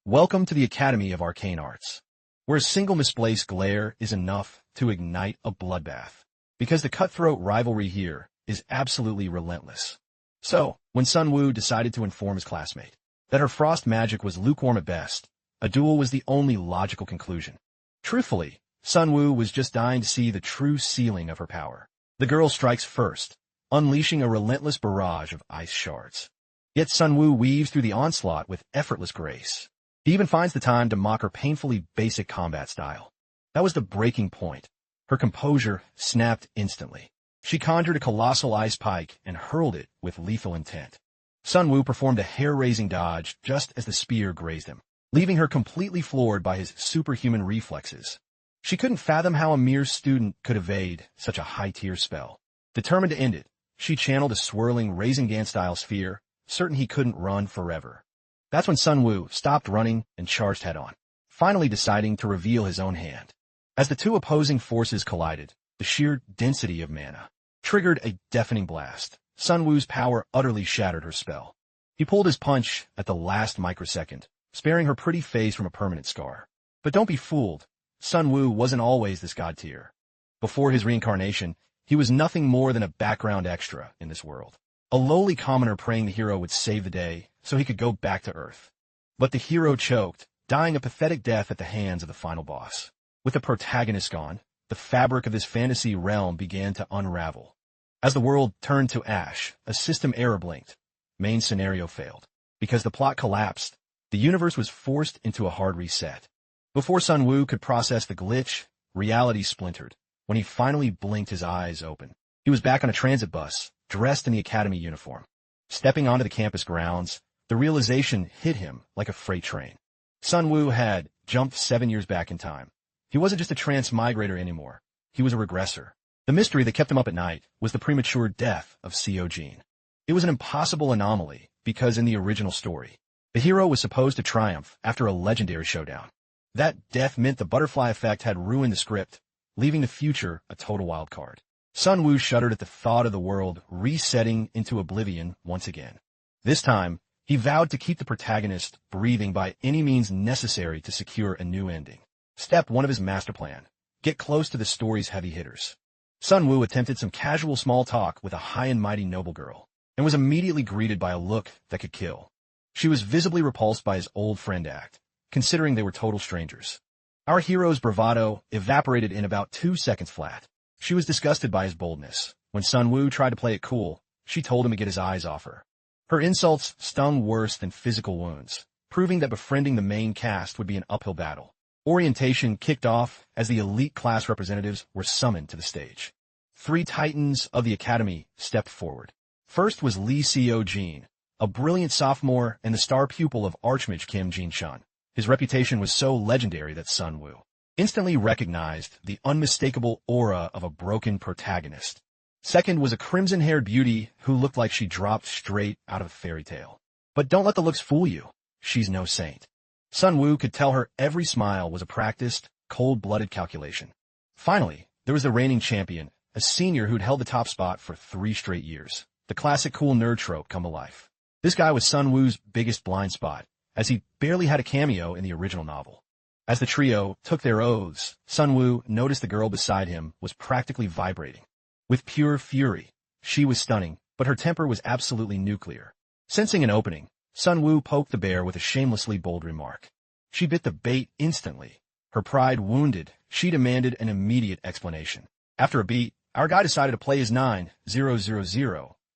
Welcome to the Academy of Arcane Arts, where a single misplaced glare is enough to ignite a bloodbath. Because the cutthroat rivalry here is absolutely relentless. So, when Sun Wu decided to inform his classmate that her frost magic was lukewarm at best, a duel was the only logical conclusion. Truthfully, Sun Wu was just dying to see the true ceiling of her power. The girl strikes first, unleashing a relentless barrage of ice shards. Yet Sun Wu weaves through the onslaught with effortless grace. He even finds the time to mock her painfully basic combat style. That was the breaking point. Her composure snapped instantly. She conjured a colossal ice pike and hurled it with lethal intent. Sun Wu performed a hair-raising dodge just as the spear grazed him, leaving her completely floored by his superhuman reflexes. She couldn't fathom how a mere student could evade such a high-tier spell. Determined to end it, she channeled a swirling Rasengan-style sphere, certain he couldn't run forever. That's when Sun Wu stopped running and charged head-on, finally deciding to reveal his own hand. As the two opposing forces collided, the sheer density of mana triggered a deafening blast. Sun Wu's power utterly shattered her spell. He pulled his punch at the last microsecond, sparing her pretty face from a permanent scar. But don't be fooled. Sun Wu wasn't always this god tier. Before his reincarnation, he was nothing more than a background extra in this world. A lowly commoner praying the hero would save the day so he could go back to Earth. But the hero choked, dying a pathetic death at the hands of the final boss. With the protagonist gone, the fabric of this fantasy realm began to unravel. As the world turned to ash, a system error blinked. Main scenario failed. Because the plot collapsed, the universe was forced into a hard reset. Before Sun Wu could process the glitch, reality splintered. When he finally blinked his eyes open, he was back on a transit bus, dressed in the academy uniform. Stepping onto the campus grounds, the realization hit him like a freight train. Sun Wu had jumped 7 years back in time. He wasn't just a transmigrator anymore. He was a regressor. The mystery that kept him up at night was the premature death of Co. Jean. It was an impossible anomaly because in the original story, the hero was supposed to triumph after a legendary showdown. That death meant the butterfly effect had ruined the script, leaving the future a total wild card. Sun Wu shuddered at the thought of the world resetting into oblivion once again. This time, he vowed to keep the protagonist breathing by any means necessary to secure a new ending. Step 1 of his master plan: get close to the story's heavy hitters. Sun Wu attempted some casual small talk with a high and mighty noble girl, and was immediately greeted by a look that could kill. She was visibly repulsed by his old friend act, considering they were total strangers. Our hero's bravado evaporated in about 2 seconds flat. She was disgusted by his boldness. When Sun Wu tried to play it cool, she told him to get his eyes off her. Her insults stung worse than physical wounds, proving that befriending the main cast would be an uphill battle. Orientation kicked off as the elite class representatives were summoned to the stage. 3 titans of the academy stepped forward. First was Co. Jean, a brilliant sophomore and the star pupil of Archmage Kim Jin-shun. His reputation was so legendary that Sun Wu instantly recognized the unmistakable aura of a broken protagonist. Second was a crimson-haired beauty who looked like she dropped straight out of a fairy tale. But don't let the looks fool you. She's no saint. Sun Wu could tell her every smile was a practiced, cold-blooded calculation. Finally, there was the reigning champion, a senior who'd held the top spot for 3 straight years. The classic cool nerd trope come to life. This guy was Sun Wu's biggest blind spot, as he barely had a cameo in the original novel. As the trio took their oaths, Sun Wu noticed the girl beside him was practically vibrating. With pure fury, she was stunning, but her temper was absolutely nuclear. Sensing an opening, Sun Wu poked the bear with a shamelessly bold remark. She bit the bait instantly. Her pride wounded, she demanded an immediate explanation. After a beat, our guy decided to play his 9000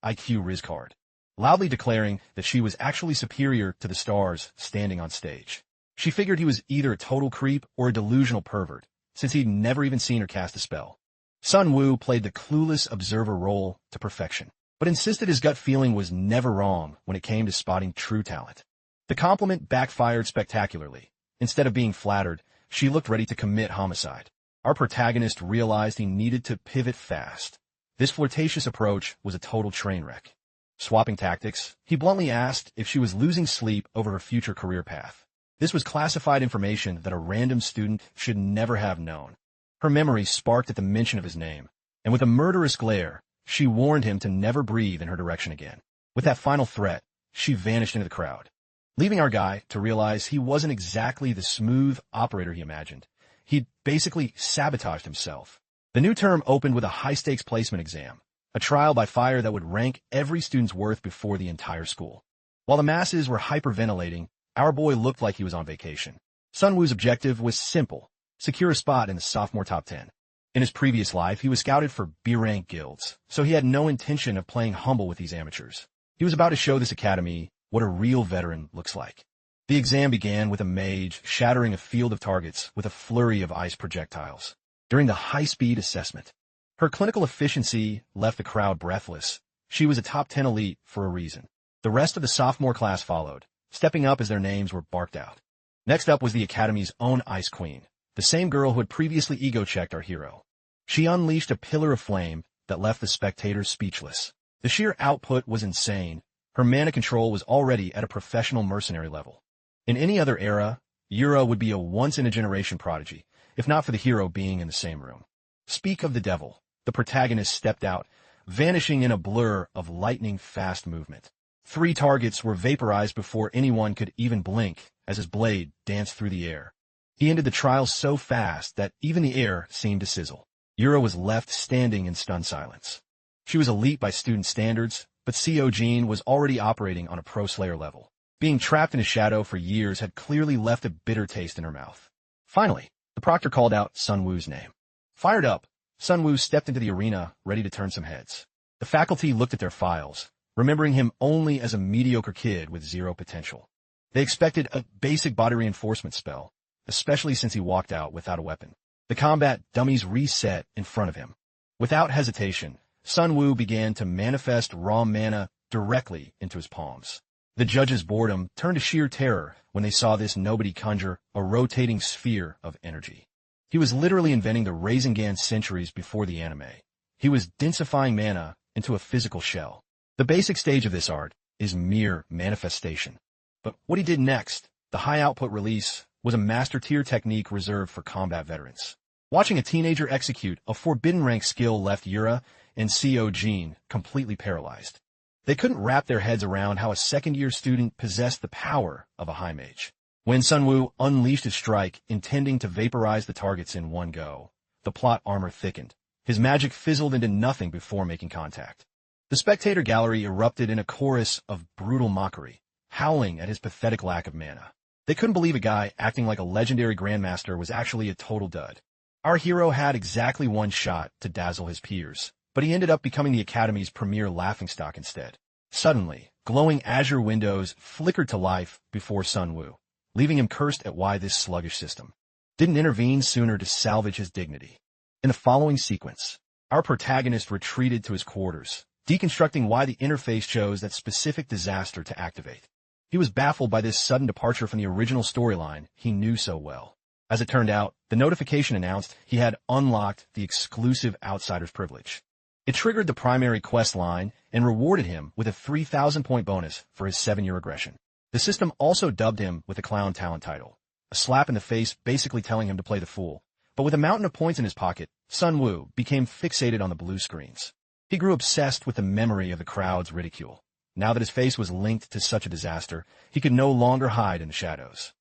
IQ Riz card, loudly declaring that she was actually superior to the stars standing on stage. She figured he was either a total creep or a delusional pervert, since he'd never even seen her cast a spell. Sun Wu played the clueless observer role to perfection, but insisted his gut feeling was never wrong when it came to spotting true talent. The compliment backfired spectacularly. Instead of being flattered, she looked ready to commit homicide. Our protagonist realized he needed to pivot fast. This flirtatious approach was a total train wreck. Swapping tactics, he bluntly asked if she was losing sleep over her future career path. This was classified information that a random student should never have known. Her memory sparked at the mention of his name, and with a murderous glare, she warned him to never breathe in her direction again. With that final threat, she vanished into the crowd. leaving our guy to realize he wasn't exactly the smooth operator he imagined. He'd basically sabotaged himself. The new term opened with a high-stakes placement exam, a trial by fire that would rank every student's worth before the entire school. While the masses were hyperventilating, our boy looked like he was on vacation. Sunwoo's objective was simple: secure a spot in the sophomore top 10. In his previous life, he was scouted for B-rank guilds, so he had no intention of playing humble with these amateurs. He was about to show this academy what a real veteran looks like. The exam began with a mage shattering a field of targets with a flurry of ice projectiles. During the high-speed assessment, her clinical efficiency left the crowd breathless. She was a top 10 elite for a reason. The rest of the sophomore class followed, stepping up as their names were barked out. Next up was the academy's own Ice Queen, the same girl who had previously ego-checked our hero. She unleashed a pillar of flame that left the spectators speechless. The sheer output was insane. Her mana control was already at a professional mercenary level. In any other era, Yura would be a once-in-a-generation prodigy, if not for the hero being in the same room. Speak of the devil. The protagonist stepped out, vanishing in a blur of lightning-fast movement. 3 targets were vaporized before anyone could even blink as his blade danced through the air. He ended the trial so fast that even the air seemed to sizzle. Yura was left standing in stunned silence. She was elite by student standards, but CO Jean was already operating on a pro slayer level. Being trapped in his shadow for years had clearly left a bitter taste in her mouth. Finally, the proctor called out Sunwoo's name. Fired up, Sunwoo stepped into the arena, ready to turn some heads. The faculty looked at their files, remembering him only as a mediocre kid with zero potential. They expected a basic body reinforcement spell, especially since he walked out without a weapon. The combat dummies reset in front of him. Without hesitation, Sunwoo began to manifest raw mana directly into his palms. The judges' boredom turned to sheer terror when they saw this nobody conjure a rotating sphere of energy. He was literally inventing the Rasengan centuries before the anime. He was densifying mana into a physical shell. The basic stage of this art is mere manifestation. But what he did next, the high-output release, was a master-tier technique reserved for combat veterans. Watching a teenager execute a forbidden-rank skill left Yura and CO Jean completely paralyzed. They couldn't wrap their heads around how a second-year student possessed the power of a high mage. When Sunwoo unleashed his strike, intending to vaporize the targets in one go, the plot armor thickened. His magic fizzled into nothing before making contact. The spectator gallery erupted in a chorus of brutal mockery, howling at his pathetic lack of mana. They couldn't believe a guy acting like a legendary grandmaster was actually a total dud. Our hero had exactly one shot to dazzle his peers, but he ended up becoming the Academy's premier laughingstock instead. Suddenly, glowing azure windows flickered to life before Sunwoo, leaving him cursed at why this sluggish system didn't intervene sooner to salvage his dignity. In the following sequence, our protagonist retreated to his quarters, deconstructing why the interface chose that specific disaster to activate. He was baffled by this sudden departure from the original storyline he knew so well. As it turned out, the notification announced he had unlocked the exclusive Outsider's privilege. It triggered the primary quest line and rewarded him with a 3,000-point bonus for his 7-year regression. The system also dubbed him with a clown talent title, a slap in the face basically telling him to play the fool. But with a mountain of points in his pocket, Sunwoo became fixated on the blue screens. He grew obsessed with the memory of the crowd's ridicule. Now that his face was linked to such a disaster, he could no longer hide in the shadows.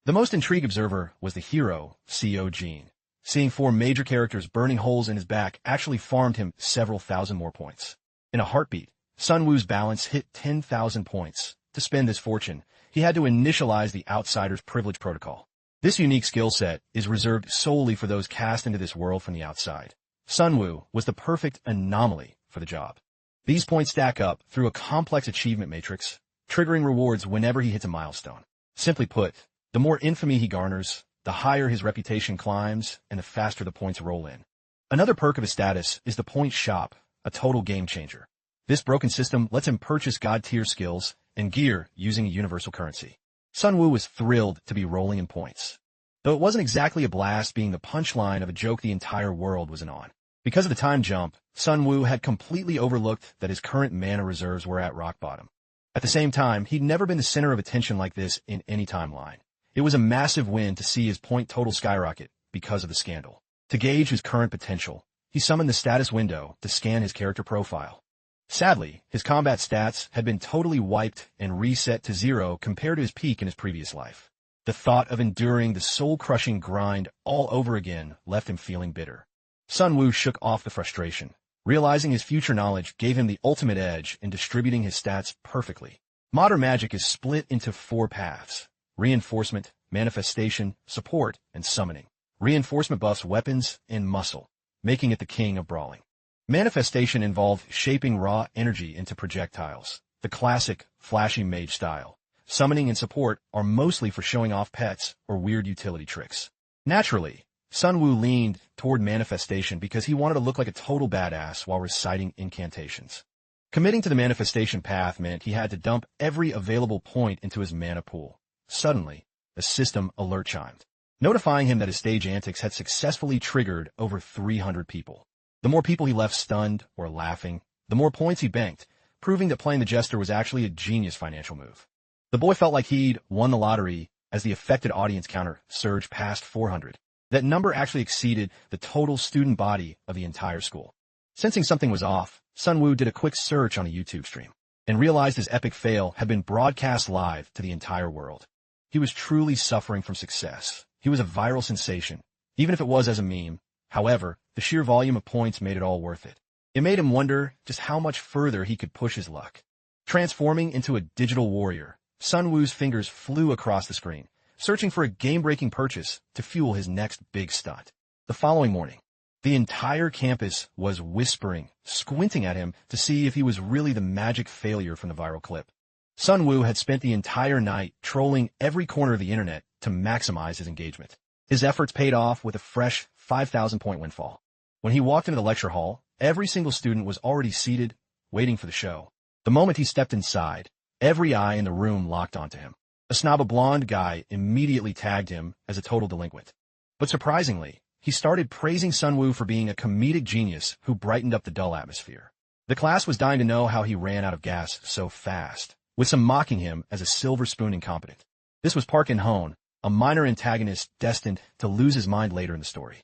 The most intrigued observer was the hero, CO Jean. Seeing 4 major characters burning holes in his back actually farmed him several thousand more points. In a heartbeat, Sunwoo's balance hit 10,000 points. To spend this fortune, he had to initialize the Outsider's Privilege Protocol. This unique skill set is reserved solely for those cast into this world from the outside. Sunwoo was the perfect anomaly for the job. These points stack up through a complex achievement matrix, triggering rewards whenever he hits a milestone. Simply put, the more infamy he garners, the higher his reputation climbs, and the faster the points roll in. Another perk of his status is the Point Shop, a total game changer. This broken system lets him purchase god-tier skills and gear using a universal currency. Sunwoo was thrilled to be rolling in points. Though it wasn't exactly a blast being the punchline of a joke the entire world was in on. Because of the time jump, Sunwoo had completely overlooked that his current mana reserves were at rock bottom. At the same time, he'd never been the center of attention like this in any timeline. It was a massive win to see his point total skyrocket because of the scandal. To gauge his current potential, he summoned the status window to scan his character profile. Sadly, his combat stats had been totally wiped and reset to 0 compared to his peak in his previous life. The thought of enduring the soul-crushing grind all over again left him feeling bitter. Sun Wu shook off the frustration, realizing his future knowledge gave him the ultimate edge in distributing his stats perfectly. Modern magic is split into 4 paths: reinforcement, manifestation, support, and summoning. Reinforcement buffs weapons and muscle, making it the king of brawling. Manifestation involved shaping raw energy into projectiles, the classic, flashy mage style. Summoning and support are mostly for showing off pets or weird utility tricks. Naturally, Sun Wu leaned toward manifestation because he wanted to look like a total badass while reciting incantations. Committing to the manifestation path meant he had to dump every available point into his mana pool. Suddenly, a system alert chimed, notifying him that his stage antics had successfully triggered over 300 people. The more people he left stunned or laughing, the more points he banked, proving that playing the jester was actually a genius financial move. The boy felt like he'd won the lottery as the affected audience counter surged past 400. That number actually exceeded the total student body of the entire school. Sensing something was off, Sun Wu did a quick search on a YouTube stream and realized his epic fail had been broadcast live to the entire world. He was truly suffering from success. He was a viral sensation, even if it was as a meme. However, the sheer volume of points made it all worth it. It made him wonder just how much further he could push his luck. Transforming into a digital warrior, Sun Wu's fingers flew across the screen, searching for a game-breaking purchase to fuel his next big stunt. The following morning, the entire campus was whispering, squinting at him to see if he was really the magic failure from the viral clip. Sun Wu had spent the entire night trolling every corner of the internet to maximize his engagement. His efforts paid off with a fresh 5,000-point windfall. When he walked into the lecture hall, every single student was already seated, waiting for the show. The moment he stepped inside, every eye in the room locked onto him. A snob blonde guy immediately tagged him as a total delinquent. But surprisingly, he started praising Sun Wu for being a comedic genius who brightened up the dull atmosphere. The class was dying to know how he ran out of gas so fast, with some mocking him as a silver spoon incompetent. This was Park In-hone, a minor antagonist destined to lose his mind later in the story.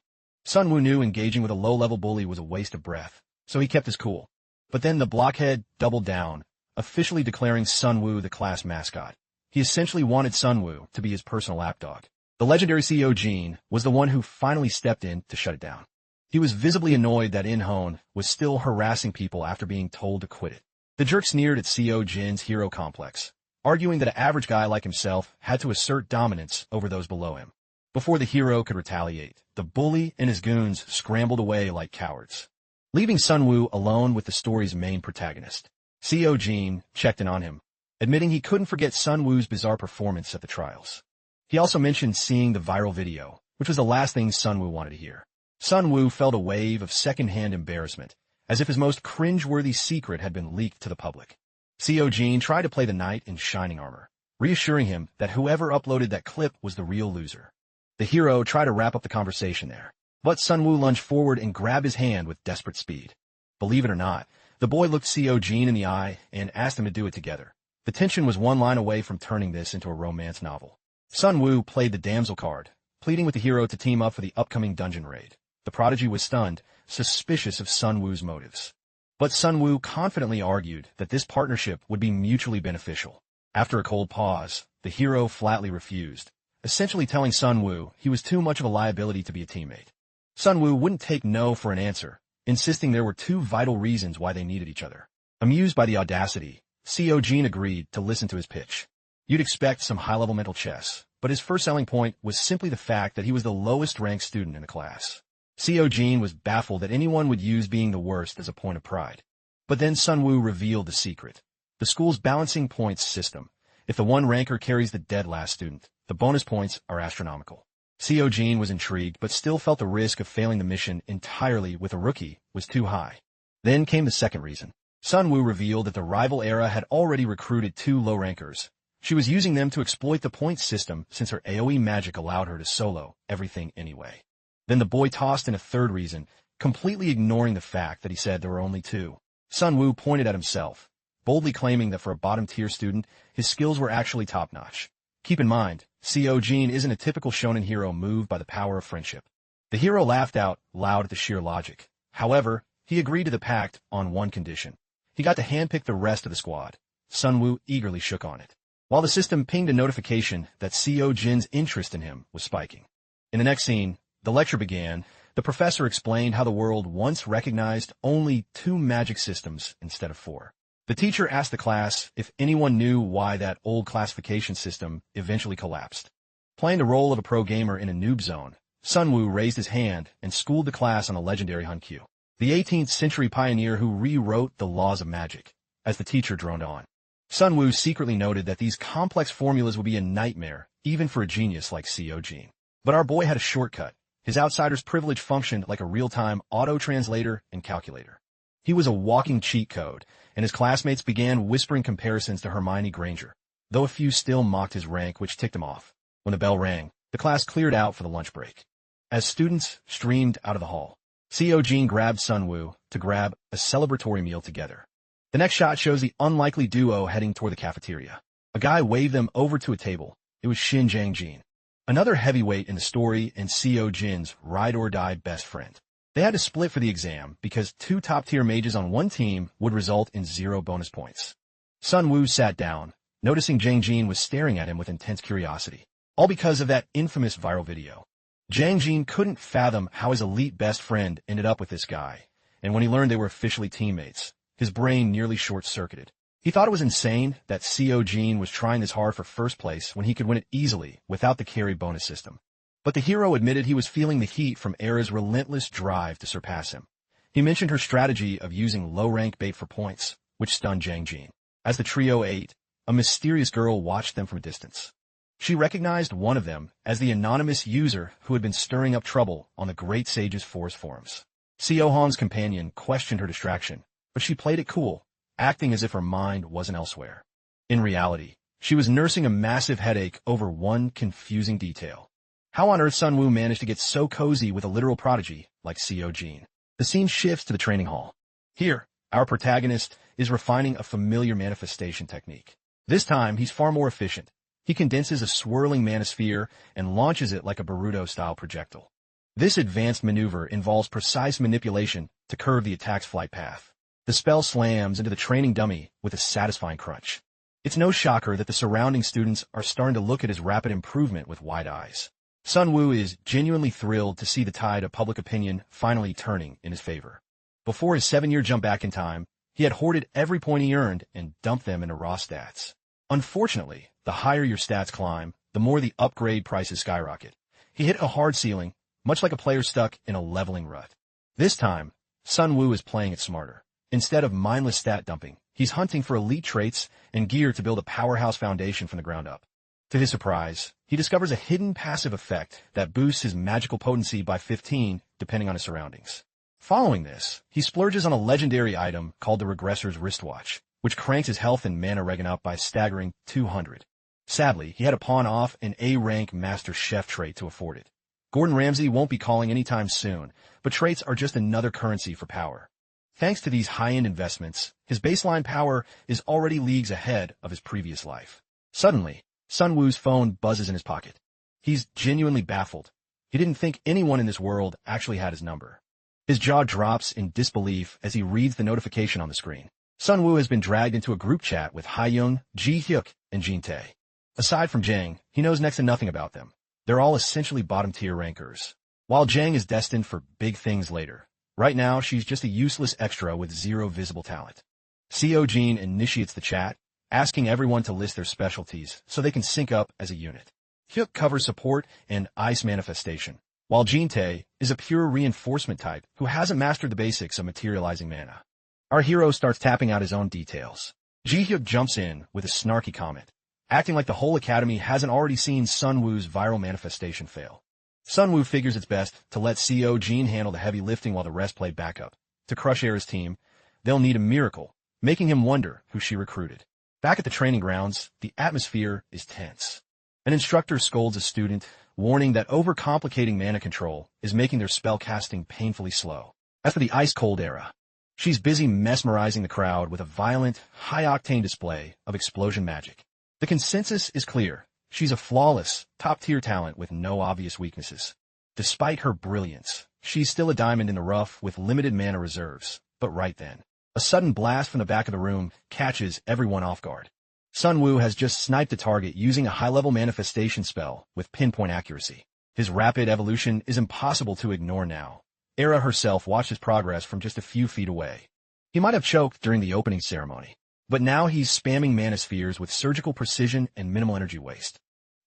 Sun Wu knew engaging with a low-level bully was a waste of breath, so he kept his cool. But then the blockhead doubled down, officially declaring Sun Wu the class mascot. He essentially wanted Sun Wu to be his personal lapdog. The legendary CEO Jean was the one who finally stepped in to shut it down. He was visibly annoyed that In-hone was still harassing people after being told to quit it. The jerk sneered at CEO Jin's hero complex, arguing that an average guy like himself had to assert dominance over those below him. Before the hero could retaliate, the bully and his goons scrambled away like cowards, leaving Sun Wu alone with the story's main protagonist. CEO Jean checked in on him, admitting he couldn't forget Sun Wu's bizarre performance at the trials. He also mentioned seeing the viral video, which was the last thing Sun Wu wanted to hear. Sun Wu felt a wave of second-hand embarrassment, as if his most cringe-worthy secret had been leaked to the public. CEO Jean tried to play the knight in shining armor, reassuring him that whoever uploaded that clip was the real loser. The hero tried to wrap up the conversation there, but Sun Wu lunged forward and grabbed his hand with desperate speed. Believe it or not, the boy looked CEO Jean in the eye and asked him to do it together. The tension was one line away from turning this into a romance novel. Sun Wu played the damsel card, pleading with the hero to team up for the upcoming dungeon raid. The prodigy was stunned, suspicious of Sun Wu's motives. But Sun Wu confidently argued that this partnership would be mutually beneficial. After a cold pause, the hero flatly refused, essentially telling Sun Wu he was too much of a liability to be a teammate. Sun Wu wouldn't take no for an answer, insisting there were 2 vital reasons why they needed each other. Amused by the audacity, CEO Jean agreed to listen to his pitch. You'd expect some high-level mental chess, but his first selling point was simply the fact that he was the lowest-ranked student in the class. CEO Jean was baffled that anyone would use being the worst as a point of pride. But then Sun Wu revealed the secret. The school's balancing points system. If the one ranker carries the dead last student, the bonus points are astronomical. CEO Jean was intrigued, but still felt the risk of failing the mission entirely with a rookie was too high. Then came the second reason. Sun Wu revealed that the rival era had already recruited 2 low rankers. She was using them to exploit the points system since her AoE magic allowed her to solo everything anyway. Then the boy tossed in a third reason, completely ignoring the fact that he said there were only 2. Sun Wu pointed at himself, boldly claiming that for a bottom-tier student, his skills were actually top-notch. Keep in mind, CEO Jean isn't a typical shonen hero moved by the power of friendship. The hero laughed out loud at the sheer logic. However, he agreed to the pact on one condition. he got to handpick the rest of the squad. Sunwoo eagerly shook on it, while the system pinged a notification that Seo Jin's interest in him was spiking. In the next scene, the lecture began. The professor explained how the world once recognized only 2 magic systems instead of 4. The teacher asked the class if anyone knew why that old classification system eventually collapsed. Playing the role of a pro gamer in a noob zone, Sunwoo raised his hand and schooled the class on the legendary Hunkyu, the 18th century pioneer who rewrote the laws of magic. As the teacher droned on, Sunwoo secretly noted that these complex formulas would be a nightmare, even for a genius like Seo Jin. But our boy had a shortcut. His outsider's privilege functioned like a real-time auto-translator and calculator. He was a walking cheat code, and his classmates began whispering comparisons to Hermione Granger, though a few still mocked his rank, which ticked him off. When the bell rang, the class cleared out for the lunch break. As students streamed out of the hall, Seo Jin grabbed Sunwoo to grab a celebratory meal together. The next shot shows the unlikely duo heading toward the cafeteria. A guy waved them over to a table. It was Shin Jang-jin, another heavyweight in the story and Seo Jin's ride-or-die best friend. They had to split for the exam because 2 top-tier mages on one team would result in 0 bonus points. Sunwoo sat down, noticing Jang-jin was staring at him with intense curiosity, all because of that infamous viral video. Jang-jin couldn't fathom how his elite best friend ended up with this guy, and when he learned they were officially teammates, his brain nearly short-circuited. He thought it was insane that Seo Jin was trying this hard for first place when he could win it easily without the carry bonus system. But the hero admitted he was feeling the heat from Era's relentless drive to surpass him. He mentioned her strategy of using low-rank bait for points, which stunned Jang-jin. As the trio ate, a mysterious girl watched them from a distance. She recognized one of them as the anonymous user who had been stirring up trouble on the Great Sage's Forest forums. Seo Han's companion questioned her distraction, but she played it cool, acting as if her mind wasn't elsewhere. In reality, she was nursing a massive headache over one confusing detail. How on earth Sunwoo managed to get so cozy with a literal prodigy like Seo Jin? The scene shifts to the training hall. Here, our protagonist is refining a familiar manifestation technique. This time, he's far more efficient. He condenses a swirling manosphere and launches it like a Boruto-style projectile. This advanced maneuver involves precise manipulation to curve the attack's flight path. The spell slams into the training dummy with a satisfying crunch. It's no shocker that the surrounding students are starting to look at his rapid improvement with wide eyes. Sunwoo is genuinely thrilled to see the tide of public opinion finally turning in his favor. Before his 7-year jump back in time, he had hoarded every point he earned and dumped them into raw stats. Unfortunately, the higher your stats climb, the more the upgrade prices skyrocket. He hit a hard ceiling, much like a player stuck in a leveling rut. This time, Sunwoo is playing it smarter. Instead of mindless stat dumping, he's hunting for elite traits and gear to build a powerhouse foundation from the ground up. To his surprise, he discovers a hidden passive effect that boosts his magical potency by 15, depending on his surroundings. Following this, he splurges on a legendary item called the regressor's wristwatch, which cranks his health and mana regen up by a staggering 200. Sadly, he had to pawn off an A-rank Master Chef trait to afford it. Gordon Ramsay won't be calling anytime soon, but traits are just another currency for power. Thanks to these high-end investments, his baseline power is already leagues ahead of his previous life. Suddenly, Sunwoo's phone buzzes in his pocket. He's genuinely baffled. He didn't think anyone in this world actually had his number. His jaw drops in disbelief as he reads the notification on the screen. Sunwoo has been dragged into a group chat with Haeyoung, Ji-hyuk, and Jin-tae. Aside from Jang, he knows next to nothing about them. They're all essentially bottom-tier rankers. While Jang is destined for big things later, right now she's just a useless extra with 0 visible talent. Seo Jin initiates the chat, asking everyone to list their specialties so they can sync up as a unit. Hyuk covers support and ice manifestation, while Jin-tae is a pure reinforcement type who hasn't mastered the basics of materializing mana. Our hero starts tapping out his own details. Ji-hyuk jumps in with a snarky comment, acting like the whole academy hasn't already seen Sunwoo's viral manifestation fail. Sunwoo figures it's best to let Seo Jin handle the heavy lifting while the rest play backup. To crush Era's team, they'll need a miracle, making him wonder who she recruited. Back at the training grounds, the atmosphere is tense. An instructor scolds a student, warning that overcomplicating mana control is making their spell casting painfully slow. As for the ice-cold Era, she's busy mesmerizing the crowd with a violent, high-octane display of explosion magic. The consensus is clear. She's a flawless, top-tier talent with no obvious weaknesses. Despite her brilliance, she's still a diamond in the rough with limited mana reserves. But right then, A sudden blast from the back of the room catches everyone off guard. Sun Wu has just sniped a target using a high-level manifestation spell with pinpoint accuracy. His rapid evolution is impossible to ignore now. Era herself watched his progress from just a few feet away. He might have choked during the opening ceremony, but now he's spamming mana spheres with surgical precision and minimal energy waste.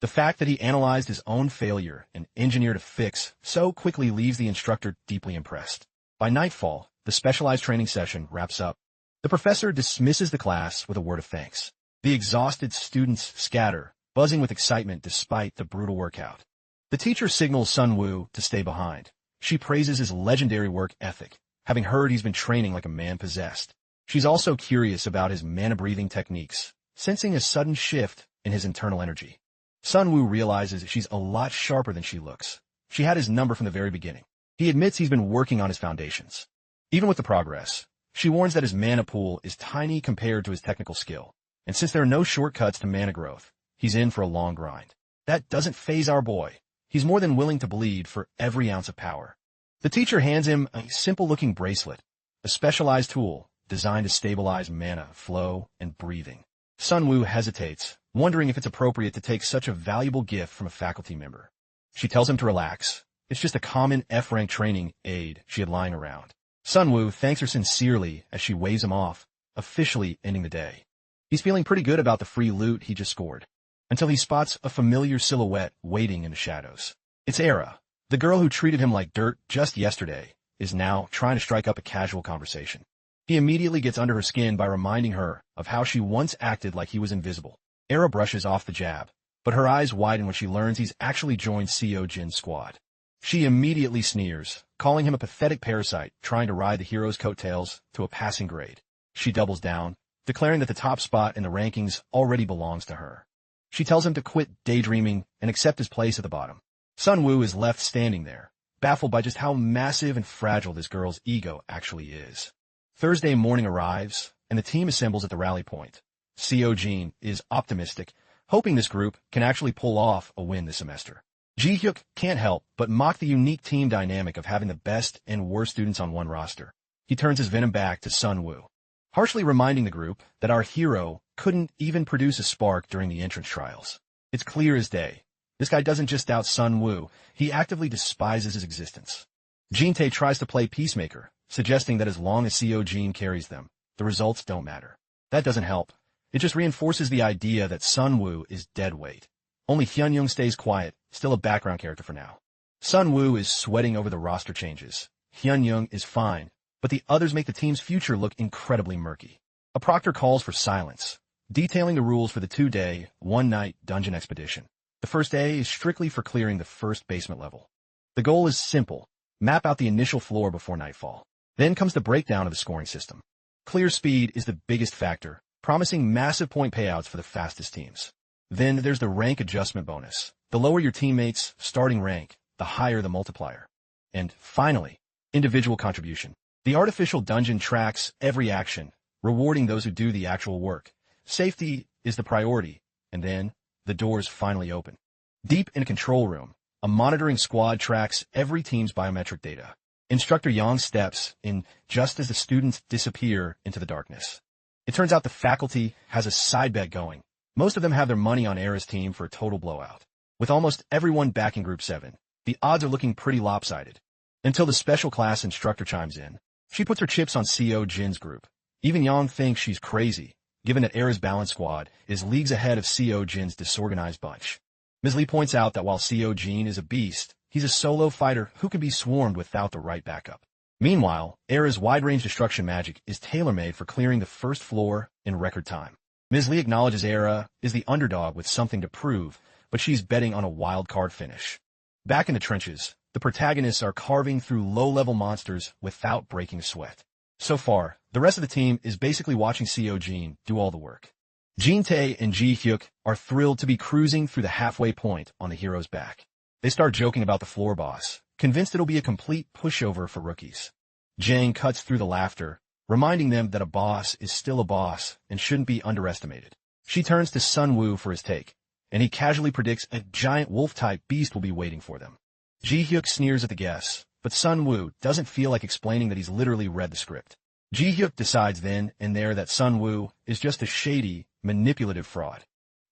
The fact that he analyzed his own failure and engineered a fix so quickly leaves the instructor deeply impressed. By nightfall, the specialized training session wraps up. The professor dismisses the class with a word of thanks. The exhausted students scatter, buzzing with excitement despite the brutal workout. The teacher signals Sun Wu to stay behind. She praises his legendary work ethic, having heard he's been training like a man possessed. She's also curious about his mana-breathing techniques, sensing a sudden shift in his internal energy. Sun Wu realizes she's a lot sharper than she looks. She had his number from the very beginning. He admits he's been working on his foundations. Even with the progress, she warns that his mana pool is tiny compared to his technical skill. And since there are no shortcuts to mana growth, he's in for a long grind. That doesn't faze our boy. He's more than willing to bleed for every ounce of power. The teacher hands him a simple-looking bracelet, a specialized tool designed to stabilize mana, flow, and breathing. Sun Wu hesitates, wondering if it's appropriate to take such a valuable gift from a faculty member. She tells him to relax. It's just a common F-rank training aid she had lying around. Sun Wu thanks her sincerely as she waves him off, officially ending the day. He's feeling pretty good about the free loot he just scored, until he spots a familiar silhouette waiting in the shadows. It's Era. The girl who treated him like dirt just yesterday is now trying to strike up a casual conversation. He immediately gets under her skin by reminding her of how she once acted like he was invisible. Era brushes off the jab, but her eyes widen when she learns he's actually joined Seo Jin's squad. She immediately sneers, calling him a pathetic parasite trying to ride the hero's coattails to a passing grade. She doubles down, declaring that the top spot in the rankings already belongs to her. She tells him to quit daydreaming and accept his place at the bottom. Sun Wu is left standing there, baffled by just how massive and fragile this girl's ego actually is. Thursday morning arrives, and the team assembles at the rally point. Seo Jin is optimistic, hoping this group can actually pull off a win this semester. Ji Hyuk can't help but mock the unique team dynamic of having the best and worst students on one roster. He turns his venom back to Sun Wu, harshly reminding the group that our hero couldn't even produce a spark during the entrance trials. It's clear as day. This guy doesn't just doubt Sun Wu, he actively despises his existence. Jin-tae tries to play peacemaker, suggesting that as long as Seo Jin carries them, the results don't matter. That doesn't help. It just reinforces the idea that Sun Wu is dead weight. Only Hyun-young stays quiet, still a background character for now. Sun Wu is sweating over the roster changes. Hyun-young is fine, but the others make the team's future look incredibly murky. A proctor calls for silence, detailing the rules for the 2-day, 1-night dungeon expedition. The first day is strictly for clearing the first basement level. The goal is simple: map out the initial floor before nightfall. Then comes the breakdown of the scoring system. Clear speed is the biggest factor, promising massive point payouts for the fastest teams. Then there's the rank adjustment bonus. The lower your teammates' starting rank, the higher the multiplier. And finally, individual contribution. The artificial dungeon tracks every action, rewarding those who do the actual work. Safety is the priority, and then the doors finally open. Deep in a control room, a monitoring squad tracks every team's biometric data. Instructor Yang steps in just as the students disappear into the darkness. It turns out the faculty has a side bet going. Most of them have their money on Era's team for a total blowout. With almost everyone back in Group 7, the odds are looking pretty lopsided. Until the special class instructor chimes in. She puts her chips on Seo Jin's group. Even Yang thinks she's crazy, given that Era's balance squad is leagues ahead of Seo Jin's disorganized bunch. Ms. Lee points out that while Seo Jin is a beast, he's a solo fighter who can be swarmed without the right backup. Meanwhile, Era's wide-range destruction magic is tailor-made for clearing the first floor in record time. Ms. Lee acknowledges Era is the underdog with something to prove, but she's betting on a wild-card finish. Back in the trenches, the protagonists are carving through low-level monsters without breaking a sweat. So far, the rest of the team is basically watching Seo Jin do all the work. Jin-tae and Ji Hyuk are thrilled to be cruising through the halfway point on the hero's back. They start joking about the floor boss, convinced it'll be a complete pushover for rookies. Jang cuts through the laughter, reminding them that a boss is still a boss and shouldn't be underestimated. She turns to Sun Wu for his take, and he casually predicts a giant wolf-type beast will be waiting for them. Ji Hyuk sneers at the guess, but Sun Wu doesn't feel like explaining that he's literally read the script. Ji-hyuk decides then and there that Sun-woo is just a shady, manipulative fraud.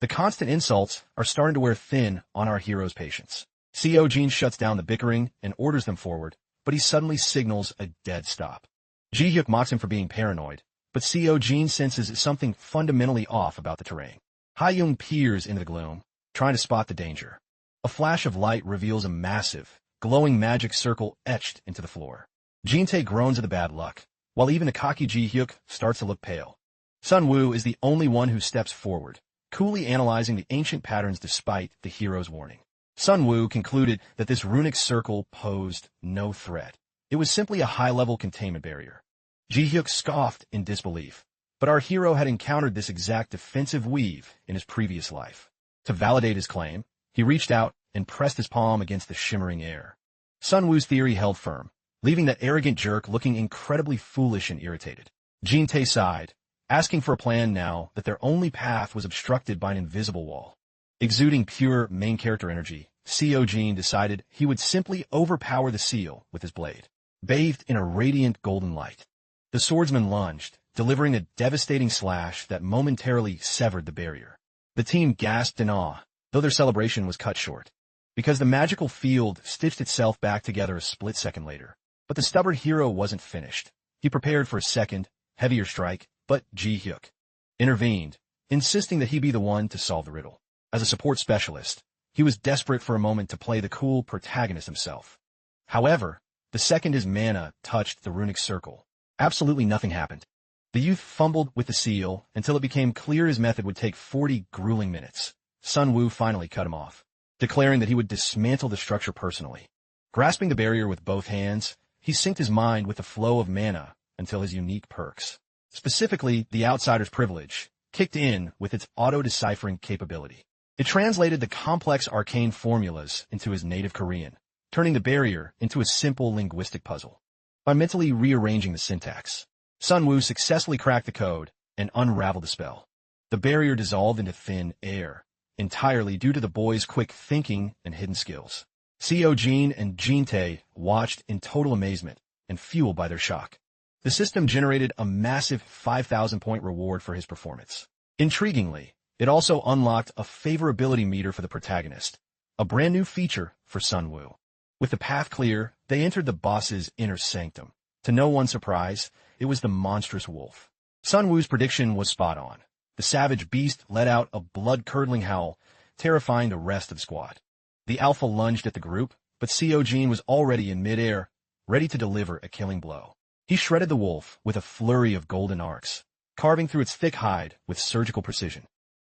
The constant insults are starting to wear thin on our hero's patience. Seo-jin shuts down the bickering and orders them forward, but he suddenly signals a dead stop. Ji-hyuk mocks him for being paranoid, but Seo-jin senses something fundamentally off about the terrain. Ha-young peers into the gloom, trying to spot the danger. A flash of light reveals a massive, glowing magic circle etched into the floor. Jin-tae groans at the bad luck, while even the cocky Ji-hyuk starts to look pale. Sun-woo is the only one who steps forward, coolly analyzing the ancient patterns despite the hero's warning. Sun-woo concluded that this runic circle posed no threat. It was simply a high-level containment barrier. Ji-hyuk scoffed in disbelief, but our hero had encountered this exact defensive weave in his previous life. To validate his claim, he reached out and pressed his palm against the shimmering air. Sun-woo's theory held firm, leaving that arrogant jerk looking incredibly foolish and irritated. Jin-tae sighed, asking for a plan now that their only path was obstructed by an invisible wall. Exuding pure main character energy, Seo-jin decided he would simply overpower the seal with his blade. Bathed in a radiant golden light, the swordsman lunged, delivering a devastating slash that momentarily severed the barrier. The team gasped in awe, though their celebration was cut short, because the magical field stitched itself back together a split second later. But the stubborn hero wasn't finished. He prepared for a second, heavier strike, but Ji-hyuk intervened, insisting that he be the one to solve the riddle. As a support specialist, he was desperate for a moment to play the cool protagonist himself. However, the second his mana touched the runic circle, absolutely nothing happened. The youth fumbled with the seal until it became clear his method would take 40 grueling minutes. Sun-woo finally cut him off, declaring that he would dismantle the structure personally. Grasping the barrier with both hands, he synced his mind with the flow of mana until his unique perks, specifically the Outsider's Privilege, kicked in with its auto-deciphering capability. It translated the complex arcane formulas into his native Korean, turning the barrier into a simple linguistic puzzle. By mentally rearranging the syntax, Sun-woo successfully cracked the code and unraveled the spell. The barrier dissolved into thin air, entirely due to the boy's quick thinking and hidden skills. Seo-jin and Jin-tae watched in total amazement and fueled by their shock. The system generated a massive 5,000-point reward for his performance. Intriguingly, it also unlocked a favorability meter for the protagonist, a brand new feature for Sun-woo. With the path clear, they entered the boss's inner sanctum. To no one's surprise, it was the monstrous wolf. Sun-woo's prediction was spot on. The savage beast let out a blood-curdling howl, terrifying the rest of the squad. The alpha lunged at the group, but Seo-jin was already in midair, ready to deliver a killing blow. He shredded the wolf with a flurry of golden arcs, carving through its thick hide with surgical precision.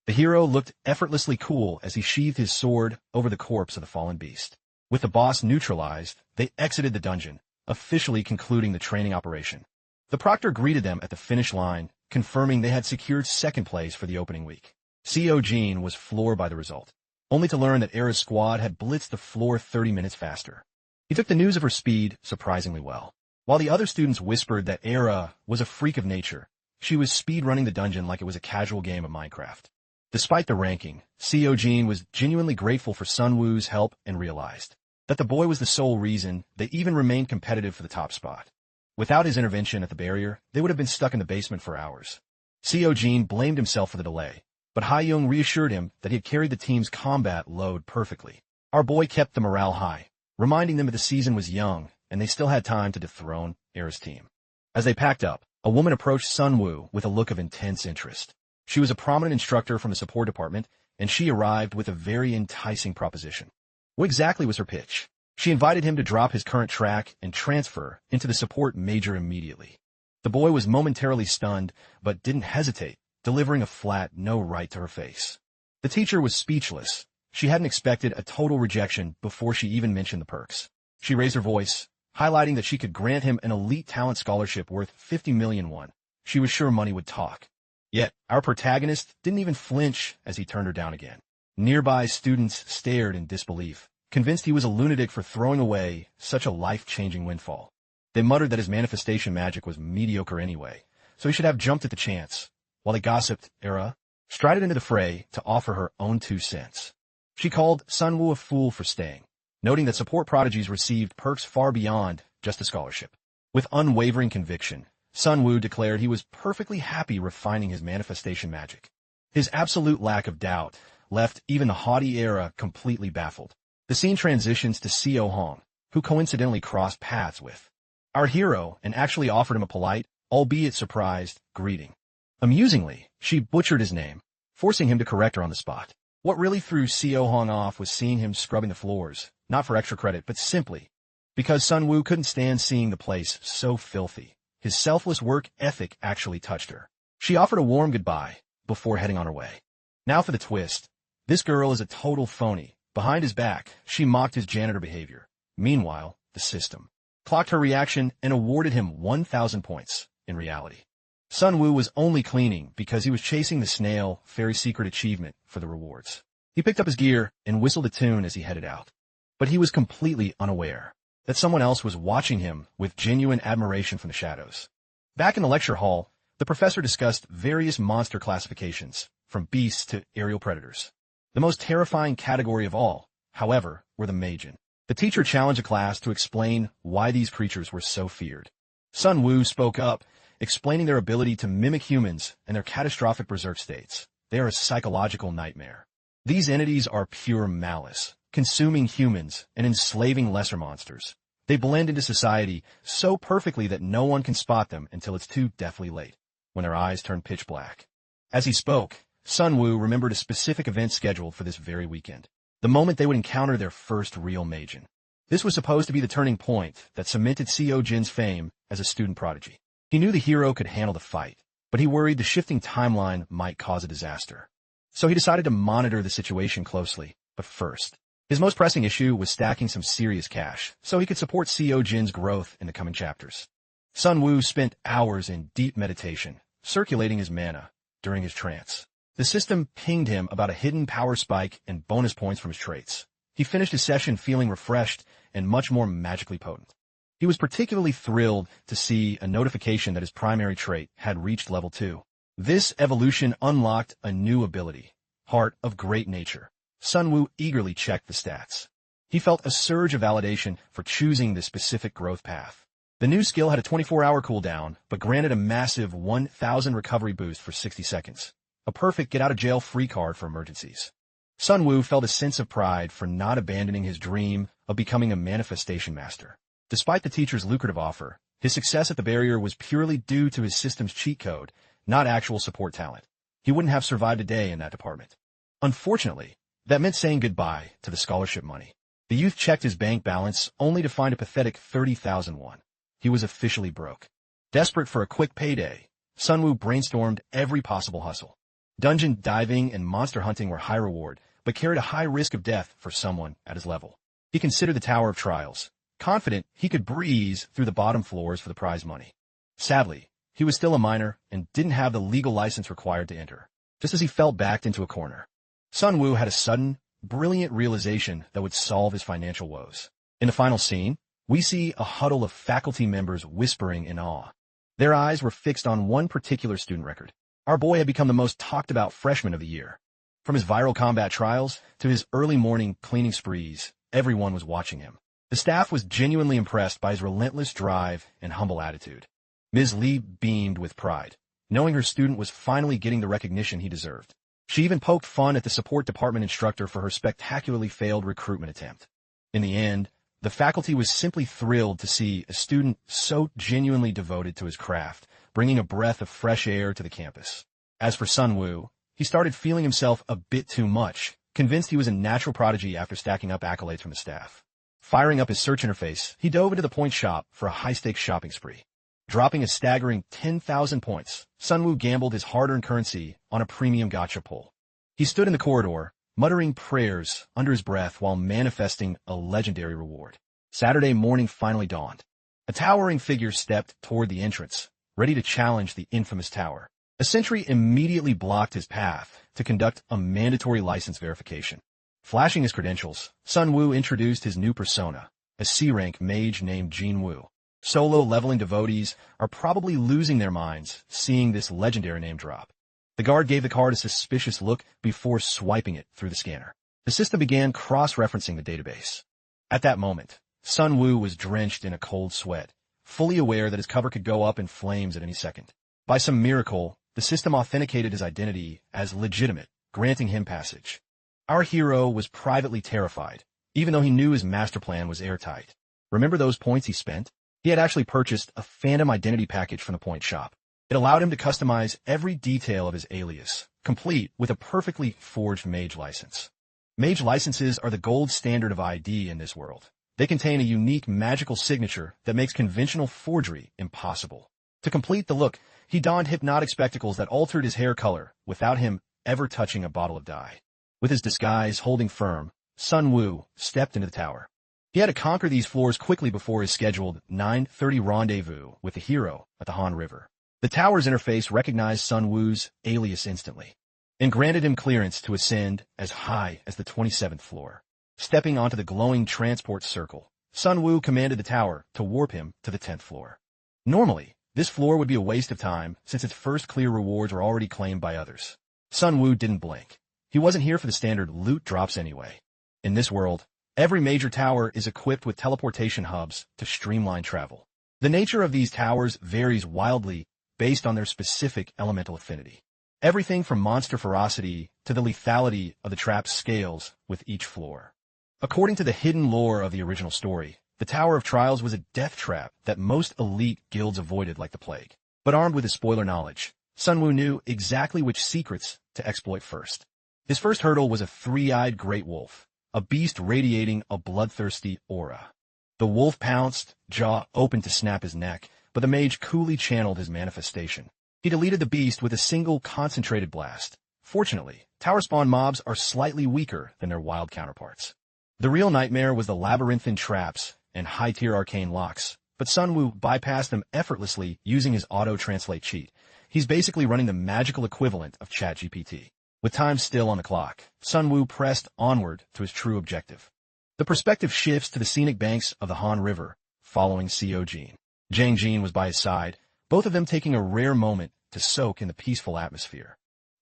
The hero looked effortlessly cool as he sheathed his sword over the corpse of the fallen beast. With the boss neutralized, they exited the dungeon, officially concluding the training operation. The proctor greeted them at the finish line, confirming they had secured second place for the opening week. Seo-jin was floored by the result, only to learn that Era's squad had blitzed the floor 30 minutes faster. He took the news of her speed surprisingly well. While the other students whispered that Era was a freak of nature, she was speedrunning the dungeon like it was a casual game of Minecraft. Despite the ranking, Seo-jin was genuinely grateful for Sun-woo's help and realized that the boy was the sole reason they even remained competitive for the top spot. Without his intervention at the barrier, they would have been stuck in the basement for hours. Seo-jin blamed himself for the delay, but Ha-young reassured him that he had carried the team's combat load perfectly. Our boy kept the morale high, reminding them that the season was young and they still had time to dethrone Era's team. As they packed up, a woman approached Sun-woo with a look of intense interest. She was a prominent instructor from the support department, and she arrived with a very enticing proposition. What exactly was her pitch? She invited him to drop his current track and transfer into the support major immediately. The boy was momentarily stunned, but didn't hesitate, delivering a flat no right to her face. The teacher was speechless. She hadn't expected a total rejection before she even mentioned the perks. She raised her voice, highlighting that she could grant him an elite talent scholarship worth 50 million won. She was sure money would talk. Yet, our protagonist didn't even flinch as he turned her down again. Nearby students stared in disbelief, convinced he was a lunatic for throwing away such a life-changing windfall. They muttered that his manifestation magic was mediocre anyway, so he should have jumped at the chance. While they gossiped, Era strided into the fray to offer her own 2 cents. She called Sun-woo a fool for staying, noting that support prodigies received perks far beyond just a scholarship. With unwavering conviction, Sun Wu declared he was perfectly happy refining his manifestation magic. His absolute lack of doubt left even the haughty era completely baffled. The scene transitions to Seo Hong, who coincidentally crossed paths with our hero and actually offered him a polite, albeit surprised, greeting. Amusingly, she butchered his name, forcing him to correct her on the spot. What really threw Seo Hong off was seeing him scrubbing the floors, not for extra credit, but simply because Sun Wu couldn't stand seeing the place so filthy. His selfless work ethic actually touched her. She offered a warm goodbye before heading on her way. Now for the twist. This girl is a total phony. Behind his back, she mocked his janitor behavior. Meanwhile, the system clocked her reaction and awarded him 1,000 points. In reality, Sun Wu was only cleaning because he was chasing the snail fairy secret achievement for the rewards. He picked up his gear and whistled a tune as he headed out. But he was completely unaware that someone else was watching him with genuine admiration from the shadows. Back in the lecture hall, the professor discussed various monster classifications, from beasts to aerial predators. The most terrifying category of all, however, were the Magent. The teacher challenged the class to explain why these creatures were so feared. Sun Wu spoke up, explaining their ability to mimic humans and their catastrophic berserk states. They are a psychological nightmare. These entities are pure malice, consuming humans and enslaving lesser monsters. They blend into society so perfectly that no one can spot them until it's too deathly late, when their eyes turn pitch black. As he spoke, Sun Wu remembered a specific event scheduled for this very weekend, the moment they would encounter their first real Magent. This was supposed to be the turning point that cemented Seo Jin's fame as a student prodigy. He knew the hero could handle the fight, but he worried the shifting timeline might cause a disaster. So he decided to monitor the situation closely, but first, his most pressing issue was stacking some serious cash so he could support Seo Jin's growth in the coming chapters. Sun Wu spent hours in deep meditation, circulating his mana during his trance. The system pinged him about a hidden power spike and bonus points from his traits. He finished his session feeling refreshed and much more magically potent. He was particularly thrilled to see a notification that his primary trait had reached level 2. This evolution unlocked a new ability, Heart of Great Nature. Sun Wu eagerly checked the stats. He felt a surge of validation for choosing this specific growth path. The new skill had a 24-hour cooldown, but granted a massive 1,000 recovery boost for 60 seconds. A perfect get-out-of-jail-free card for emergencies. Sun Wu felt a sense of pride for not abandoning his dream of becoming a manifestation master. Despite the teacher's lucrative offer, his success at the barrier was purely due to his system's cheat code, not actual support talent. He wouldn't have survived a day in that department. Unfortunately, that meant saying goodbye to the scholarship money. The youth checked his bank balance only to find a pathetic 30,000 won. He was officially broke. Desperate for a quick payday, Sun Wu brainstormed every possible hustle. Dungeon diving and monster hunting were high reward, but carried a high risk of death for someone at his level. He considered the Tower of Trials, confident he could breeze through the bottom floors for the prize money. Sadly, he was still a minor and didn't have the legal license required to enter. Just as he fell backed into a corner, Sun Wu had a sudden, brilliant realization that would solve his financial woes. In the final scene, we see a huddle of faculty members whispering in awe. Their eyes were fixed on one particular student record. Our boy had become the most talked-about freshman of the year. From his viral combat trials to his early morning cleaning sprees, everyone was watching him. The staff was genuinely impressed by his relentless drive and humble attitude. Ms. Lee beamed with pride, knowing her student was finally getting the recognition he deserved. She even poked fun at the support department instructor for her spectacularly failed recruitment attempt. In the end, the faculty was simply thrilled to see a student so genuinely devoted to his craft, bringing a breath of fresh air to the campus. As for Sun Wu, he started feeling himself a bit too much, convinced he was a natural prodigy after stacking up accolades from the staff. Firing up his search interface, he dove into the point shop for a high-stakes shopping spree. Dropping a staggering 10,000 points, Sun Wu gambled his hard-earned currency on a premium gacha pull. He stood in the corridor, muttering prayers under his breath while manifesting a legendary reward. Saturday morning finally dawned. A towering figure stepped toward the entrance, ready to challenge the infamous tower. A sentry immediately blocked his path to conduct a mandatory license verification. Flashing his credentials, Sun Wu introduced his new persona, a C-rank mage named Jin Wu. Solo-leveling devotees are probably losing their minds seeing this legendary name drop. The guard gave the card a suspicious look before swiping it through the scanner. The system began cross-referencing the database. At that moment, Sun Wu was drenched in a cold sweat, fully aware that his cover could go up in flames at any second. By some miracle, the system authenticated his identity as legitimate, granting him passage. Our hero was privately terrified, even though he knew his master plan was airtight. Remember those points he spent? He had actually purchased a phantom identity package from the point shop. It allowed him to customize every detail of his alias, complete with a perfectly forged mage license. Mage licenses are the gold standard of ID in this world. They contain a unique magical signature that makes conventional forgery impossible. To complete the look, he donned hypnotic spectacles that altered his hair color without him ever touching a bottle of dye. With his disguise holding firm, Sun Wu stepped into the tower. He had to conquer these floors quickly before his scheduled 9:30 rendezvous with the hero at the Han River. The tower's interface recognized Sun Wu's alias instantly and granted him clearance to ascend as high as the 27th floor. Stepping onto the glowing transport circle, Sun Wu commanded the tower to warp him to the 10th floor. Normally, this floor would be a waste of time since its first clear rewards were already claimed by others. Sun Wu didn't blink. He wasn't here for the standard loot drops anyway. In this world, every major tower is equipped with teleportation hubs to streamline travel. The nature of these towers varies wildly based on their specific elemental affinity. Everything from monster ferocity to the lethality of the traps scales with each floor. According to the hidden lore of the original story, the Tower of Trials was a death trap that most elite guilds avoided like the plague. But armed with his spoiler knowledge, Sun Wu knew exactly which secrets to exploit first. His first hurdle was a three-eyed great wolf, a beast radiating a bloodthirsty aura. The wolf pounced, jaw open to snap his neck, but the mage coolly channeled his manifestation. He deleted the beast with a single concentrated blast. Fortunately, tower spawn mobs are slightly weaker than their wild counterparts. The real nightmare was the labyrinthine traps and high-tier arcane locks, but Sun Wu bypassed them effortlessly using his auto-translate cheat. He's basically running the magical equivalent of ChatGPT. With time still on the clock, Sun Wu pressed onward to his true objective. The perspective shifts to the scenic banks of the Han River, following Co Jin. Zhang Jin was by his side, both of them taking a rare moment to soak in the peaceful atmosphere.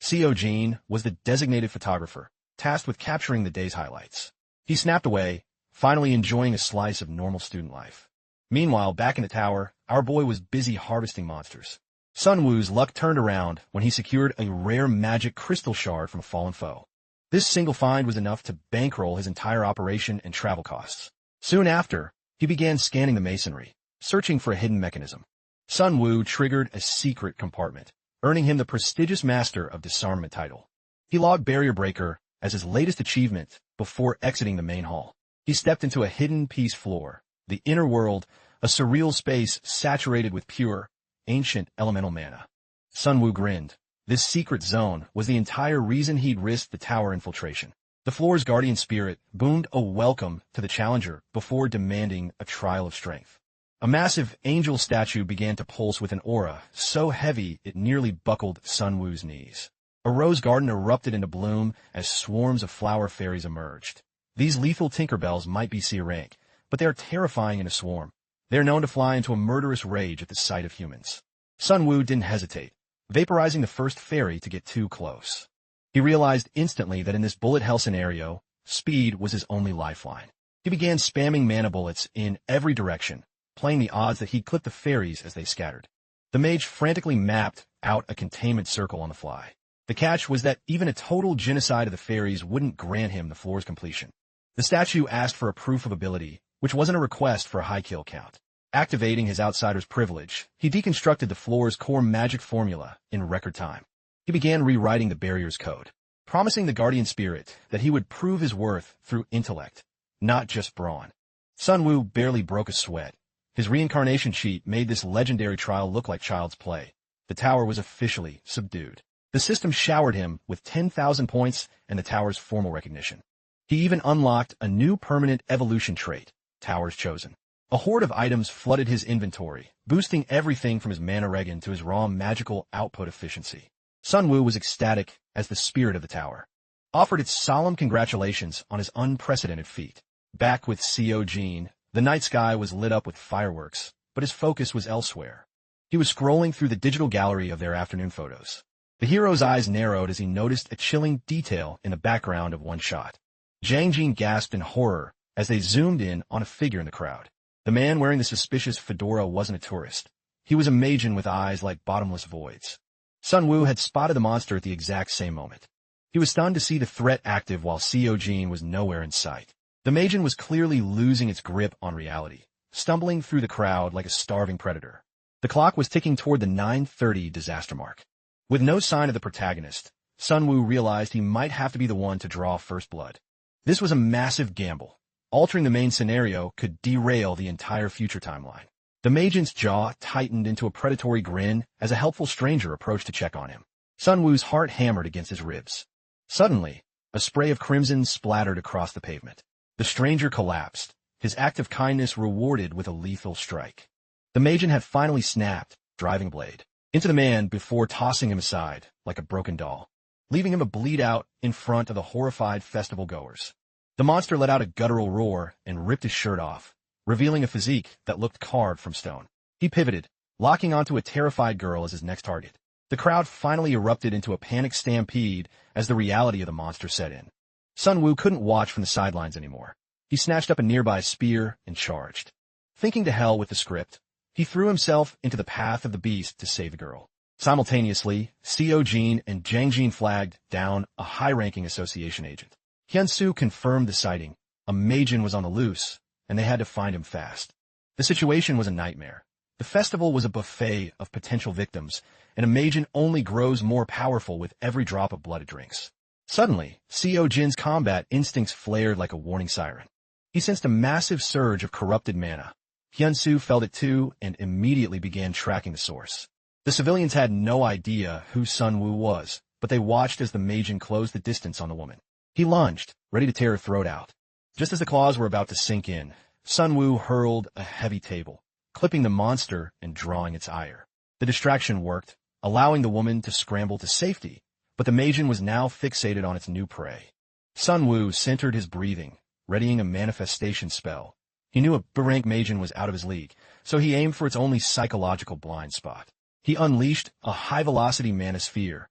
Co Jin was the designated photographer, tasked with capturing the day's highlights. He snapped away, finally enjoying a slice of normal student life. Meanwhile, back in the tower, our boy was busy harvesting monsters. Sun Wu's luck turned around when he secured a rare magic crystal shard from a fallen foe. This single find was enough to bankroll his entire operation and travel costs. Soon after, he began scanning the masonry, searching for a hidden mechanism. Sun Wu triggered a secret compartment, earning him the prestigious Master of Disarmament title. He logged Barrier Breaker as his latest achievement before exiting the main hall. He stepped into a hidden peace floor, the inner world, a surreal space saturated with pure, ancient elemental mana. Sun Wu grinned. This secret zone was the entire reason he'd risked the tower infiltration. The floor's guardian spirit boomed a welcome to the challenger before demanding a trial of strength. A massive angel statue began to pulse with an aura so heavy it nearly buckled Sun Wu's knees. A rose garden erupted into bloom as swarms of flower fairies emerged. These lethal Tinkerbells might be C rank, but they are terrifying in a swarm. They are known to fly into a murderous rage at the sight of humans. Sun Wu didn't hesitate, vaporizing the first fairy to get too close. He realized instantly that in this bullet hell scenario, speed was his only lifeline. He began spamming mana bullets in every direction, playing the odds that he'd clip the fairies as they scattered. The mage frantically mapped out a containment circle on the fly. The catch was that even a total genocide of the fairies wouldn't grant him the floor's completion. The statue asked for a proof of ability, which wasn't a request for a high kill count. Activating his outsider's privilege, he deconstructed the floor's core magic formula in record time. He began rewriting the barrier's code, promising the guardian spirit that he would prove his worth through intellect, not just brawn. Sun Wu barely broke a sweat. His reincarnation cheat made this legendary trial look like child's play. The tower was officially subdued. The system showered him with 10,000 points and the tower's formal recognition. He even unlocked a new permanent evolution trait, Tower's Chosen. A horde of items flooded his inventory, boosting everything from his mana regen to his raw magical output efficiency. Sun Wu was ecstatic as the spirit of the tower offered its solemn congratulations on his unprecedented feat. Back with Co Jin, the night sky was lit up with fireworks, but his focus was elsewhere. He was scrolling through the digital gallery of their afternoon photos. The hero's eyes narrowed as he noticed a chilling detail in the background of one shot. Zhang Jin gasped in horror as they zoomed in on a figure in the crowd. The man wearing the suspicious fedora wasn't a tourist. He was a Magent with eyes like bottomless voids. Sun Wu had spotted the monster at the exact same moment. He was stunned to see the threat active while Co Jin was nowhere in sight. The Magent was clearly losing its grip on reality, stumbling through the crowd like a starving predator. The clock was ticking toward the 9:30 disaster mark. With no sign of the protagonist, Sun Wu realized he might have to be the one to draw first blood. This was a massive gamble. Altering the main scenario could derail the entire future timeline. The Magent's jaw tightened into a predatory grin as a helpful stranger approached to check on him. Sun Wu's heart hammered against his ribs. Suddenly, a spray of crimson splattered across the pavement. The stranger collapsed, his act of kindness rewarded with a lethal strike. The Magent had finally snapped, driving a blade into the man before tossing him aside like a broken doll, leaving him to bleed out in front of the horrified festival goers. The monster let out a guttural roar and ripped his shirt off, revealing a physique that looked carved from stone. He pivoted, locking onto a terrified girl as his next target. The crowd finally erupted into a panicked stampede as the reality of the monster set in. Sun Wu couldn't watch from the sidelines anymore. He snatched up a nearby spear and charged. Thinking to hell with the script, he threw himself into the path of the beast to save the girl. Simultaneously, Co Jin and Jiang Jin flagged down a high-ranking association agent. Hyun-soo confirmed the sighting. A Magent was on the loose, and they had to find him fast. The situation was a nightmare. The festival was a buffet of potential victims, and a Magent only grows more powerful with every drop of blood it drinks. Suddenly, Co Jin's combat instincts flared like a warning siren. He sensed a massive surge of corrupted mana. Hyun-soo felt it too and immediately began tracking the source. The civilians had no idea who Sun Wu was, but they watched as the Magent closed the distance on the woman. He lunged, ready to tear her throat out. Just as the claws were about to sink in, Sun Wu hurled a heavy table, clipping the monster and drawing its ire. The distraction worked, allowing the woman to scramble to safety, but the Magent was now fixated on its new prey. Sun Wu centered his breathing, readying a manifestation spell. He knew a B-rank Magent was out of his league, so he aimed for its only psychological blind spot. He unleashed a high-velocity manosphere,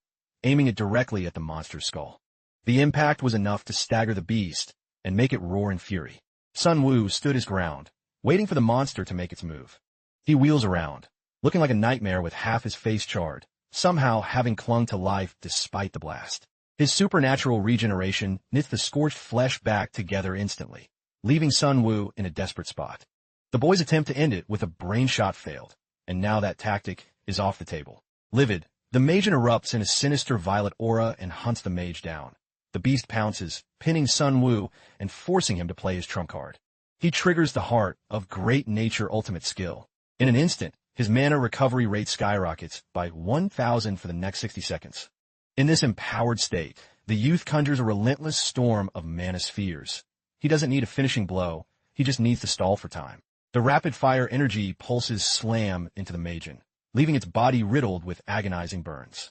aiming it directly at the monster's skull. The impact was enough to stagger the beast and make it roar in fury. Sun Wu stood his ground, waiting for the monster to make its move. He wheels around, looking like a nightmare with half his face charred, somehow having clung to life despite the blast. His supernatural regeneration knits the scorched flesh back together instantly, leaving Sun Wu in a desperate spot. The boy's attempt to end it with a brain shot failed, and now that tactic is off the table. Livid, the Magent erupts in a sinister violet aura and hunts the mage down. The beast pounces, pinning Sun Wu and forcing him to play his trump card. He triggers the heart of Great Nature Ultimate Skill. In an instant, his mana recovery rate skyrockets by 1,000 for the next 60 seconds. In this empowered state, the youth conjures a relentless storm of mana spheres. He doesn't need a finishing blow, he just needs to stall for time. The rapid-fire energy pulses slam into the Magent, leaving its body riddled with agonizing burns.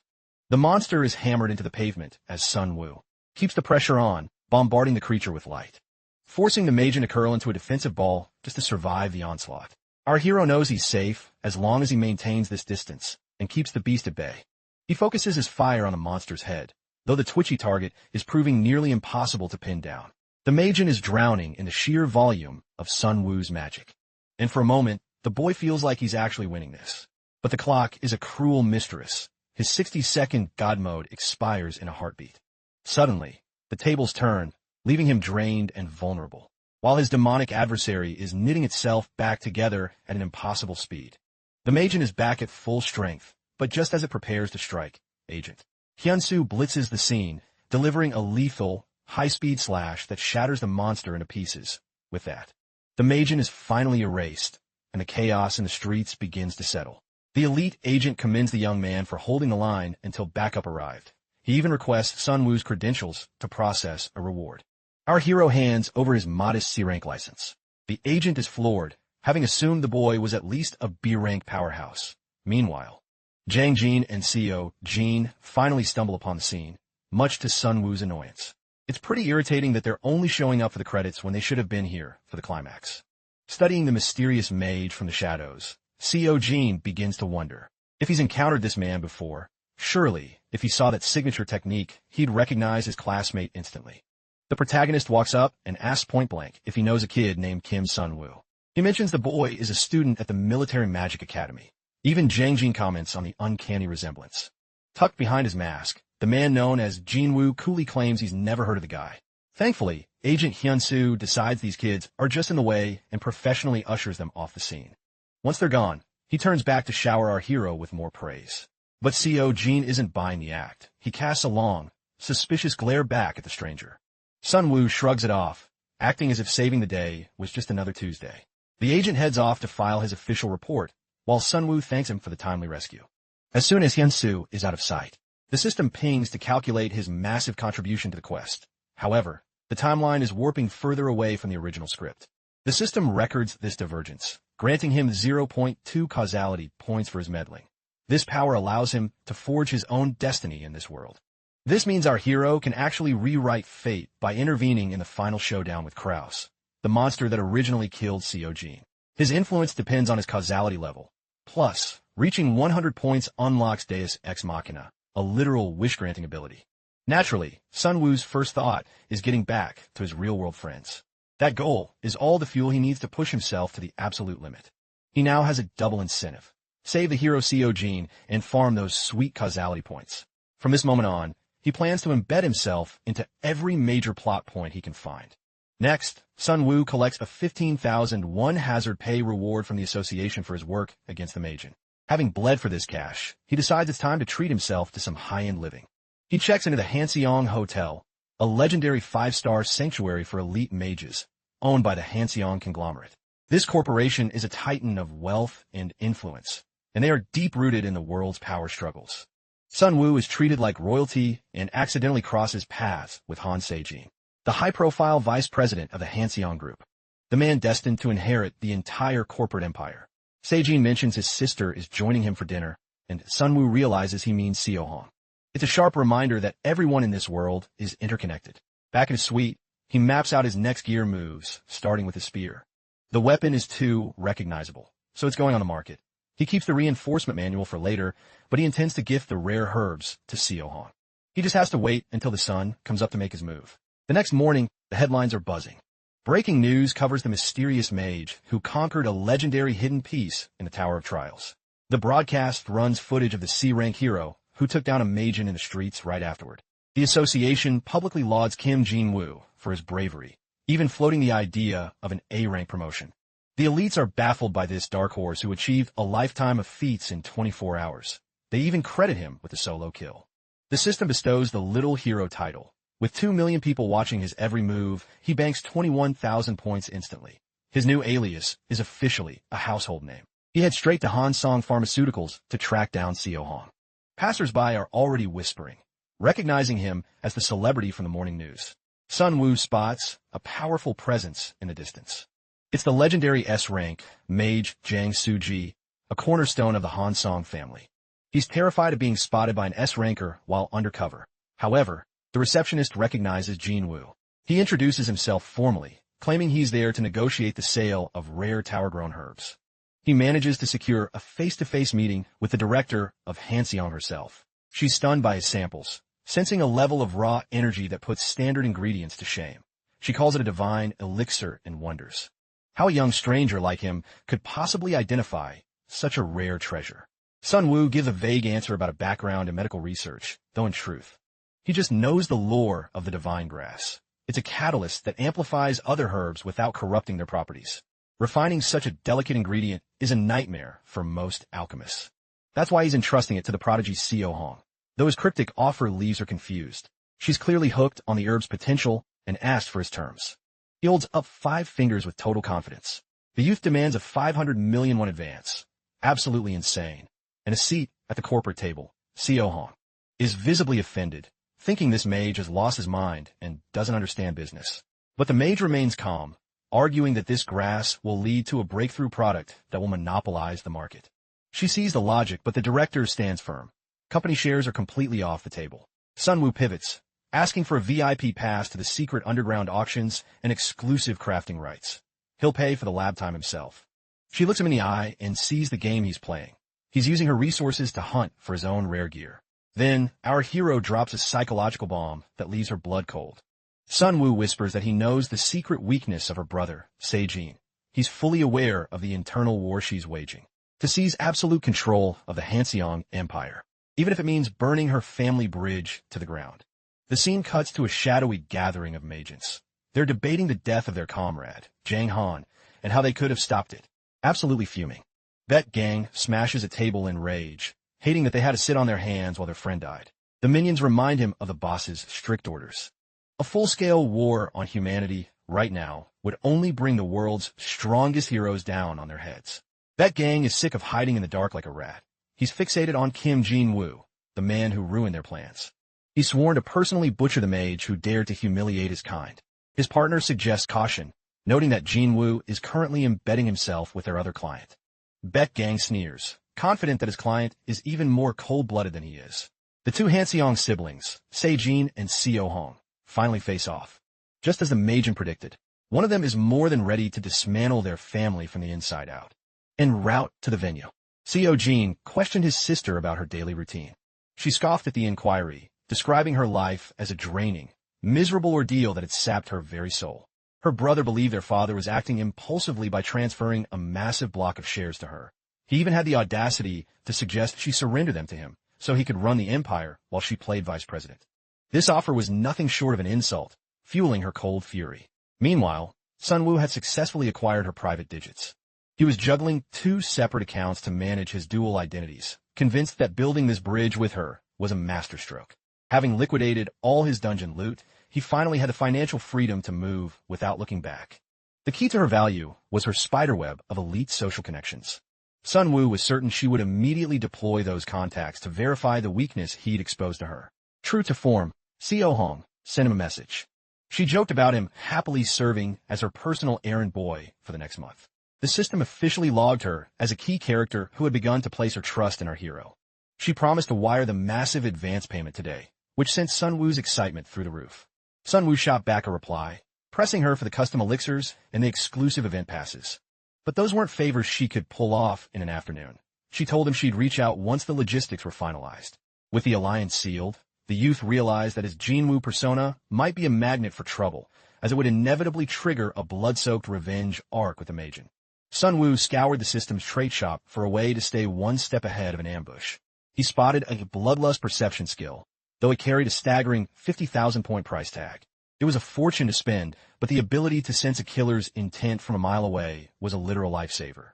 The monster is hammered into the pavement as Sun Wu keeps the pressure on, bombarding the creature with light, forcing the Magent to curl into a defensive ball just to survive the onslaught. Our hero knows he's safe as long as he maintains this distance and keeps the beast at bay. He focuses his fire on the monster's head, though the twitchy target is proving nearly impossible to pin down. The Magent is drowning in the sheer volume of Sun Wu's magic. And for a moment, the boy feels like he's actually winning this. But the clock is a cruel mistress. His 60-second God mode expires in a heartbeat. Suddenly, the tables turn, leaving him drained and vulnerable, while his demonic adversary is knitting itself back together at an impossible speed. The Magent is back at full strength, but just as it prepares to strike, Agent Hyun-soo blitzes the scene, delivering a lethal, high-speed slash that shatters the monster into pieces. With that, the Magent is finally erased, and the chaos in the streets begins to settle. The elite agent commends the young man for holding the line until backup arrived. He even requests Sun Wu's credentials to process a reward. Our hero hands over his modest C-rank license. The agent is floored, having assumed the boy was at least a B-rank powerhouse. Meanwhile, Jiang Jin and Co Jin finally stumble upon the scene, much to Sun Wu's annoyance. It's pretty irritating that they're only showing up for the credits when they should have been here for the climax. Studying the mysterious mage from the shadows, Co Jin begins to wonder if he's encountered this man before. Surely, if he saw that signature technique, he'd recognize his classmate instantly. The protagonist walks up and asks point-blank if he knows a kid named Kim Sun Wu. He mentions the boy is a student at the Military Magic Academy. Even Jang Jin comments on the uncanny resemblance. Tucked behind his mask, the man known as Jinwoo coolly claims he's never heard of the guy. Thankfully, Agent Hyun-soo decides these kids are just in the way and professionally ushers them off the scene. Once they're gone, he turns back to shower our hero with more praise. But Seo Jin isn't buying the act. He casts a long, suspicious glare back at the stranger. Sun-woo shrugs it off, acting as if saving the day was just another Tuesday. The agent heads off to file his official report, while Sun-woo thanks him for the timely rescue. As soon as Hyun-soo is out of sight, the system pings to calculate his massive contribution to the quest. However, the timeline is warping further away from the original script. The system records this divergence, granting him 0.2 causality points for his meddling. This power allows him to forge his own destiny in this world. This means our hero can actually rewrite fate by intervening in the final showdown with Kraus, the monster that originally killed Seo Jin. His influence depends on his causality level. Plus, reaching 100 points unlocks Deus Ex Machina, a literal wish-granting ability. Naturally, Sun-woo's first thought is getting back to his real-world friends. That goal is all the fuel he needs to push himself to the absolute limit. He now has a double incentive. Save the hero Seo Jin and farm those sweet causality points. From this moment on, he plans to embed himself into every major plot point he can find. Next, Sun-woo collects a 15,001 hazard pay reward from the association for his work against the Magent. Having bled for this cash, he decides it's time to treat himself to some high-end living. He checks into the Hanseong Hotel, a legendary 5-star sanctuary for elite mages, owned by the Hanseong conglomerate. This corporation is a titan of wealth and influence, and they are deep-rooted in the world's power struggles. Sun-woo is treated like royalty and accidentally crosses paths with Han Se-jin, the high-profile vice president of the Hanseong Group, the man destined to inherit the entire corporate empire. Se-jin mentions his sister is joining him for dinner, and Sun-woo realizes he means Seo-hong. It's a sharp reminder that everyone in this world is interconnected. Back in his suite, he maps out his next gear moves, starting with his spear. The weapon is too recognizable, so it's going on the market. He keeps the reinforcement manual for later, but he intends to gift the rare herbs to Seo-hong. He just has to wait until the sun comes up to make his move. The next morning, the headlines are buzzing. Breaking news covers the mysterious mage who conquered a legendary hidden piece in the Tower of Trials. The broadcast runs footage of the C-rank hero who took down a Magent in the streets right afterward. The association publicly lauds Kim Jin-woo for his bravery, even floating the idea of an A-rank promotion. The elites are baffled by this dark horse who achieved a lifetime of feats in 24 hours. They even credit him with a solo kill. The system bestows the Little Hero title. With 2 million people watching his every move, he banks 21,000 points instantly. His new alias is officially a household name. He heads straight to Hansong Pharmaceuticals to track down Seo-hong. Passers-by are already whispering, recognizing him as the celebrity from the morning news. Sun-woo spots a powerful presence in the distance. It's the legendary S-rank mage Jang Soo-ji, a cornerstone of the Hansong family. He's terrified of being spotted by an S-ranker while undercover. However, the receptionist recognizes Jin-woo. He introduces himself formally, claiming he's there to negotiate the sale of rare tower-grown herbs. He manages to secure a face-to-face meeting with the director of Hanseong herself. She's stunned by his samples, sensing a level of raw energy that puts standard ingredients to shame. She calls it a divine elixir and wonders. How a young stranger like him could possibly identify such a rare treasure? Sun-woo gives a vague answer about a background in medical research, though in truth, he just knows the lore of the divine grass. It's a catalyst that amplifies other herbs without corrupting their properties. Refining such a delicate ingredient is a nightmare for most alchemists. That's why he's entrusting it to the prodigy Seo-hong. Though his cryptic offer leaves her confused, she's clearly hooked on the herb's potential and asked for his terms. He holds up 5 fingers with total confidence. The youth demands a 500 million won advance. Absolutely insane. And a seat at the corporate table. Seo-hong is visibly offended, thinking this mage has lost his mind and doesn't understand business. But the mage remains calm, arguing that this grass will lead to a breakthrough product that will monopolize the market. She sees the logic, but the director stands firm. Company shares are completely off the table. Sun-woo pivots, asking for a VIP pass to the secret underground auctions and exclusive crafting rights. He'll pay for the lab time himself. She looks him in the eye and sees the game he's playing. He's using her resources to hunt for his own rare gear. Then, our hero drops a psychological bomb that leaves her blood cold. Sun-woo whispers that he knows the secret weakness of her brother, Se-jin. he's fully aware of the internal war she's waging to seize absolute control of the Hanseong Empire, even if it means burning her family bridge to the ground. The scene cuts to a shadowy gathering of Magents. They're debating the death of their comrade, Jang Han, and how they could have stopped it. Absolutely fuming. Bet Gang smashes a table in rage, hating that they had to sit on their hands while their friend died. The minions remind him of the boss's strict orders. A full-scale war on humanity, right now, would only bring the world's strongest heroes down on their heads. Bet Gang is sick of hiding in the dark like a rat. He's fixated on Kim Jin-woo, the man who ruined their plans. He's sworn to personally butcher the mage who dared to humiliate his kind. His partner suggests caution, noting that Jin-woo is currently embedding himself with their other client. Bet Gang sneers, confident that his client is even more cold-blooded than he is. The two Hanseong siblings, Se-jin and Seo-hong, finally face off. Just as the Magent predicted, one of them is more than ready to dismantle their family from the inside out. En route to the venue, Seo-jin questioned his sister about her daily routine. She scoffed at the inquiry, describing her life as a draining, miserable ordeal that had sapped her very soul. Her brother believed their father was acting impulsively by transferring a massive block of shares to her. He even had the audacity to suggest she surrender them to him so he could run the empire while she played vice president. This offer was nothing short of an insult, fueling her cold fury. Meanwhile, Sunwoo had successfully acquired her private digits. He was juggling two separate accounts to manage his dual identities, convinced that building this bridge with her was a masterstroke. Having liquidated all his dungeon loot, he finally had the financial freedom to move without looking back. The key to her value was her spiderweb of elite social connections. Sunwoo was certain she would immediately deploy those contacts to verify the weakness he'd exposed to her. True to form, Seo-hong sent him a message. She joked about him happily serving as her personal errand boy for the next month. The system officially logged her as a key character who had begun to place her trust in our hero. She promised to wire the massive advance payment today, which sent Sunwoo's excitement through the roof. Sunwoo shot back a reply, pressing her for the custom elixirs and the exclusive event passes. But those weren't favors she could pull off in an afternoon. She told him she'd reach out once the logistics were finalized. With the alliance sealed, the youth realized that his Jinwoo persona might be a magnet for trouble, as it would inevitably trigger a blood-soaked revenge arc with the Magent. Sunwoo scoured the system's trait shop for a way to stay one step ahead of an ambush. He spotted a bloodlust perception skill, though it carried a staggering 50,000-point price tag. It was a fortune to spend, but the ability to sense a killer's intent from a mile away was a literal lifesaver.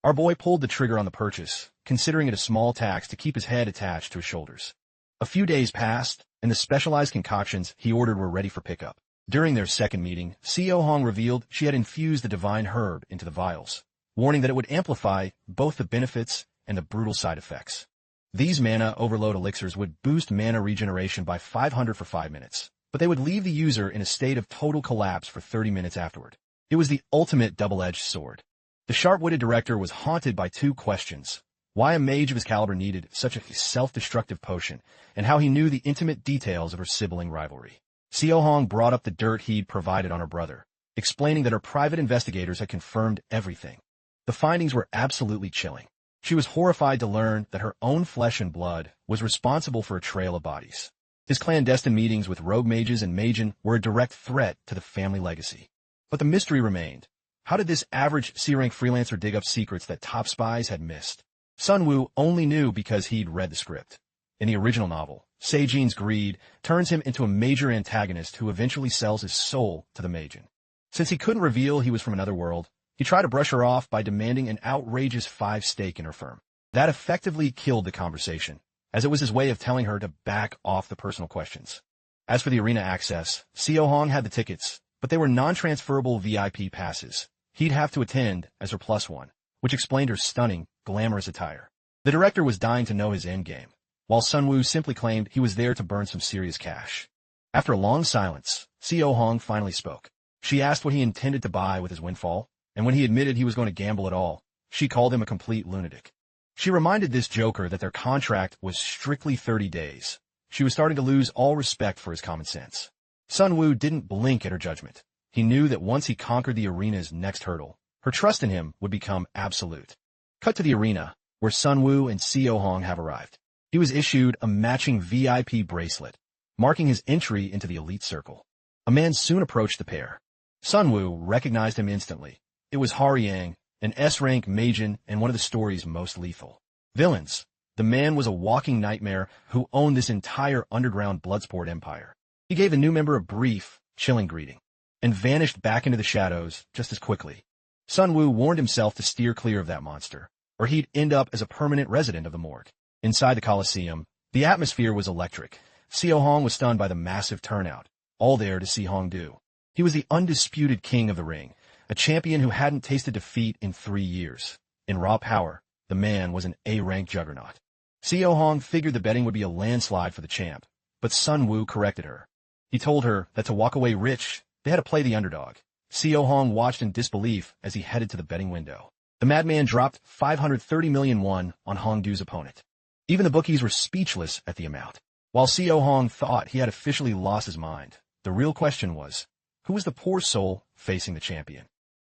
Our boy pulled the trigger on the purchase, considering it a small tax to keep his head attached to his shoulders. A few days passed, and the specialized concoctions he ordered were ready for pickup. During their second meeting, Seo-hong revealed she had infused the divine herb into the vials, warning that it would amplify both the benefits and the brutal side effects. These mana overload elixirs would boost mana regeneration by 500 for 5 minutes, but they would leave the user in a state of total collapse for 30 minutes afterward. It was the ultimate double-edged sword. The sharp-witted director was haunted by two questions: why a mage of his caliber needed such a self-destructive potion, and how he knew the intimate details of her sibling rivalry. Seo-hong brought up the dirt he'd provided on her brother, explaining that her private investigators had confirmed everything. The findings were absolutely chilling. She was horrified to learn that her own flesh and blood was responsible for a trail of bodies. His clandestine meetings with rogue mages and Magent were a direct threat to the family legacy. But the mystery remained. How did this average C-rank freelancer dig up secrets that top spies had missed? Sunwoo only knew because he'd read the script. In the original novel, Se-jin's greed turns him into a major antagonist who eventually sells his soul to the Magent. Since he couldn't reveal he was from another world, he tried to brush her off by demanding an outrageous 5 stake in her firm. That effectively killed the conversation, as it was his way of telling her to back off the personal questions. As for the arena access, Seo-hong had the tickets, but they were non-transferable VIP passes. He'd have to attend as her +1, which explained her stunning, glamorous attire. The director was dying to know his endgame, while Sunwoo simply claimed he was there to burn some serious cash. After a long silence, Seo-hong finally spoke. She asked what he intended to buy with his windfall, and when he admitted he was going to gamble at all, she called him a complete lunatic. She reminded this joker that their contract was strictly 30 days. She was starting to lose all respect for his common sense. Sunwoo didn't blink at her judgment. He knew that once he conquered the arena's next hurdle, her trust in him would become absolute. Cut to the arena, where Sunwoo and Seo-hong have arrived. He was issued a matching VIP bracelet, marking his entry into the elite circle. A man soon approached the pair. Sunwoo recognized him instantly. It was Haoyang, an S-rank Magent and one of the story's most lethal villains. The man was a walking nightmare who owned this entire underground bloodsport empire. He gave a new member a brief, chilling greeting, and vanished back into the shadows just as quickly. Sun Wu warned himself to steer clear of that monster, or he'd end up as a permanent resident of the morgue. Inside the Colosseum, the atmosphere was electric. Xiao Hong was stunned by the massive turnout, all there to see Hongdu. He was the undisputed king of the ring, a champion who hadn't tasted defeat in 3 years. In raw power, the man was an A-rank juggernaut. Xiao Hong figured the betting would be a landslide for the champ, but Sun Wu corrected her. He told her that to walk away rich, they had to play the underdog. Xiao Hong watched in disbelief as he headed to the betting window. The madman dropped 530 million won on Hongdu's opponent. Even the bookies were speechless at the amount. While Xiao Hong thought he had officially lost his mind, the real question was, who was the poor soul facing the champion?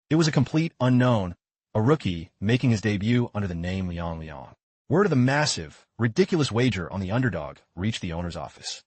It was a complete unknown, a rookie making his debut under the name Liang Liang. Word of the massive, ridiculous wager on the underdog reached the owner's office.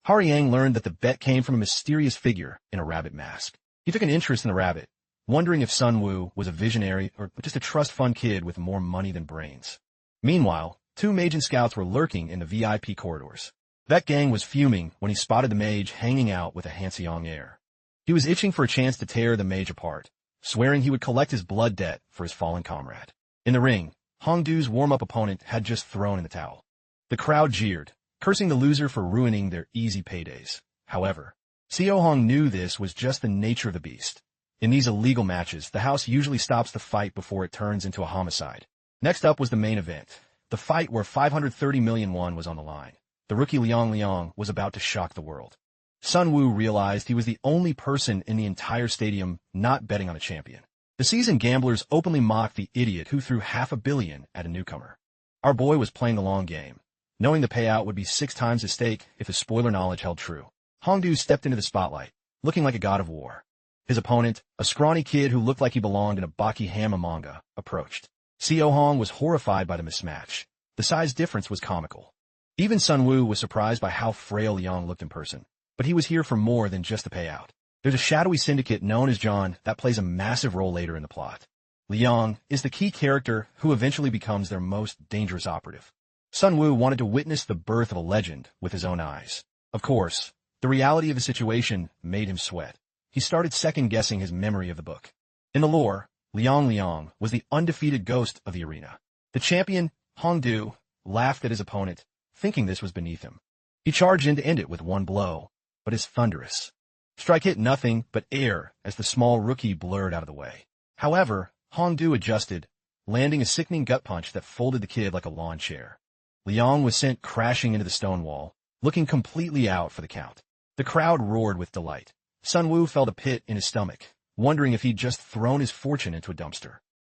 Haoyang learned that the bet came from a mysterious figure in a rabbit mask. He took an interest in the rabbit, wondering if Sun Wu was a visionary or just a trust fund kid with more money than brains. Meanwhile, 2 Magent scouts were lurking in the VIP corridors. That gang was fuming when he spotted the mage hanging out with a Hanseong heir. He was itching for a chance to tear the mage apart, swearing he would collect his blood debt for his fallen comrade. In the ring, Hongdu's warm-up opponent had just thrown in the towel. The crowd jeered, cursing the loser for ruining their easy paydays. However, Xiao Hong knew this was just the nature of the beast. In these illegal matches, the house usually stops the fight before it turns into a homicide. Next up was the main event, the fight where 530 million won was on the line. The rookie Liang Liang was about to shock the world. Sun Wu realized he was the only person in the entire stadium not betting on a champion. The seasoned gamblers openly mocked the idiot who threw $500 million at a newcomer. Our boy was playing the long game, knowing the payout would be 6 times his stake if his spoiler knowledge held true. Hongdu stepped into the spotlight, looking like a god of war. His opponent, a scrawny kid who looked like he belonged in a Baki Hama manga, approached. Xiao Hong was horrified by the mismatch. The size difference was comical. Even Sun Wu was surprised by how frail Liang looked in person, but he was here for more than just the payout. There's a shadowy syndicate known as John that plays a massive role later in the plot. Liang is the key character who eventually becomes their most dangerous operative. Sun Wu wanted to witness the birth of a legend with his own eyes. Of course, the reality of the situation made him sweat. He started second-guessing his memory of the book. In the lore, Liang Liang was the undefeated ghost of the arena. The champion, Hongdu, laughed at his opponent, thinking this was beneath him. He charged in to end it with one blow, but his thunderous strike hit nothing but air as the small rookie blurred out of the way. However, Hongdu adjusted, landing a sickening gut punch that folded the kid like a lawn chair. Liang was sent crashing into the stone wall, looking completely out for the count. The crowd roared with delight. Sun Wu felt a pit in his stomach, wondering if he'd just thrown his fortune into a dumpster.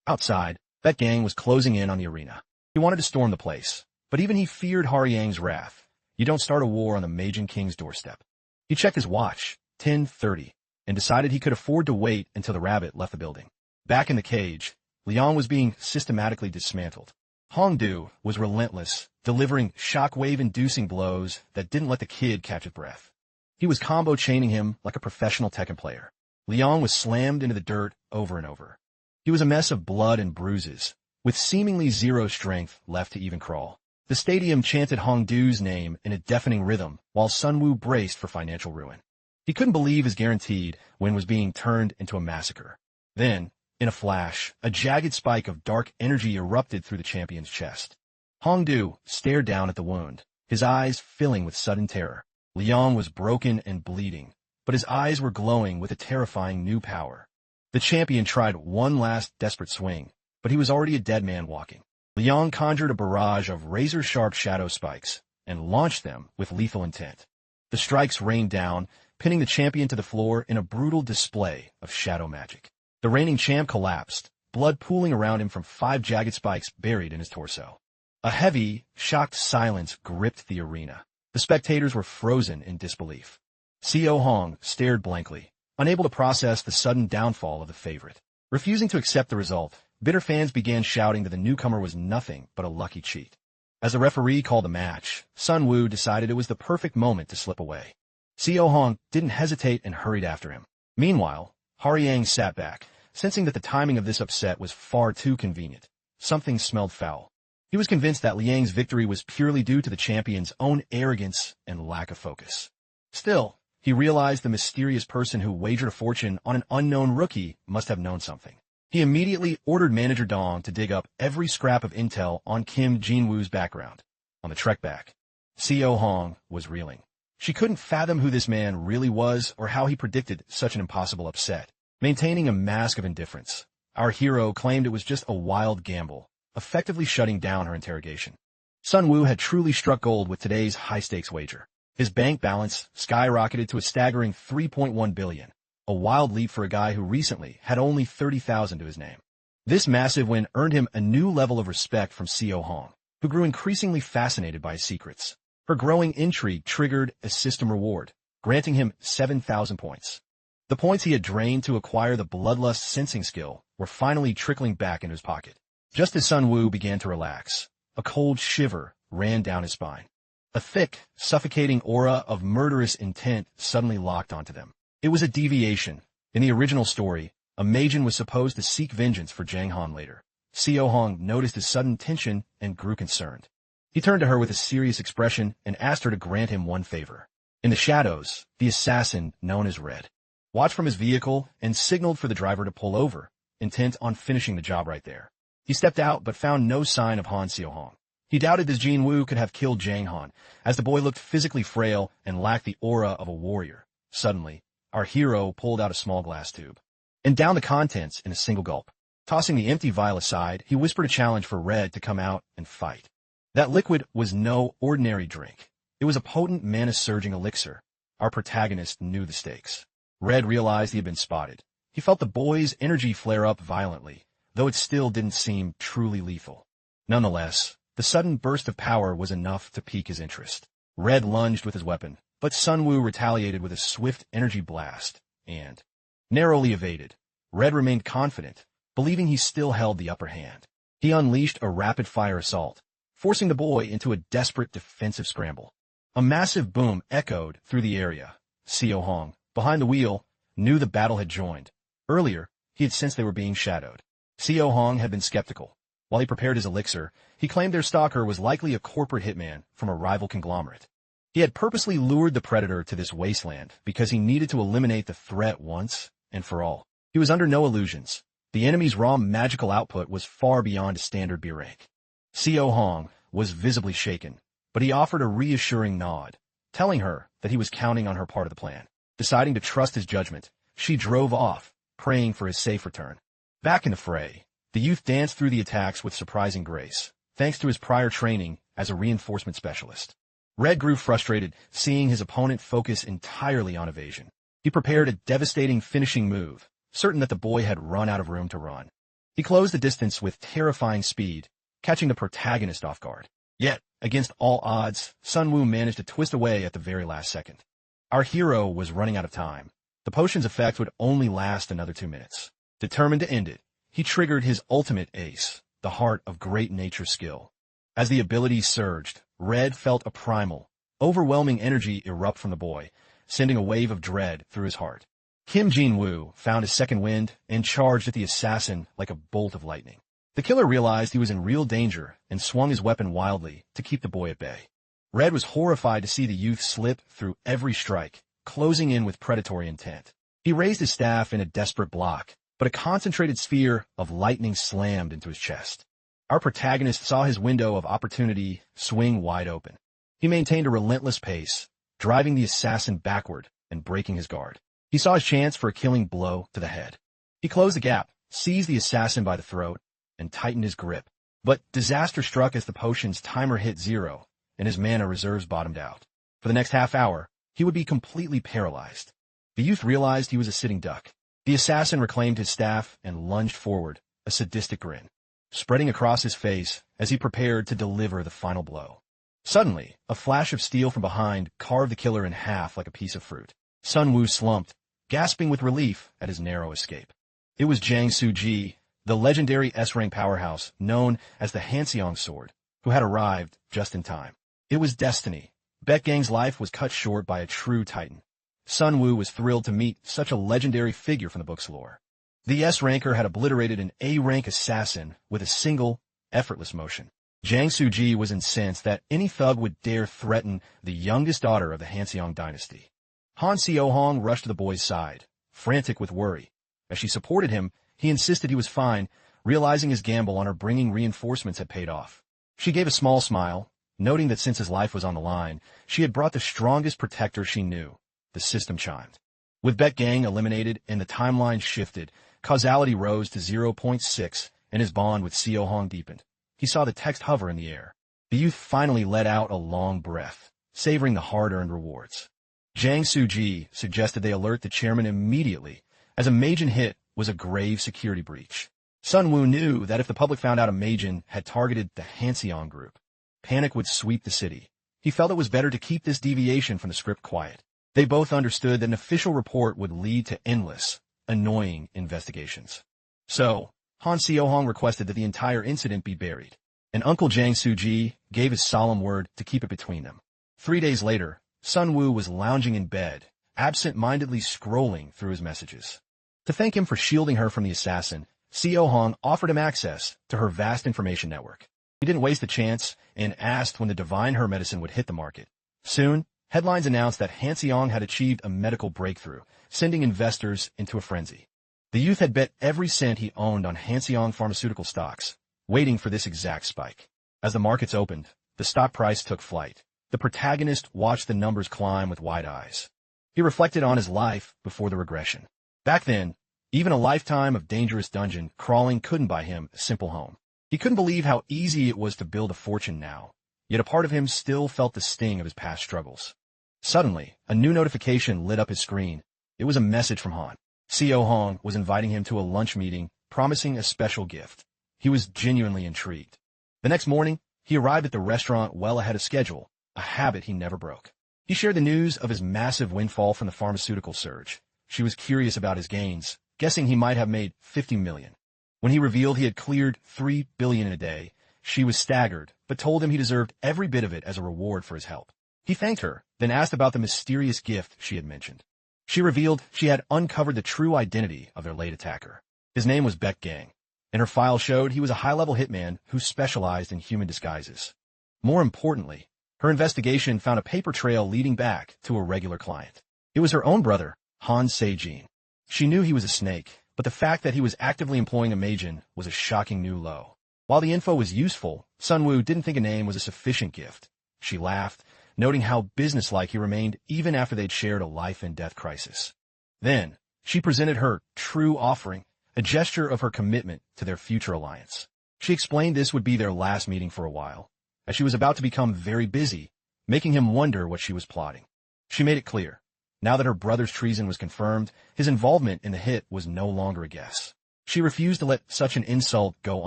Outside, that gang was closing in on the arena. He wanted to storm the place, but even he feared Haoyang's wrath. You don't start a war on the Magent King's doorstep. He checked his watch, 10:30, and decided he could afford to wait until the rabbit left the building. Back in the cage, Liang was being systematically dismantled. Hongdu was relentless, delivering shockwave-inducing blows that didn't let the kid catch his breath. He was combo chaining him like a professional Tekken player. Liang was slammed into the dirt over and over. He was a mess of blood and bruises, with seemingly zero strength left to even crawl. The stadium chanted Hongdu's name in a deafening rhythm while Sun Wu braced for financial ruin. He couldn't believe his guaranteed win was being turned into a massacre. Then, in a flash, a jagged spike of dark energy erupted through the champion's chest. Hongdu stared down at the wound, his eyes filling with sudden terror. Liang was broken and bleeding, but his eyes were glowing with a terrifying new power. The champion tried one last desperate swing, but he was already a dead man walking. Liang conjured a barrage of razor-sharp shadow spikes and launched them with lethal intent. The strikes rained down, pinning the champion to the floor in a brutal display of shadow magic. The reigning champ collapsed, blood pooling around him from 5 jagged spikes buried in his torso. A heavy, shocked silence gripped the arena. The spectators were frozen in disbelief. Xiao Hong stared blankly, unable to process the sudden downfall of the favorite. Refusing to accept the result, bitter fans began shouting that the newcomer was nothing but a lucky cheat. As the referee called the match, Sun Wu decided it was the perfect moment to slip away. Xiao Hong didn't hesitate and hurried after him. Meanwhile, Haoyang sat back, sensing that the timing of this upset was far too convenient. Something smelled foul. He was convinced that Liang's victory was purely due to the champion's own arrogance and lack of focus. Still, he realized the mysterious person who wagered a fortune on an unknown rookie must have known something. He immediately ordered Manager Dong to dig up every scrap of intel on Kim Jin-woo's background. On the trek back, Seo Hong was reeling. She couldn't fathom who this man really was or how he predicted such an impossible upset. Maintaining a mask of indifference, our hero claimed it was just a wild gamble, effectively shutting down her interrogation. Sun Woo had truly struck gold with today's high-stakes wager. His bank balance skyrocketed to a staggering $3.1 billion, a wild leap for a guy who recently had only $30,000 to his name. This massive win earned him a new level of respect from Seo Hong, who grew increasingly fascinated by his secrets. Her growing intrigue triggered a system reward, granting him 7,000 points. The points he had drained to acquire the bloodlust sensing skill were finally trickling back into his pocket. Just as Sun Woo began to relax, a cold shiver ran down his spine. A thick, suffocating aura of murderous intent suddenly locked onto them. It was a deviation. In the original story, a Magent was supposed to seek vengeance for Jang Han later. Seo Hong noticed his sudden tension and grew concerned. He turned to her with a serious expression and asked her to grant him one favor. In the shadows, the assassin, known as Red, watched from his vehicle and signaled for the driver to pull over, intent on finishing the job right there. He stepped out but found no sign of Han Seo Hong. He doubted this Jin Woo could have killed Jang Han, as the boy looked physically frail and lacked the aura of a warrior. Suddenly, our hero pulled out a small glass tube and downed the contents in a single gulp. Tossing the empty vial aside, he whispered a challenge for Red to come out and fight. That liquid was no ordinary drink. It was a potent mana-surging elixir. Our protagonist knew the stakes. Red realized he had been spotted. He felt the boy's energy flare up violently, though it still didn't seem truly lethal. Nonetheless, the sudden burst of power was enough to pique his interest. Red lunged with his weapon, but Sun Woo retaliated with a swift energy blast, and narrowly evaded. Red remained confident, believing he still held the upper hand. He unleashed a rapid-fire assault, forcing the boy into a desperate defensive scramble. A massive boom echoed through the area. Seo Hong, behind the wheel, knew the battle had joined. Earlier, he had sensed they were being shadowed. Seo Hong had been skeptical. While he prepared his elixir, he claimed their stalker was likely a corporate hitman from a rival conglomerate. He had purposely lured the predator to this wasteland because he needed to eliminate the threat once and for all. He was under no illusions. The enemy's raw magical output was far beyond a standard B rank. Seo Hong was visibly shaken, but he offered a reassuring nod, telling her that he was counting on her part of the plan. Deciding to trust his judgment, she drove off, praying for his safe return. Back in the fray, the youth danced through the attacks with surprising grace, thanks to his prior training as a reinforcement specialist. Red grew frustrated, seeing his opponent focus entirely on evasion. He prepared a devastating finishing move, certain that the boy had run out of room to run. He closed the distance with terrifying speed, catching the protagonist off guard. Yet, against all odds, Sun Woo managed to twist away at the very last second. Our hero was running out of time. The potion's effect would only last another 2 minutes. Determined to end it, he triggered his ultimate ace, the heart of great nature skill. As the ability surged, Red felt a primal, overwhelming energy erupt from the boy, sending a wave of dread through his heart. Kim Jin-woo found his second wind and charged at the assassin like a bolt of lightning. The killer realized he was in real danger and swung his weapon wildly to keep the boy at bay. Red was horrified to see the youth slip through every strike, closing in with predatory intent. He raised his staff in a desperate block, but a concentrated sphere of lightning slammed into his chest. Our protagonist saw his window of opportunity swing wide open. He maintained a relentless pace, driving the assassin backward and breaking his guard. He saw his chance for a killing blow to the head. He closed the gap, seized the assassin by the throat, and tightened his grip. But disaster struck as the potion's timer hit 0, and his mana reserves bottomed out. For the next half hour, he would be completely paralyzed. The youth realized he was a sitting duck. The assassin reclaimed his staff and lunged forward, a sadistic grin spreading across his face as he prepared to deliver the final blow. Suddenly, a flash of steel from behind carved the killer in half like a piece of fruit. Sun Woo slumped, gasping with relief at his narrow escape. It was Jiang Suji, the legendary S-rank powerhouse known as the Hanseong Sword, who had arrived just in time. It was destiny. Bet Gang's life was cut short by a true titan. Sun Woo was thrilled to meet such a legendary figure from the book's lore. The S-ranker had obliterated an A-rank assassin with a single, effortless motion. Jiang Suji was incensed that any thug would dare threaten the youngest daughter of the Hanseong dynasty. Han Xiaohong rushed to the boy's side, frantic with worry. As she supported him, he insisted he was fine, realizing his gamble on her bringing reinforcements had paid off. She gave a small smile, noting that since his life was on the line, she had brought the strongest protector she knew. The system chimed. With Bet Gang eliminated and the timeline shifted, causality rose to 0.6 and his bond with Xiaohong deepened. He saw the text hover in the air. The youth finally let out a long breath, savoring the hard-earned rewards. Jiang Suji suggested they alert the chairman immediately, as a Magent hit was a grave security breach. Sun Wu knew that if the public found out a Magent had targeted the Hanseong group, panic would sweep the city. He felt it was better to keep this deviation from the script quiet. They both understood that an official report would lead to endless, annoying investigations. So, Han Xiaohong requested that the entire incident be buried, and Uncle Jiang Suji gave his solemn word to keep it between them. 3 days later, Sun Wu was lounging in bed, absent-mindedly scrolling through his messages. To thank him for shielding her from the assassin, Xiaohong offered him access to her vast information network. He didn't waste a chance and asked when the divine her medicine would hit the market. Soon, headlines announced that Hanseong had achieved a medical breakthrough, sending investors into a frenzy. The youth had bet every cent he owned on Hanseong pharmaceutical stocks, waiting for this exact spike. As the markets opened, the stock price took flight. The protagonist watched the numbers climb with wide eyes. He reflected on his life before the regression. Back then, even a lifetime of dangerous dungeon crawling couldn't buy him a simple home. He couldn't believe how easy it was to build a fortune now, yet a part of him still felt the sting of his past struggles. Suddenly, a new notification lit up his screen. It was a message from Han. Xiaohong was inviting him to a lunch meeting, promising a special gift. He was genuinely intrigued. The next morning, he arrived at the restaurant well ahead of schedule, a habit he never broke. He shared the news of his massive windfall from the pharmaceutical surge. She was curious about his gains, guessing he might have made 50 million. When he revealed he had cleared 3 billion in a day, she was staggered, but told him he deserved every bit of it as a reward for his help. He thanked her, then asked about the mysterious gift she had mentioned. She revealed she had uncovered the true identity of their late attacker. His name was Bet Gang, and her file showed he was a high-level hitman who specialized in human disguises. More importantly, her investigation found a paper trail leading back to a regular client. It was her own brother, Han Seijin. She knew he was a snake, but the fact that he was actively employing a Magent was a shocking new low. While the info was useful, Sun Wu didn't think a name was a sufficient gift. She laughed, noting how businesslike he remained even after they'd shared a life-and-death crisis. Then, she presented her true offering, a gesture of her commitment to their future alliance. She explained this would be their last meeting for a while, as she was about to become very busy, making him wonder what she was plotting. She made it clear. Now that her brother's treason was confirmed, his involvement in the hit was no longer a guess. She refused to let such an insult go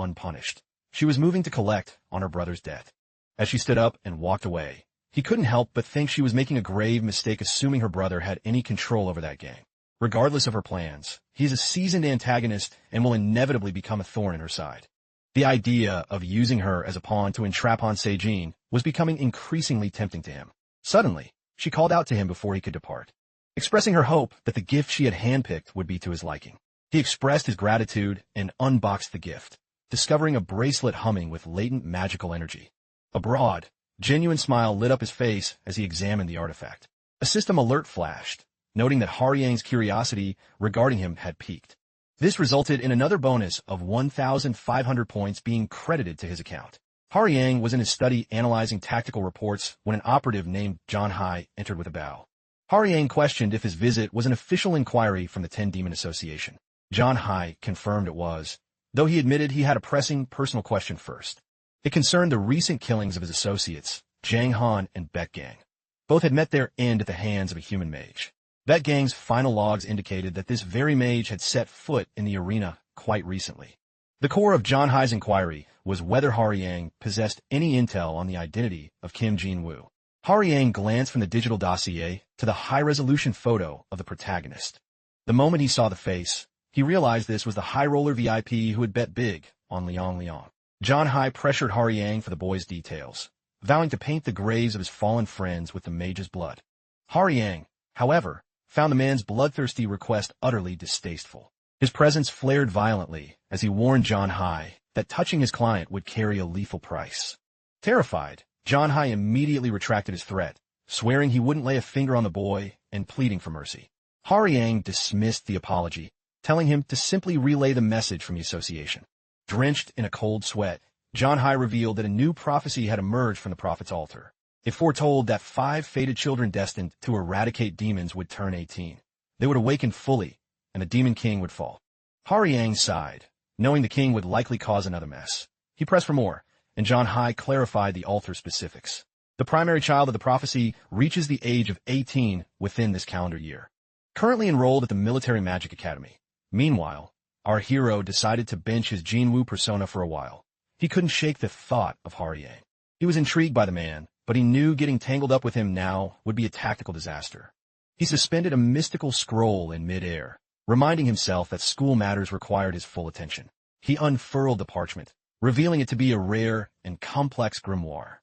unpunished. She was moving to collect on her brother's debt. As she stood up and walked away, he couldn't help but think she was making a grave mistake assuming her brother had any control over that gang. Regardless of her plans, he is a seasoned antagonist and will inevitably become a thorn in her side. The idea of using her as a pawn to entrap Han Seijin was becoming increasingly tempting to him. Suddenly, she called out to him before he could depart, expressing her hope that the gift she had handpicked would be to his liking. He expressed his gratitude and unboxed the gift, discovering a bracelet humming with latent magical energy. A broad, genuine smile lit up his face as he examined the artifact. A system alert flashed, noting that Haryang's curiosity regarding him had piqued. This resulted in another bonus of 1,500 points being credited to his account. Haryang was in his study analyzing tactical reports when an operative named John Hai entered with a bow. Haryang questioned if his visit was an official inquiry from the Ten Demon Association. John Hai confirmed it was, though he admitted he had a pressing personal question first. It concerned the recent killings of his associates, Zhang Han and Bet Gang. Both had met their end at the hands of a human mage. Bet Gang's final logs indicated that this very mage had set foot in the arena quite recently. The core of John Hai's inquiry was whether Haryang possessed any intel on the identity of Kim Jin-woo. Haryang glanced from the digital dossier to the high-resolution photo of the protagonist. The moment he saw the face, he realized this was the high-roller VIP who had bet big on Liang Liang. John Hai pressured Haryang for the boy's details, vowing to paint the graves of his fallen friends with the mage's blood. Haryang, however, found the man's bloodthirsty request utterly distasteful. His presence flared violently as he warned John Hai that touching his client would carry a lethal price. Terrified, John Hai immediately retracted his threat, swearing he wouldn't lay a finger on the boy and pleading for mercy. Yang dismissed the apology, telling him to simply relay the message from the association. Drenched in a cold sweat, John Hai revealed that a new prophecy had emerged from the prophet's altar. It foretold that 5 fated children destined to eradicate demons would turn 18. They would awaken fully, and the demon king would fall. Yang sighed, knowing the king would likely cause another mess. He pressed for more, and John Hai clarified the altar specifics. The primary child of the prophecy reaches the age of 18 within this calendar year. Currently enrolled at the Military Magic Academy. Meanwhile, our hero decided to bench his Jinwoo persona for a while. He couldn't shake the thought of Yang. He was intrigued by the man, but he knew getting tangled up with him now would be a tactical disaster. He suspended a mystical scroll in mid-air, reminding himself that school matters required his full attention. He unfurled the parchment, revealing it to be a rare and complex grimoire.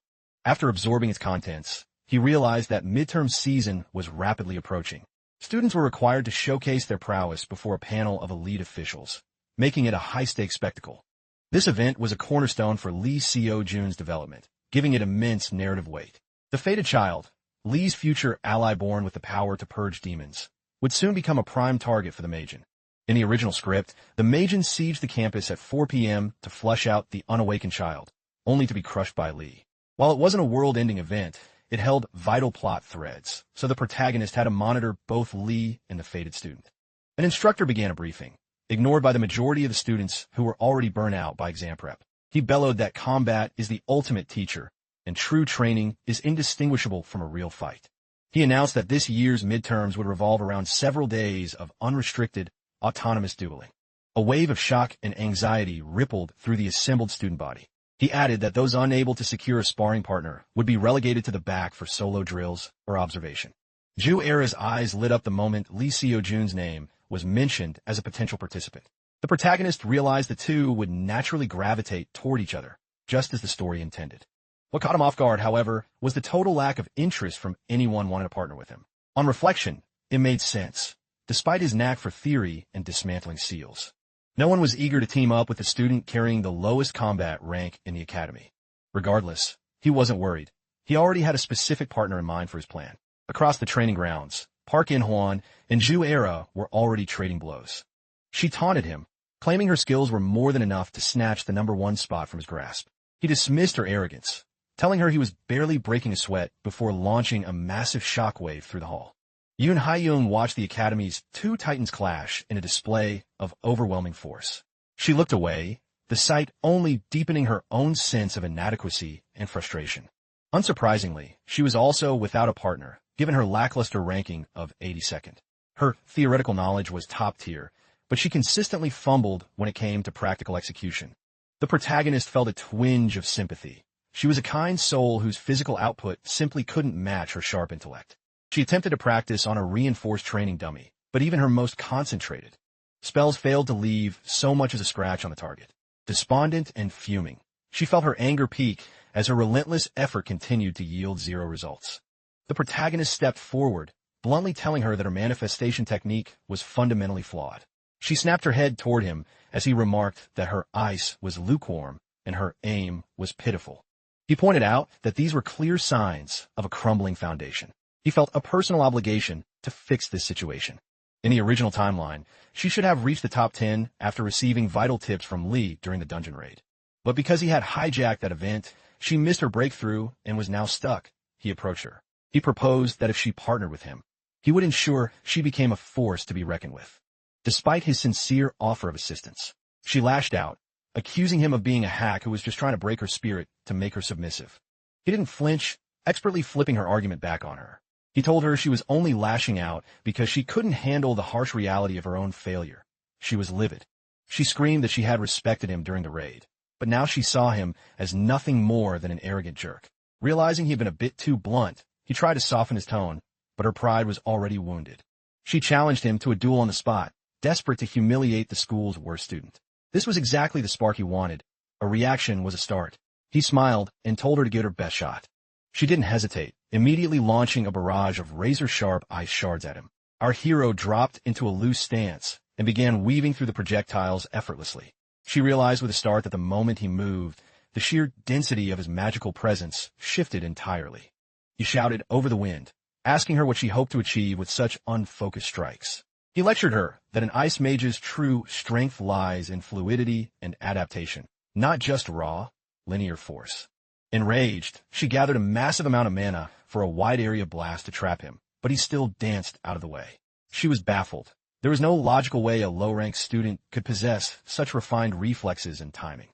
After absorbing its contents, he realized that midterm season was rapidly approaching. Students were required to showcase their prowess before a panel of elite officials, making it a high-stakes spectacle. This event was a cornerstone for Lee Seo-jun's development, giving it immense narrative weight. The fated child, Lee's future ally born with the power to purge demons, would soon become a prime target for the Magent. In the original script, the Magent sieged the campus at 4 p.m. to flush out the unawakened child, only to be crushed by Lee. While it wasn't a world-ending event, it held vital plot threads, so the protagonist had to monitor both Lee and the fated student. An instructor began a briefing, ignored by the majority of the students who were already burnt out by exam prep. He bellowed that combat is the ultimate teacher, and true training is indistinguishable from a real fight. He announced that this year's midterms would revolve around several days of unrestricted, autonomous dueling. A wave of shock and anxiety rippled through the assembled student body. He added that those unable to secure a sparring partner would be relegated to the back for solo drills or observation. Ju Era's eyes lit up the moment Lee Seo-jun's name was mentioned as a potential participant. The protagonist realized the two would naturally gravitate toward each other, just as the story intended. What caught him off guard, however, was the total lack of interest from anyone wanting to partner with him. On reflection, it made sense, despite his knack for theory and dismantling seals. No one was eager to team up with the student carrying the lowest combat rank in the academy. Regardless, he wasn't worried. He already had a specific partner in mind for his plan. Across the training grounds, Park In-hwan and Ju Era were already trading blows. She taunted him, claiming her skills were more than enough to snatch the #1 spot from his grasp. He dismissed her arrogance, telling her he was barely breaking a sweat before launching a massive shockwave through the hall. Yoon Hae-yoon watched the academy's 2 titans clash in a display of overwhelming force. She looked away, the sight only deepening her own sense of inadequacy and frustration. Unsurprisingly, she was also without a partner, given her lackluster ranking of 82nd. Her theoretical knowledge was top tier, but she consistently fumbled when it came to practical execution. The protagonist felt a twinge of sympathy. She was a kind soul whose physical output simply couldn't match her sharp intellect. She attempted to practice on a reinforced training dummy, but even her most concentrated spells failed to leave so much as a scratch on the target. Despondent and fuming, she felt her anger peak as her relentless effort continued to yield 0 results. The protagonist stepped forward, bluntly telling her that her manifestation technique was fundamentally flawed. She snapped her head toward him as he remarked that her ice was lukewarm and her aim was pitiful. He pointed out that these were clear signs of a crumbling foundation. He felt a personal obligation to fix this situation. In the original timeline, she should have reached the top 10 after receiving vital tips from Lee during the dungeon raid. But because he had hijacked that event, she missed her breakthrough and was now stuck. He approached her. He proposed that if she partnered with him, he would ensure she became a force to be reckoned with. Despite his sincere offer of assistance, she lashed out, accusing him of being a hack who was just trying to break her spirit to make her submissive. He didn't flinch, expertly flipping her argument back on her. He told her she was only lashing out because she couldn't handle the harsh reality of her own failure. She was livid. She screamed that she had respected him during the raid, but now she saw him as nothing more than an arrogant jerk. Realizing he had been a bit too blunt, he tried to soften his tone, but her pride was already wounded. She challenged him to a duel on the spot, desperate to humiliate the school's worst student. This was exactly the spark he wanted. A reaction was a start. He smiled and told her to give her best shot. She didn't hesitate, immediately launching a barrage of razor-sharp ice shards at him. Our hero dropped into a loose stance, and began weaving through the projectiles effortlessly. She realized with a start that the moment he moved, the sheer density of his magical presence shifted entirely. He shouted over the wind, asking her what she hoped to achieve with such unfocused strikes. He lectured her that an ice mage's true strength lies in fluidity and adaptation, not just raw, linear force. Enraged, she gathered a massive amount of mana for a wide-area blast to trap him, but he still danced out of the way. She was baffled. There was no logical way a low-ranked student could possess such refined reflexes and timing.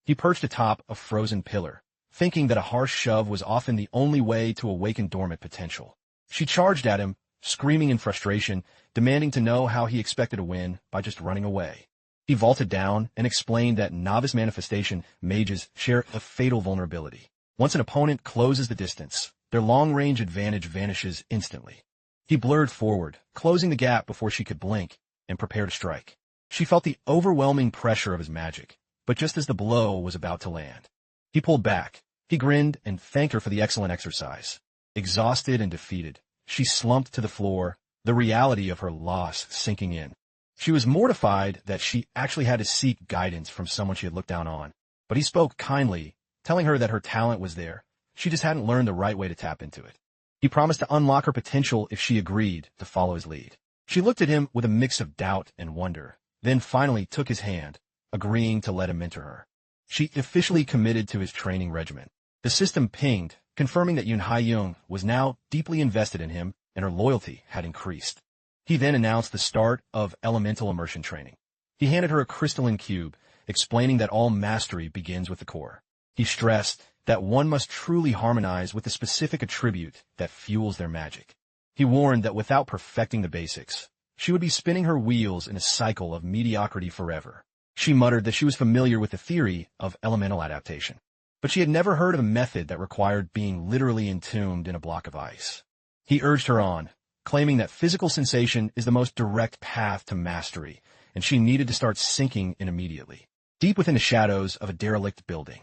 He perched atop a frozen pillar, thinking that a harsh shove was often the only way to awaken dormant potential. She charged at him, screaming in frustration, demanding to know how he expected to win by just running away. He vaulted down and explained that novice manifestation mages share a fatal vulnerability. Once an opponent closes the distance, their long-range advantage vanishes instantly. He blurred forward, closing the gap before she could blink, and prepare to strike. She felt the overwhelming pressure of his magic, but just as the blow was about to land, he pulled back. He grinned and thanked her for the excellent exercise. Exhausted and defeated, she slumped to the floor, the reality of her loss sinking in. She was mortified that she actually had to seek guidance from someone she had looked down on, but he spoke kindly, telling her that her talent was there. She just hadn't learned the right way to tap into it. He promised to unlock her potential if she agreed to follow his lead. She looked at him with a mix of doubt and wonder, then finally took his hand, agreeing to let him mentor her. She officially committed to his training regimen. The system pinged, confirming that Yoon Ha-young was now deeply invested in him and her loyalty had increased. He then announced the start of elemental immersion training. He handed her a crystalline cube, explaining that all mastery begins with the core. He stressed that one must truly harmonize with the specific attribute that fuels their magic. He warned that without perfecting the basics, she would be spinning her wheels in a cycle of mediocrity forever. She muttered that she was familiar with the theory of elemental adaptation, but she had never heard of a method that required being literally entombed in a block of ice. He urged her on, claiming that physical sensation is the most direct path to mastery, and she needed to start sinking in immediately. Deep within the shadows of a derelict building,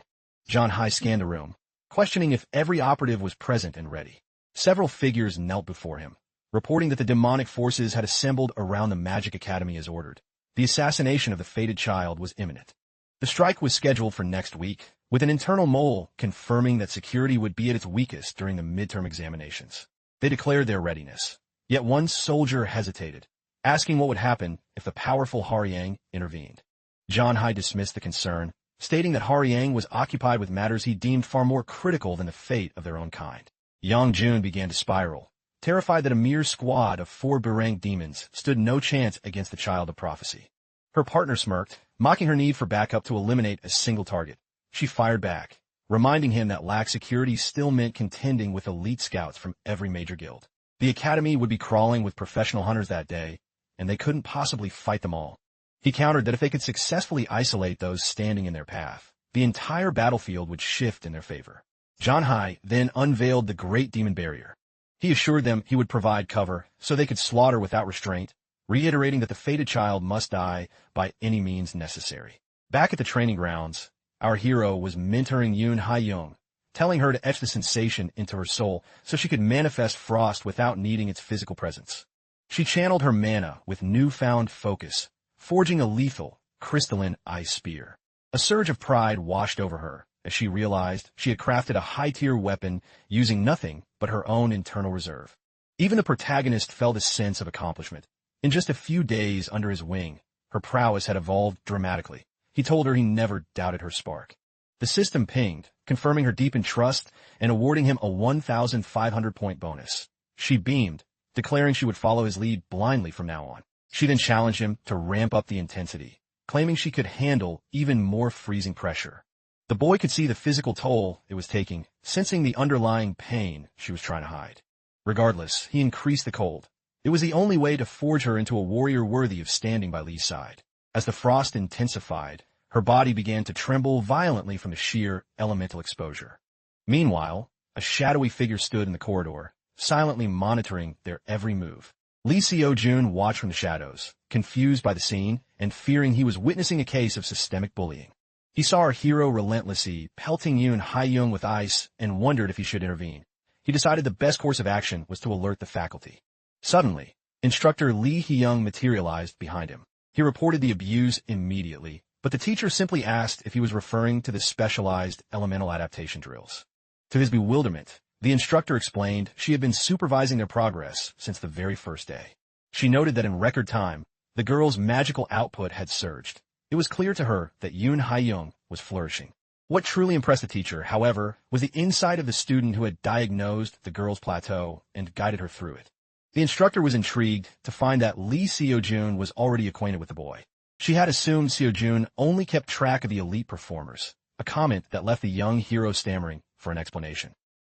John Hai scanned the room, questioning if every operative was present and ready. Several figures knelt before him, reporting that the demonic forces had assembled around the Magic Academy as ordered. The assassination of the fated child was imminent. The strike was scheduled for next week, with an internal mole confirming that security would be at its weakest during the midterm examinations. They declared their readiness. Yet one soldier hesitated, asking what would happen if the powerful Haryang intervened. John Hai dismissed the concern, stating that Haryang was occupied with matters he deemed far more critical than the fate of their own kind. Yang Jun began to spiral, terrified that a mere squad of 4 Burang demons stood no chance against the child of prophecy. Her partner smirked, mocking her need for backup to eliminate a single target. She fired back, reminding him that lack security still meant contending with elite scouts from every major guild. The academy would be crawling with professional hunters that day, and they couldn't possibly fight them all. He countered that if they could successfully isolate those standing in their path, the entire battlefield would shift in their favor. John Hai then unveiled the Great Demon Barrier. He assured them he would provide cover so they could slaughter without restraint, reiterating that the fated child must die by any means necessary. Back at the training grounds, our hero was mentoring Yoon Ha-young, telling her to etch the sensation into her soul so she could manifest frost without needing its physical presence. She channeled her mana with newfound focus, forging a lethal, crystalline ice spear. A surge of pride washed over her as she realized she had crafted a high-tier weapon using nothing but her own internal reserve. Even the protagonist felt a sense of accomplishment. In just a few days under his wing, her prowess had evolved dramatically. He told her he never doubted her spark. The system pinged, confirming her deep in trust and awarding him a 1,500-point bonus. She beamed, declaring she would follow his lead blindly from now on. She then challenged him to ramp up the intensity, claiming she could handle even more freezing pressure. The boy could see the physical toll it was taking, sensing the underlying pain she was trying to hide. Regardless, he increased the cold. It was the only way to forge her into a warrior worthy of standing by Lee's side. As the frost intensified, her body began to tremble violently from the sheer elemental exposure. Meanwhile, a shadowy figure stood in the corridor, silently monitoring their every move. Lee Seo-jun watched from the shadows, confused by the scene and fearing he was witnessing a case of systemic bullying. He saw our hero relentlessly pelting Yoon Ha-young with ice and wondered if he should intervene. He decided the best course of action was to alert the faculty. Suddenly, Instructor Lee Hee-young materialized behind him. He reported the abuse immediately, but the teacher simply asked if he was referring to the specialized elemental adaptation drills. To his bewilderment, the instructor explained she had been supervising their progress since the very first day. She noted that in record time, the girls' magical output had surged. It was clear to her that Yoon Hae-young was flourishing. What truly impressed the teacher, however, was the insight of the student who had diagnosed the girl's plateau and guided her through it. The instructor was intrigued to find that Lee Seo-jun was already acquainted with the boy. She had assumed Seo-jun only kept track of the elite performers, a comment that left the young hero stammering for an explanation.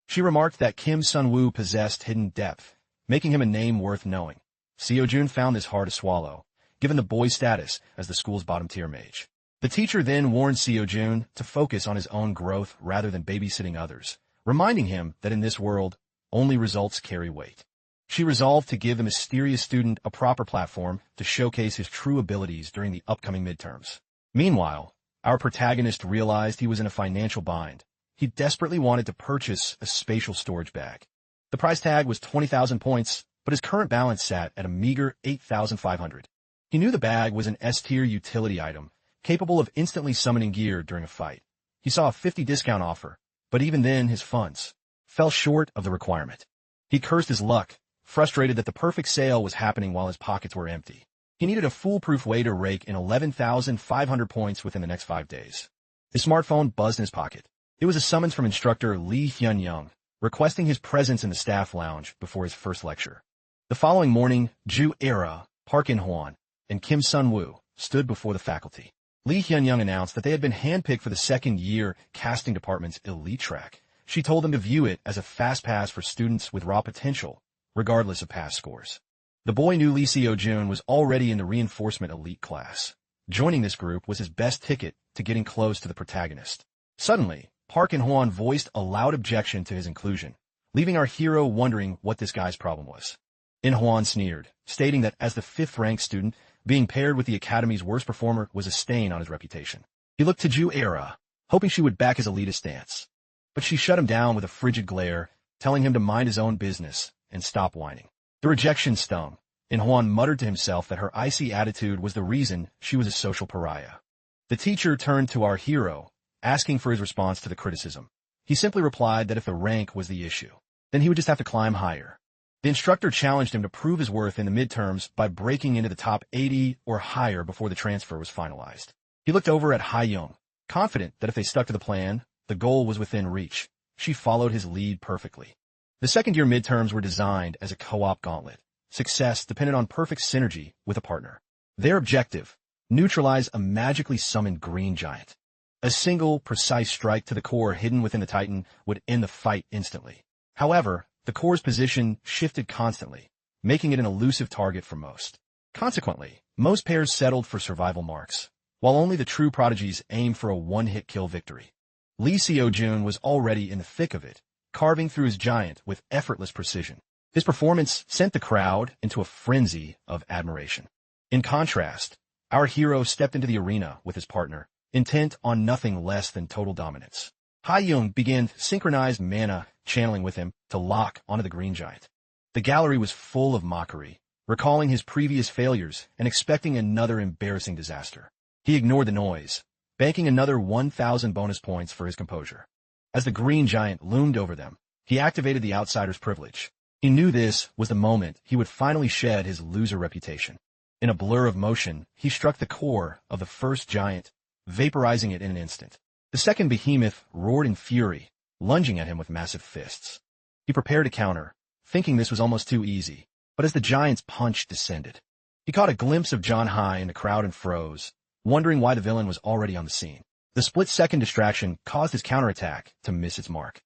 She remarked that Kim Sun-woo possessed hidden depth, making him a name worth knowing. Seo-jun found this hard to swallow, given the boy's status as the school's bottom-tier mage. The teacher then warned Seo-jun to focus on his own growth rather than babysitting others, reminding him that in this world, only results carry weight. She resolved to give the mysterious student a proper platform to showcase his true abilities during the upcoming midterms. Meanwhile, our protagonist realized he was in a financial bind. He desperately wanted to purchase a spatial storage bag. The price tag was 20,000 points, but his current balance sat at a meager 8,500. He knew the bag was an S-tier utility item, capable of instantly summoning gear during a fight. He saw a 50 discount offer, but even then his funds fell short of the requirement. He cursed his luck, frustrated that the perfect sale was happening while his pockets were empty. He needed a foolproof way to rake in 11,500 points within the next 5 days. His smartphone buzzed in his pocket. It was a summons from instructor Lee Hyun-young, requesting his presence in the staff lounge before his first lecture. The following morning, Ju Era, Park In-hwan, and Kim Sun-woo stood before the faculty. Lee Hyun-young announced that they had been handpicked for the second-year casting department's elite track. She told them to view it as a fast pass for students with raw potential, regardless of past scores. The boy knew Lee Seo-jun was already in the reinforcement elite class. Joining this group was his best ticket to getting close to the protagonist. Suddenly, Park In-hwan voiced a loud objection to his inclusion, leaving our hero wondering what this guy's problem was. In-hwan sneered, stating that as the 5th-ranked student, being paired with the academy's worst performer was a stain on his reputation. He looked to Ju Era, hoping she would back his elitist stance. But she shut him down with a frigid glare, telling him to mind his own business and stop whining. The rejection stung. In-hwan muttered to himself that her icy attitude was the reason she was a social pariah. The teacher turned to our hero, asking for his response to the criticism. He simply replied that if the rank was the issue, then he would just have to climb higher. The instructor challenged him to prove his worth in the midterms by breaking into the top 80 or higher before the transfer was finalized. He looked over at Hae-young, confident that if they stuck to the plan, the goal was within reach. She followed his lead perfectly. The second-year midterms were designed as a co-op gauntlet. Success depended on perfect synergy with a partner. Their objective, neutralize a magically summoned green giant. A single, precise strike to the core hidden within the Titan would end the fight instantly. However, the core's position shifted constantly, making it an elusive target for most. Consequently, most pairs settled for survival marks, while only the true prodigies aimed for a one-hit kill victory. Lee Seo-jun was already in the thick of it, carving through his giant with effortless precision. His performance sent the crowd into a frenzy of admiration. In contrast, our hero stepped into the arena with his partner, intent on nothing less than total dominance. Hae-young began synchronized mana channeling with him to lock onto the green giant. The gallery was full of mockery, recalling his previous failures and expecting another embarrassing disaster. He ignored the noise, banking another 1,000 bonus points for his composure. As the green giant loomed over them, he activated the outsider's privilege. He knew this was the moment he would finally shed his loser reputation. In a blur of motion, he struck the core of the first giant, vaporizing it in an instant. The second behemoth roared in fury, lunging at him with massive fists. He prepared to counter, thinking this was almost too easy, but as the giant's punch descended, he caught a glimpse of John Hai in the crowd and froze, wondering why the villain was already on the scene. The split-second distraction caused his counterattack to miss its mark.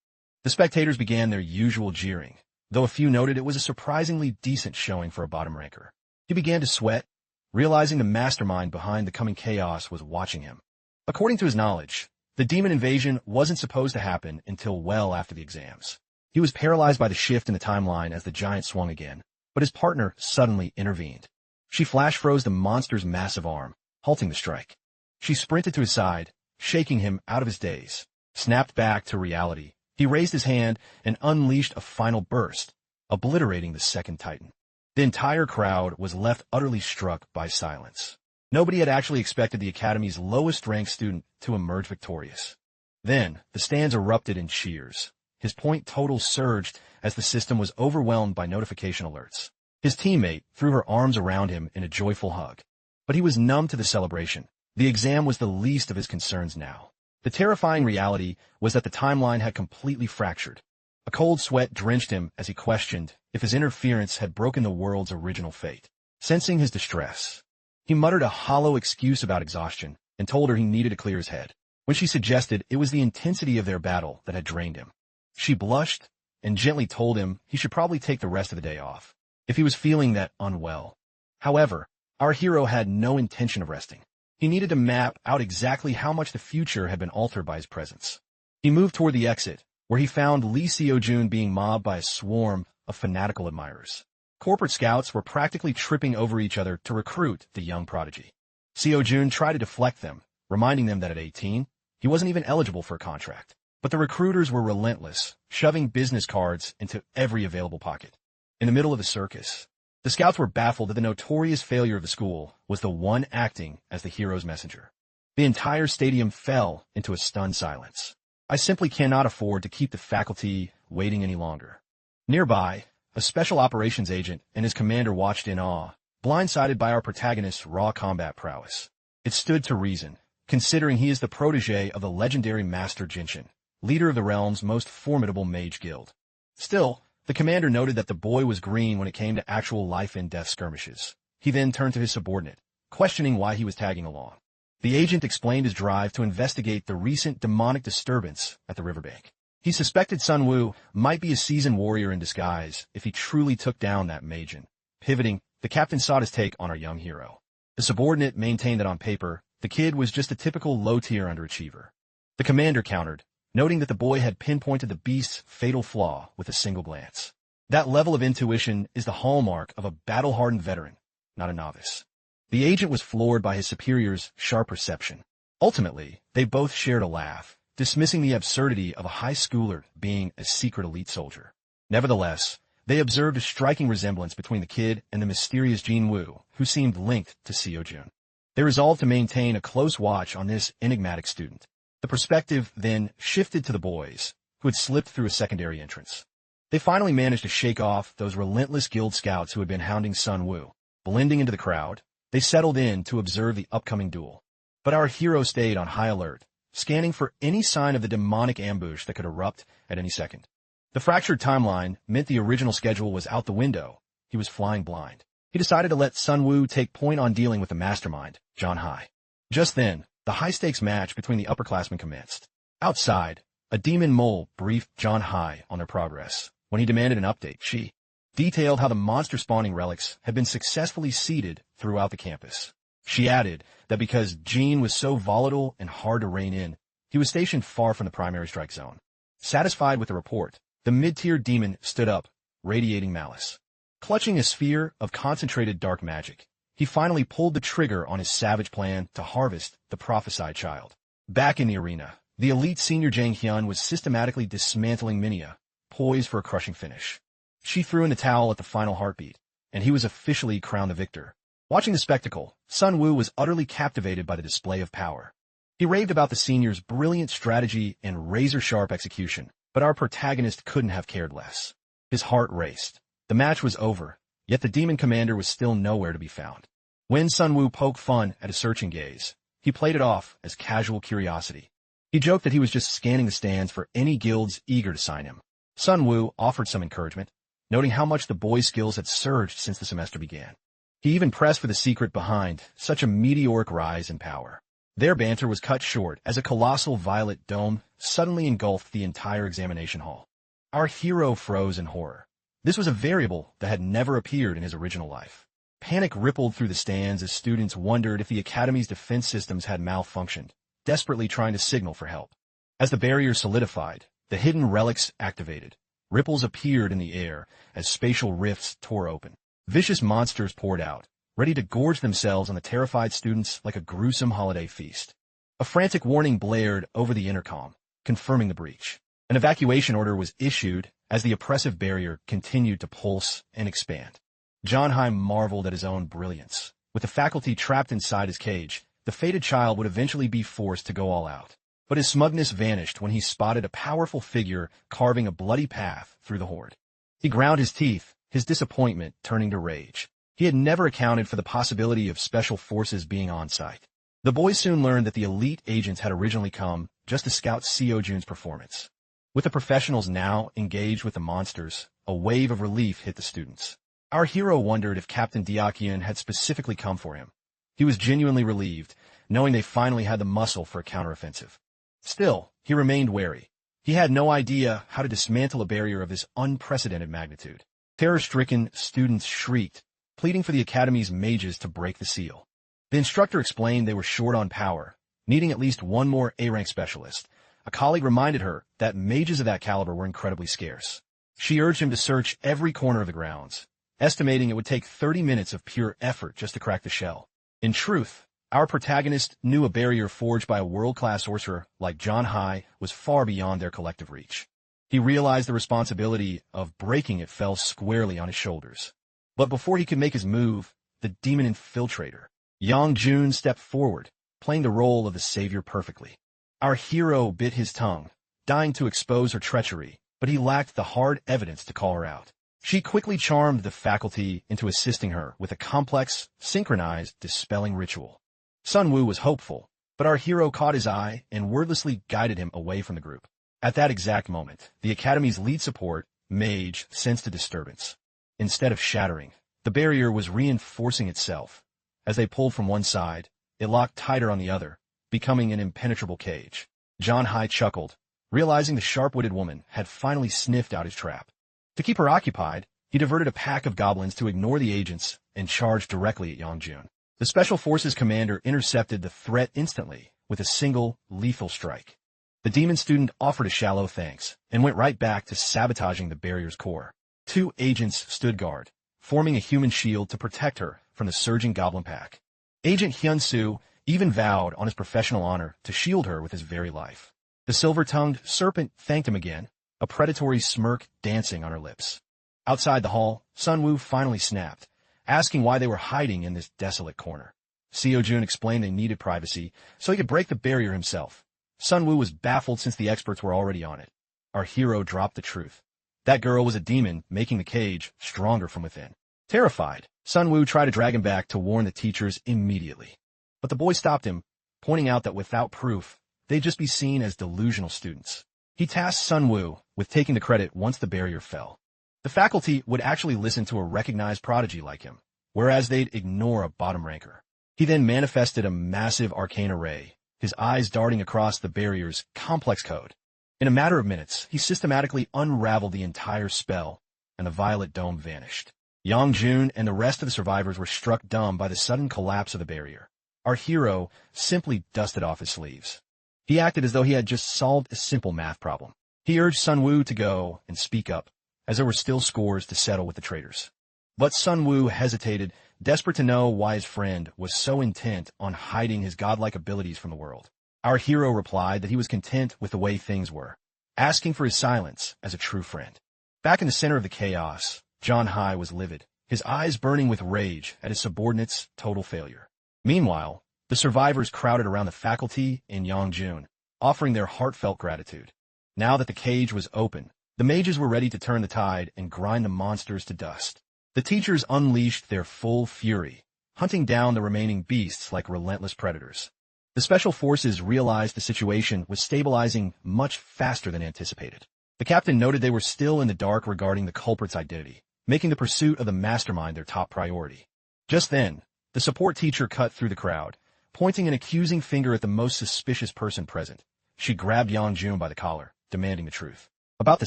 The spectators began their usual jeering, though a few noted it was a surprisingly decent showing for a bottom ranker. He began to sweat, realizing the mastermind behind the coming chaos was watching him. According to his knowledge, the demon invasion wasn't supposed to happen until well after the exams. He was paralyzed by the shift in the timeline as the giant swung again, but his partner suddenly intervened. She flash froze the monster's massive arm, halting the strike. She sprinted to his side, shaking him out of his daze. Snapped back to reality, he raised his hand and unleashed a final burst, obliterating the second Titan. The entire crowd was left utterly struck by silence. Nobody had actually expected the Academy's lowest-ranked student to emerge victorious. Then, the stands erupted in cheers. His point total surged as the system was overwhelmed by notification alerts. His teammate threw her arms around him in a joyful hug. But he was numb to the celebration. The exam was the least of his concerns now. The terrifying reality was that the timeline had completely fractured. A cold sweat drenched him as he questioned if his interference had broken the world's original fate. Sensing his distress, he muttered a hollow excuse about exhaustion and told her he needed to clear his head. When she suggested it was the intensity of their battle that had drained him, she blushed and gently told him he should probably take the rest of the day off, if he was feeling that unwell. However, our hero had no intention of resting. He needed to map out exactly how much the future had been altered by his presence. He moved toward the exit, where he found Lee Seo-jun being mobbed by a swarm of fanatical admirers. Corporate scouts were practically tripping over each other to recruit the young prodigy. Seo-jun tried to deflect them, reminding them that at 18, he wasn't even eligible for a contract. But the recruiters were relentless, shoving business cards into every available pocket. In the middle of the circus, the scouts were baffled that the notorious failure of the school was the one acting as the hero's messenger. The entire stadium fell into a stunned silence. I simply cannot afford to keep the faculty waiting any longer. Nearby, a special operations agent and his commander watched in awe, blindsided by our protagonist's raw combat prowess. It stood to reason, considering he is the protege of the legendary Master Jinshin, leader of the realm's most formidable mage guild. Still, the commander noted that the boy was green when it came to actual life-and-death skirmishes. He then turned to his subordinate, questioning why he was tagging along. The agent explained his drive to investigate the recent demonic disturbance at the riverbank. He suspected Sun Wu might be a seasoned warrior in disguise if he truly took down that Magent. Pivoting, the captain sought his take on our young hero. The subordinate maintained that on paper, the kid was just a typical low-tier underachiever. The commander countered, noting that the boy had pinpointed the beast's fatal flaw with a single glance. That level of intuition is the hallmark of a battle-hardened veteran, not a novice. The agent was floored by his superior's sharp perception. Ultimately, they both shared a laugh, dismissing the absurdity of a high schooler being a secret elite soldier. Nevertheless, they observed a striking resemblance between the kid and the mysterious Jin Woo, who seemed linked to Seo-jun. They resolved to maintain a close watch on this enigmatic student. The perspective then shifted to the boys, who had slipped through a secondary entrance. They finally managed to shake off those relentless guild scouts who had been hounding Sun Wu. Blending into the crowd, they settled in to observe the upcoming duel. But our hero stayed on high alert, scanning for any sign of the demonic ambush that could erupt at any second. The fractured timeline meant the original schedule was out the window. He was flying blind. He decided to let Sun Wu take point on dealing with the mastermind, John Hai. Just then, the high-stakes match between the upperclassmen commenced. Outside, a demon mole briefed John Hai on their progress. When he demanded an update, she detailed how the monster-spawning relics had been successfully seeded throughout the campus. She added that because Jean was so volatile and hard to rein in, he was stationed far from the primary strike zone. Satisfied with the report, the mid-tier demon stood up, radiating malice. Clutching a sphere of concentrated dark magic, he finally pulled the trigger on his savage plan to harvest the prophesied child. Back in the arena, the elite senior Jang Hyun was systematically dismantling Minia, poised for a crushing finish. She threw in the towel at the final heartbeat, and he was officially crowned the victor. Watching the spectacle, Sun Wu was utterly captivated by the display of power. He raved about the senior's brilliant strategy and razor-sharp execution, but our protagonist couldn't have cared less. His heart raced. The match was over, yet the demon commander was still nowhere to be found. When Sun Wu poked fun at his searching gaze, he played it off as casual curiosity. He joked that he was just scanning the stands for any guilds eager to sign him. Sun Wu offered some encouragement, noting how much the boy's skills had surged since the semester began. He even pressed for the secret behind such a meteoric rise in power. Their banter was cut short as a colossal violet dome suddenly engulfed the entire examination hall. Our hero froze in horror. This was a variable that had never appeared in his original life. Panic rippled through the stands as students wondered if the Academy's defense systems had malfunctioned, desperately trying to signal for help. As the barrier solidified, the hidden relics activated. Ripples appeared in the air as spatial rifts tore open. Vicious monsters poured out, ready to gorge themselves on the terrified students like a gruesome holiday feast. A frantic warning blared over the intercom, confirming the breach. An evacuation order was issued as the oppressive barrier continued to pulse and expand. John Hai marveled at his own brilliance. With the faculty trapped inside his cage, the fated child would eventually be forced to go all out. But his smugness vanished when he spotted a powerful figure carving a bloody path through the horde. He ground his teeth, his disappointment turning to rage. He had never accounted for the possibility of special forces being on site. The boys soon learned that the elite agents had originally come just to scout Seo Jun's performance. With the professionals now engaged with the monsters, a wave of relief hit the students. Our hero wondered if Captain Diakian had specifically come for him. He was genuinely relieved, knowing they finally had the muscle for a counteroffensive. Still, he remained wary. He had no idea how to dismantle a barrier of this unprecedented magnitude. Terror-stricken students shrieked, pleading for the Academy's mages to break the seal. The instructor explained they were short on power, needing at least one more A-rank specialist. A colleague reminded her that mages of that caliber were incredibly scarce. She urged him to search every corner of the grounds, estimating it would take 30 minutes of pure effort just to crack the shell. In truth, our protagonist knew a barrier forged by a world-class sorcerer like John Hai was far beyond their collective reach. He realized the responsibility of breaking it fell squarely on his shoulders. But before he could make his move, the demon infiltrator, Yang Jun, stepped forward, playing the role of the savior perfectly. Our hero bit his tongue, dying to expose her treachery, but he lacked the hard evidence to call her out. She quickly charmed the faculty into assisting her with a complex, synchronized, dispelling ritual. Sun Wu was hopeful, but our hero caught his eye and wordlessly guided him away from the group. At that exact moment, the Academy's lead support, Mage, sensed a disturbance. Instead of shattering, the barrier was reinforcing itself. As they pulled from one side, it locked tighter on the other, becoming an impenetrable cage. John Hai chuckled, realizing the sharp-witted woman had finally sniffed out his trap. To keep her occupied, he diverted a pack of goblins to ignore the agents and charged directly at Yang Jun. The Special Forces commander intercepted the threat instantly with a single, lethal strike. The demon student offered a shallow thanks and went right back to sabotaging the barrier's core. 2 agents stood guard, forming a human shield to protect her from the surging goblin pack. Agent Hyun-soo even vowed on his professional honor to shield her with his very life. The silver-tongued serpent thanked him again, a predatory smirk dancing on her lips. Outside the hall, Sun Wu finally snapped, asking why they were hiding in this desolate corner. Seo Jun explained they needed privacy, so he could break the barrier himself. Sun Wu was baffled since the experts were already on it. Our hero dropped the truth. That girl was a demon, making the cage stronger from within. Terrified, Sun Wu tried to drag him back to warn the teachers immediately. But the boy stopped him, pointing out that without proof, they'd just be seen as delusional students. He tasked Sun Wu with taking the credit once the barrier fell. The faculty would actually listen to a recognized prodigy like him, whereas they'd ignore a bottom ranker. He then manifested a massive arcane array, his eyes darting across the barrier's complex code. In a matter of minutes, he systematically unraveled the entire spell, and the violet dome vanished. Yang Jun and the rest of the survivors were struck dumb by the sudden collapse of the barrier. Our hero simply dusted off his sleeves. He acted as though he had just solved a simple math problem. He urged Sun Wu to go and speak up, as there were still scores to settle with the traitors. But Sun Wu hesitated, desperate to know why his friend was so intent on hiding his godlike abilities from the world. Our hero replied that he was content with the way things were, asking for his silence as a true friend. Back in the center of the chaos, John Hai was livid, his eyes burning with rage at his subordinate's total failure. Meanwhile, the survivors crowded around the faculty and Yang Jun, offering their heartfelt gratitude. Now that the cage was open, the mages were ready to turn the tide and grind the monsters to dust. The teachers unleashed their full fury, hunting down the remaining beasts like relentless predators. The Special Forces realized the situation was stabilizing much faster than anticipated. The captain noted they were still in the dark regarding the culprit's identity, making the pursuit of the mastermind their top priority. Just then, the support teacher cut through the crowd, pointing an accusing finger at the most suspicious person present. She grabbed Yang Jun by the collar, demanding the truth about the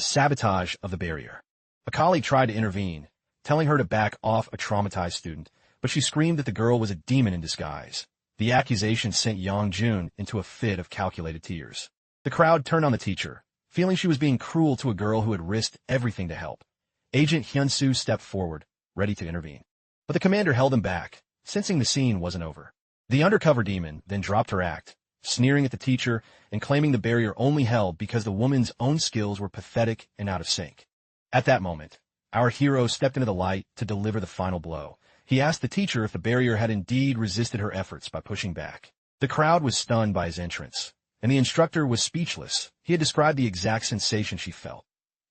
sabotage of the barrier. A colleague tried to intervene, telling her to back off a traumatized student, but she screamed that the girl was a demon in disguise. The accusation sent Yang Jun into a fit of calculated tears. The crowd turned on the teacher, feeling she was being cruel to a girl who had risked everything to help. Agent Hyun-soo stepped forward, ready to intervene. But the commander held him back, sensing the scene wasn't over. The undercover demon then dropped her act, sneering at the teacher and claiming the barrier only held because the woman's own skills were pathetic and out of sync. At that moment, our hero stepped into the light to deliver the final blow, he asked the teacher if the barrier had indeed resisted her efforts by pushing back. The crowd was stunned by his entrance, and the instructor was speechless. He had described the exact sensation she felt.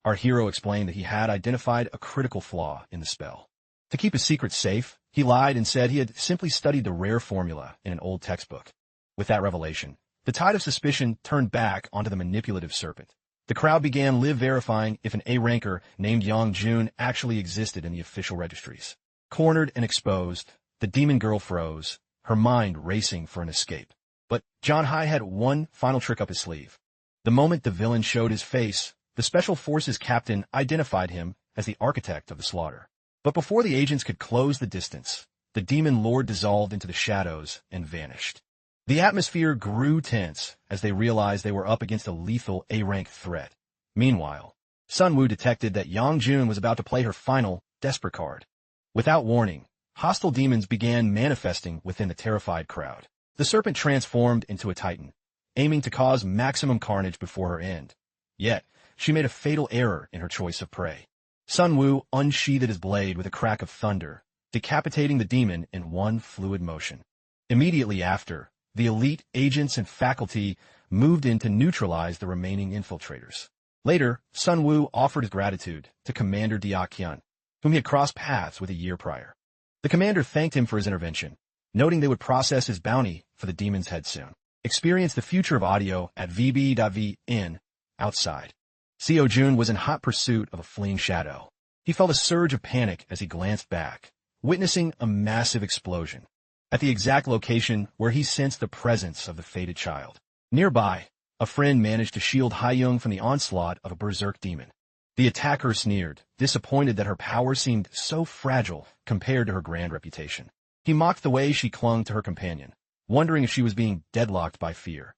Our hero explained that he had identified a critical flaw in the spell. To keep his secret safe, he lied and said he had simply studied the rare formula in an old textbook. With that revelation, the tide of suspicion turned back onto the manipulative serpent. The crowd began live verifying if an A-ranker named Yang Jun actually existed in the official registries. Cornered and exposed, the demon girl froze, her mind racing for an escape. But John Hai had one final trick up his sleeve. The moment the villain showed his face, the Special Forces captain identified him as the architect of the slaughter. But before the agents could close the distance, the demon lord dissolved into the shadows and vanished. The atmosphere grew tense as they realized they were up against a lethal A-rank threat. Meanwhile, Sun Wu detected that Yang Jun was about to play her final, desperate card. Without warning, hostile demons began manifesting within the terrified crowd. The serpent transformed into a titan, aiming to cause maximum carnage before her end. Yet, she made a fatal error in her choice of prey. Sun Wu unsheathed his blade with a crack of thunder, decapitating the demon in one fluid motion. Immediately after, the elite agents and faculty moved in to neutralize the remaining infiltrators. Later, Sun Wu offered his gratitude to Commander Dia Qian, whom he had crossed paths with a year prior. The commander thanked him for his intervention, noting they would process his bounty for the demon's head soon. Experience the future of audio at vb.vn outside. Seo Jun was in hot pursuit of a fleeing shadow. He felt a surge of panic as he glanced back, witnessing a massive explosion at the exact location where he sensed the presence of the fated child. Nearby, a friend managed to shield Haiyung from the onslaught of a berserk demon. The attacker sneered, disappointed that her power seemed so fragile compared to her grand reputation. He mocked the way she clung to her companion, wondering if she was being deadlocked by fear.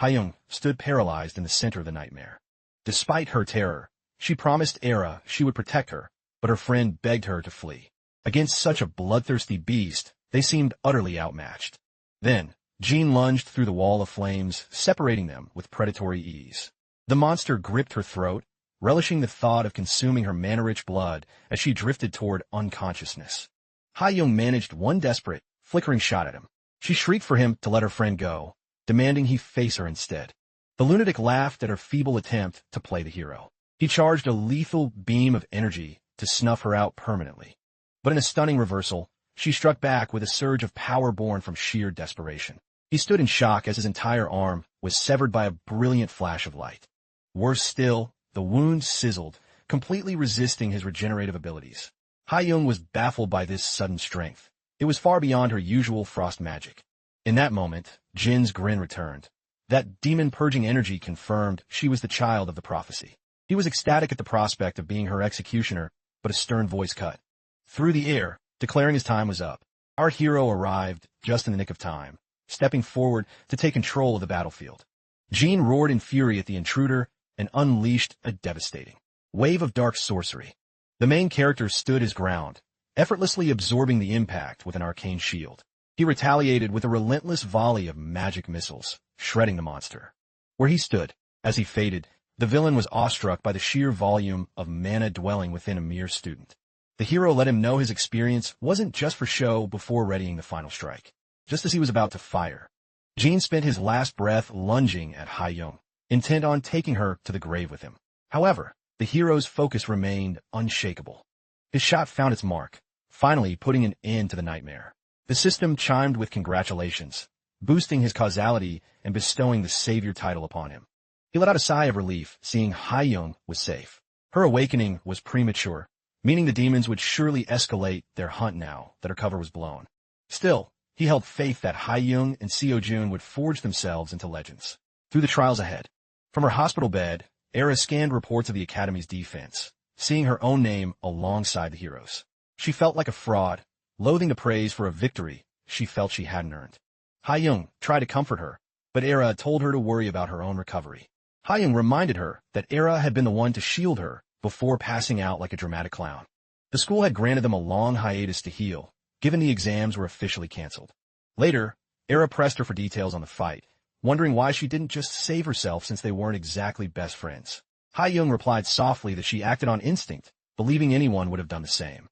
Haiyung stood paralyzed in the center of the nightmare. Despite her terror, she promised Era she would protect her, but her friend begged her to flee. Against such a bloodthirsty beast, they seemed utterly outmatched. Then, Jean lunged through the wall of flames, separating them with predatory ease. The monster gripped her throat, relishing the thought of consuming her mana-rich blood as she drifted toward unconsciousness. Haiyung managed one desperate, flickering shot at him. She shrieked for him to let her friend go, demanding he face her instead. The lunatic laughed at her feeble attempt to play the hero. He charged a lethal beam of energy to snuff her out permanently. But in a stunning reversal, she struck back with a surge of power born from sheer desperation. He stood in shock as his entire arm was severed by a brilliant flash of light. Worse still, the wound sizzled, completely resisting his regenerative abilities. Haiyung was baffled by this sudden strength. It was far beyond her usual frost magic. In that moment, Jin's grin returned. That demon-purging energy confirmed she was the child of the prophecy. He was ecstatic at the prospect of being her executioner, but a stern voice cut through the air, declaring his time was up. Our hero arrived just in the nick of time, stepping forward to take control of the battlefield. Jean roared in fury at the intruder and unleashed a devastating wave of dark sorcery. The main character stood his ground, effortlessly absorbing the impact with an arcane shield. He retaliated with a relentless volley of magic missiles, shredding the monster. Where he stood, as he faded, the villain was awestruck by the sheer volume of mana dwelling within a mere student. The hero let him know his experience wasn't just for show before readying the final strike. Just as he was about to fire, Jean spent his last breath lunging at Haiyung, intent on taking her to the grave with him. However, the hero's focus remained unshakable. His shot found its mark, finally putting an end to the nightmare. The system chimed with congratulations, boosting his causality and bestowing the savior title upon him. He let out a sigh of relief, seeing Haiyung was safe. Her awakening was premature, meaning the demons would surely escalate their hunt now that her cover was blown. Still, he held faith that Haiyung and Seo Jun would forge themselves into legends. Through the trials ahead, from her hospital bed, Era scanned reports of the Academy's defense, seeing her own name alongside the heroes. She felt like a fraud, loathing the praise for a victory she felt she hadn't earned. Haiyung tried to comfort her, but Era told her to worry about her own recovery. Haiyung reminded her that Era had been the one to shield her before passing out like a dramatic clown. The school had granted them a long hiatus to heal, given the exams were officially canceled. Later, Era pressed her for details on the fight, wondering why she didn't just save herself since they weren't exactly best friends. Haiyung replied softly that she acted on instinct, believing anyone would have done the same.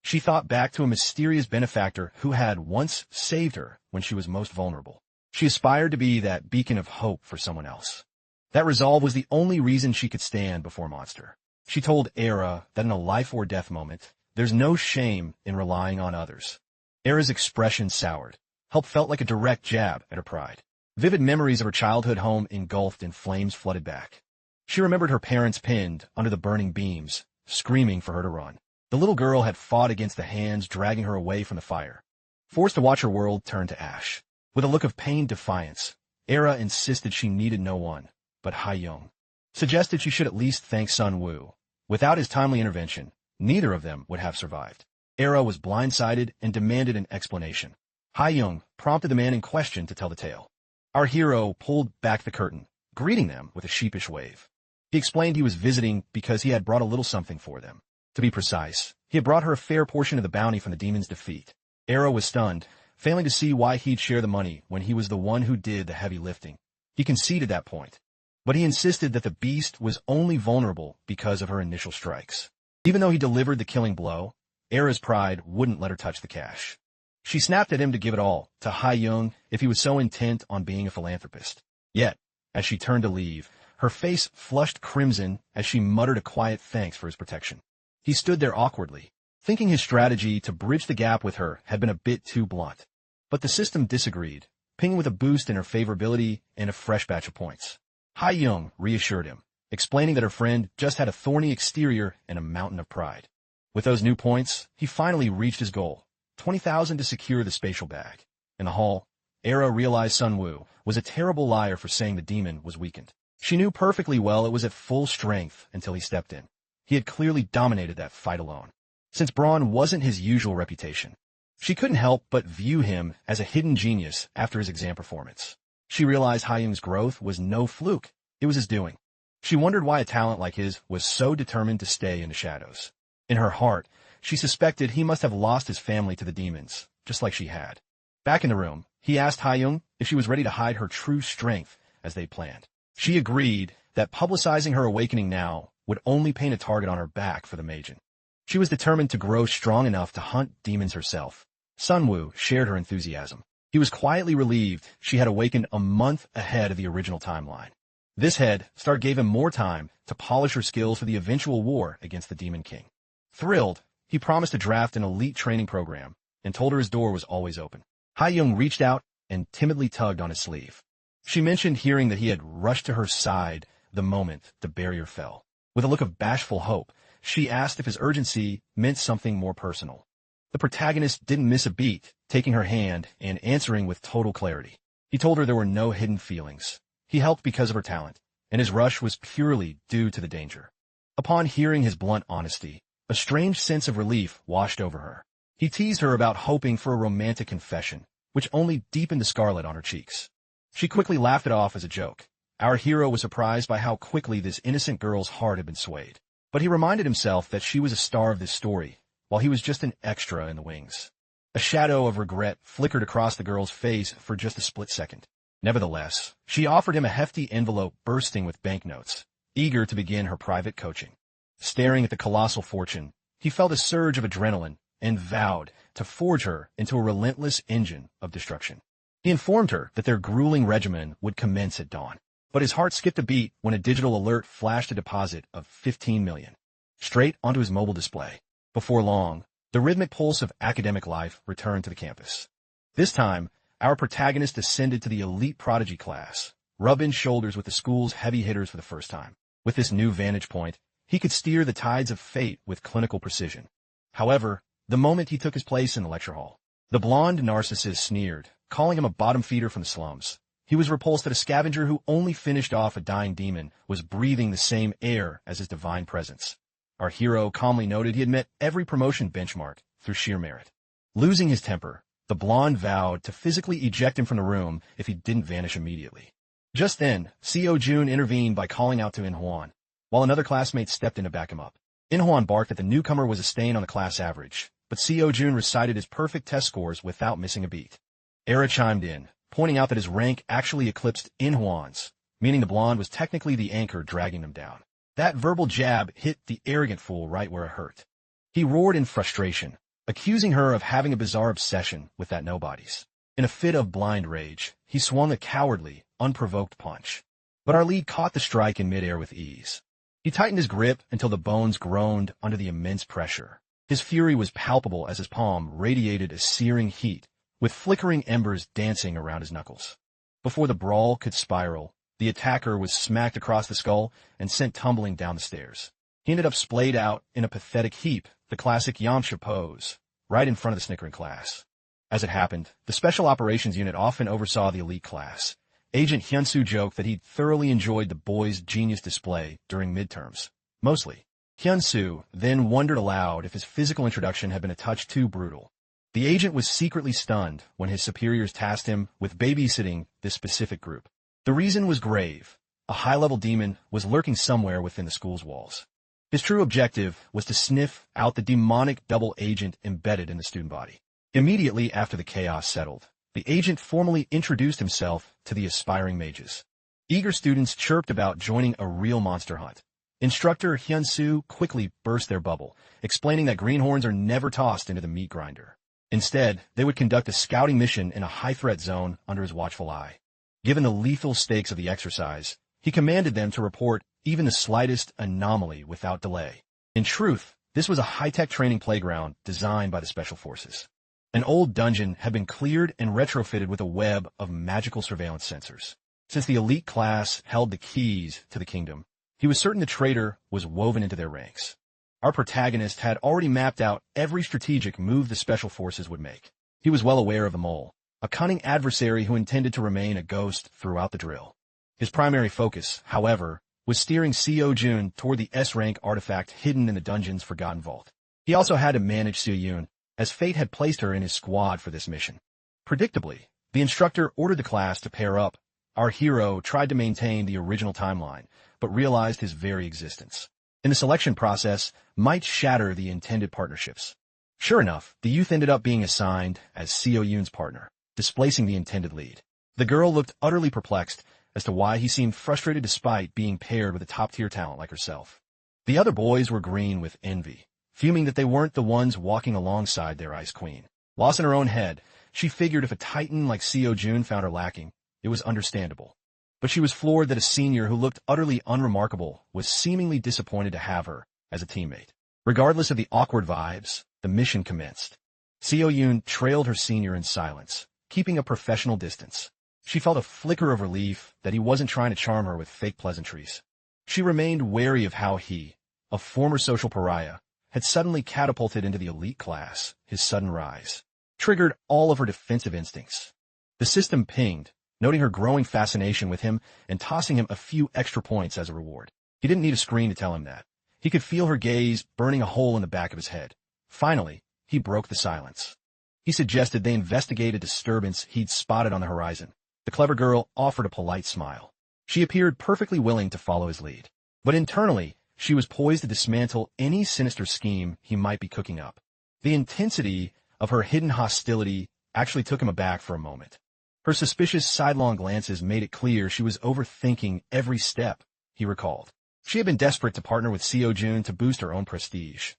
She thought back to a mysterious benefactor who had once saved her when she was most vulnerable. She aspired to be that beacon of hope for someone else. That resolve was the only reason she could stand before Monster. She told Era that in a life-or-death moment, there's no shame in relying on others. Era's expression soured. Help felt like a direct jab at her pride. Vivid memories of her childhood home engulfed in flames flooded back. She remembered her parents pinned under the burning beams, screaming for her to run. The little girl had fought against the hands dragging her away from the fire. Forced to watch her world turn to ash. With a look of pained defiance, Era insisted she needed no one, but Ha-young. Suggested she should at least thank Sun Woo. Without his timely intervention, neither of them would have survived. Era was blindsided and demanded an explanation. Ha-young prompted the man in question to tell the tale. Our hero pulled back the curtain, greeting them with a sheepish wave. He explained he was visiting because he had brought a little something for them. To be precise, he had brought her a fair portion of the bounty from the demon's defeat. Era was stunned, failing to see why he'd share the money when he was the one who did the heavy lifting. He conceded that point, but he insisted that the beast was only vulnerable because of her initial strikes. Even though he delivered the killing blow, Era's pride wouldn't let her touch the cash. She snapped at him to give it all to Ha-young if he was so intent on being a philanthropist. Yet, as she turned to leave, her face flushed crimson as she muttered a quiet thanks for his protection. He stood there awkwardly, thinking his strategy to bridge the gap with her had been a bit too blunt. But the system disagreed, pinging with a boost in her favorability and a fresh batch of points. Ha-young reassured him, explaining that her friend just had a thorny exterior and a mountain of pride. With those new points, he finally reached his goal, 20,000 to secure the spatial bag. In the hall, Era realized Sun Woo was a terrible liar for saying the demon was weakened. She knew perfectly well it was at full strength until he stepped in. He had clearly dominated that fight alone. Since brawn wasn't his usual reputation, she couldn't help but view him as a hidden genius after his exam performance. She realized Ha-young's growth was no fluke. It was his doing. She wondered why a talent like his was so determined to stay in the shadows. In her heart, she suspected he must have lost his family to the demons, just like she had. Back in the room, he asked Ha-young if she was ready to hide her true strength as they planned. She agreed that publicizing her awakening now would only paint a target on her back for the Magent. She was determined to grow strong enough to hunt demons herself. Sun Woo shared her enthusiasm. He was quietly relieved she had awakened a month ahead of the original timeline. This head start gave him more time to polish her skills for the eventual war against the Demon King. Thrilled, he promised to draft an elite training program and told her his door was always open. Ha-young reached out and timidly tugged on his sleeve. She mentioned hearing that he had rushed to her side the moment the barrier fell. With a look of bashful hope, she asked if his urgency meant something more personal. The protagonist didn't miss a beat, taking her hand and answering with total clarity. He told her there were no hidden feelings. He helped because of her talent, and his rush was purely due to the danger. Upon hearing his blunt honesty, a strange sense of relief washed over her. He teased her about hoping for a romantic confession, which only deepened the scarlet on her cheeks. She quickly laughed it off as a joke. Our hero was surprised by how quickly this innocent girl's heart had been swayed. But he reminded himself that she was a star of this story, while he was just an extra in the wings. A shadow of regret flickered across the girl's face for just a split second. Nevertheless, she offered him a hefty envelope bursting with banknotes, eager to begin her private coaching. Staring at the colossal fortune, he felt a surge of adrenaline and vowed to forge her into a relentless engine of destruction. He informed her that their grueling regimen would commence at dawn. But his heart skipped a beat when a digital alert flashed a deposit of 15 million, straight onto his mobile display. Before long, the rhythmic pulse of academic life returned to the campus. This time, our protagonist ascended to the elite prodigy class, rubbing shoulders with the school's heavy hitters for the first time. With this new vantage point, he could steer the tides of fate with clinical precision. However, the moment he took his place in the lecture hall, the blonde narcissist sneered, calling him a bottom feeder from the slums. He was repulsed that a scavenger who only finished off a dying demon was breathing the same air as his divine presence. Our hero calmly noted he had met every promotion benchmark through sheer merit. Losing his temper, the blonde vowed to physically eject him from the room if he didn't vanish immediately. Just then, Co. Jun intervened by calling out to In-hwan, while another classmate stepped in to back him up. In-hwan barked that the newcomer was a stain on the class average, but Co. Jun recited his perfect test scores without missing a beat. Era chimed in, pointing out that his rank actually eclipsed In-hwan's, meaning the blonde was technically the anchor dragging them down. That verbal jab hit the arrogant fool right where it hurt. He roared in frustration, accusing her of having a bizarre obsession with that nobody's. In a fit of blind rage, he swung a cowardly, unprovoked punch. But our lead caught the strike in midair with ease. He tightened his grip until the bones groaned under the immense pressure. His fury was palpable as his palm radiated a searing heat, with flickering embers dancing around his knuckles. Before the brawl could spiral, the attacker was smacked across the skull and sent tumbling down the stairs. He ended up splayed out in a pathetic heap, the classic Yamcha pose, right in front of the snickering class. As it happened, the Special Operations Unit often oversaw the elite class. Agent Hyunsu joked that he'd thoroughly enjoyed the boys' genius display during midterms. Mostly. Hyunsu then wondered aloud if his physical introduction had been a touch too brutal. The agent was secretly stunned when his superiors tasked him with babysitting this specific group. The reason was grave. A high-level demon was lurking somewhere within the school's walls. His true objective was to sniff out the demonic double agent embedded in the student body. Immediately after the chaos settled, the agent formally introduced himself to the aspiring mages. Eager students chirped about joining a real monster hunt. Instructor Hyunsu quickly burst their bubble, explaining that greenhorns are never tossed into the meat grinder. Instead, they would conduct a scouting mission in a high-threat zone under his watchful eye. Given the lethal stakes of the exercise, he commanded them to report even the slightest anomaly without delay. In truth, this was a high-tech training playground designed by the Special Forces. An old dungeon had been cleared and retrofitted with a web of magical surveillance sensors. Since the elite class held the keys to the kingdom, he was certain the traitor was woven into their ranks. Our protagonist had already mapped out every strategic move the Special Forces would make. He was well aware of the mole, a cunning adversary who intended to remain a ghost throughout the drill. His primary focus, however, was steering Seo-jun toward the S-rank artifact hidden in the dungeon's forgotten vault. He also had to manage Seo-yun, as fate had placed her in his squad for this mission. Predictably, the instructor ordered the class to pair up. Our hero tried to maintain the original timeline, but realized his very existence in the selection process might shatter the intended partnerships. Sure enough, the youth ended up being assigned as Seo-yun's partner, displacing the intended lead. The girl looked utterly perplexed as to why he seemed frustrated despite being paired with a top-tier talent like herself. The other boys were green with envy, fuming that they weren't the ones walking alongside their ice queen. Lost in her own head, she figured if a titan like Seo-jun found her lacking, it was understandable. But she was floored that a senior who looked utterly unremarkable was seemingly disappointed to have her as a teammate. Regardless of the awkward vibes, the mission commenced. Seo-yun trailed her senior in silence, keeping a professional distance. She felt a flicker of relief that he wasn't trying to charm her with fake pleasantries. She remained wary of how he, a former social pariah, had suddenly catapulted into the elite class. His sudden rise triggered all of her defensive instincts. The system pinged, noting her growing fascination with him and tossing him a few extra points as a reward. He didn't need a screen to tell him that. He could feel her gaze burning a hole in the back of his head. Finally, he broke the silence. He suggested they investigate a disturbance he'd spotted on the horizon. The clever girl offered a polite smile. She appeared perfectly willing to follow his lead. But internally, she was poised to dismantle any sinister scheme he might be cooking up. The intensity of her hidden hostility actually took him aback for a moment. Her suspicious sidelong glances made it clear she was overthinking every step, he recalled. She had been desperate to partner with Seo-jun to boost her own prestige.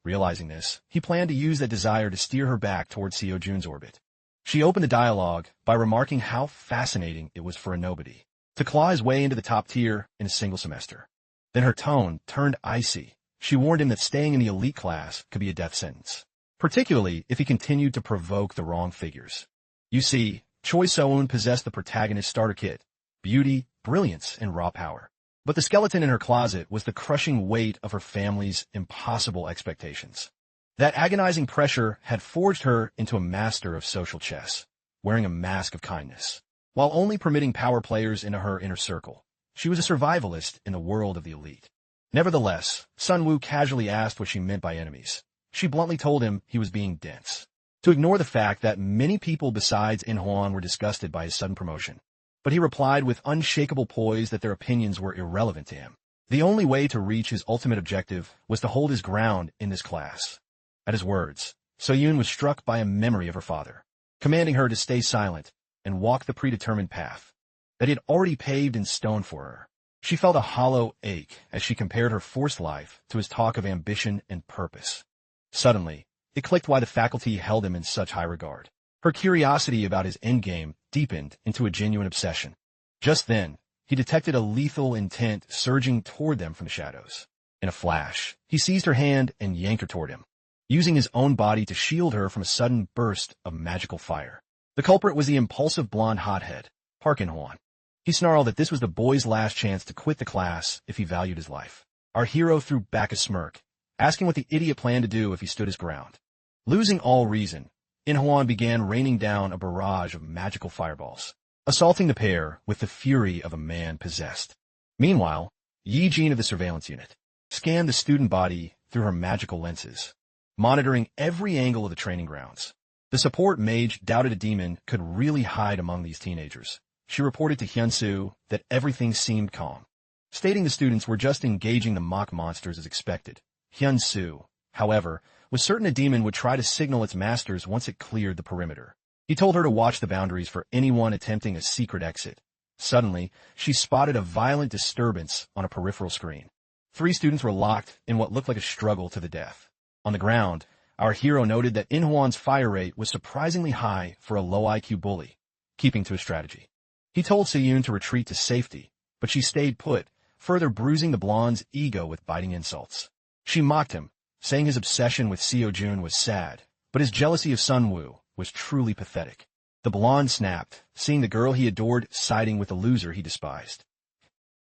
Realizing this, he planned to use that desire to steer her back toward Seo-jun's orbit. She opened the dialogue by remarking how fascinating it was for a nobody to claw his way into the top tier in a single semester. Then her tone turned icy. She warned him that staying in the elite class could be a death sentence, particularly if he continued to provoke the wrong figures. You see, Choi So-eun possessed the protagonist's starter kit: beauty, brilliance, and raw power. But the skeleton in her closet was the crushing weight of her family's impossible expectations. That agonizing pressure had forged her into a master of social chess, wearing a mask of kindness, while only permitting power players into her inner circle. She was a survivalist in the world of the elite. Nevertheless, Sunwoo casually asked what she meant by enemies. She bluntly told him he was being dense, to ignore the fact that many people besides In-hwan were disgusted by his sudden promotion. But he replied with unshakable poise that their opinions were irrelevant to him. The only way to reach his ultimate objective was to hold his ground in this class. At his words, So-yun was struck by a memory of her father, commanding her to stay silent and walk the predetermined path that he had already paved in stone for her. She felt a hollow ache as she compared her forced life to his talk of ambition and purpose. Suddenly, It clicked why the faculty held him in such high regard. Her curiosity about his endgame deepened into a genuine obsession. Just then, he detected a lethal intent surging toward them from the shadows. In a flash, he seized her hand and yanked her toward him, using his own body to shield her from a sudden burst of magical fire. The culprit was the impulsive blonde hothead, Park In-hwan. He snarled that this was the boy's last chance to quit the class if he valued his life. Our hero threw back a smirk, asking what the idiot planned to do if he stood his ground. Losing all reason, In-hwan began raining down a barrage of magical fireballs, assaulting the pair with the fury of a man possessed. Meanwhile, Yi-jin of the surveillance unit scanned the student body through her magical lenses, monitoring every angle of the training grounds. The support mage doubted a demon could really hide among these teenagers. She reported to Hyun-soo that everything seemed calm, stating the students were just engaging the mock monsters as expected. Hyun-soo, however, was certain a demon would try to signal its masters once it cleared the perimeter. He told her to watch the boundaries for anyone attempting a secret exit. Suddenly, she spotted a violent disturbance on a peripheral screen. 3 students were locked in what looked like a struggle to the death. On the ground, our hero noted that In-hwan's fire rate was surprisingly high for a low IQ bully, keeping to his strategy. He told Se-yoon to retreat to safety, but she stayed put, further bruising the blonde's ego with biting insults. She mocked him, saying his obsession with Seo-jun was sad, but his jealousy of Sun-woo was truly pathetic. The blonde snapped, seeing the girl he adored siding with the loser he despised.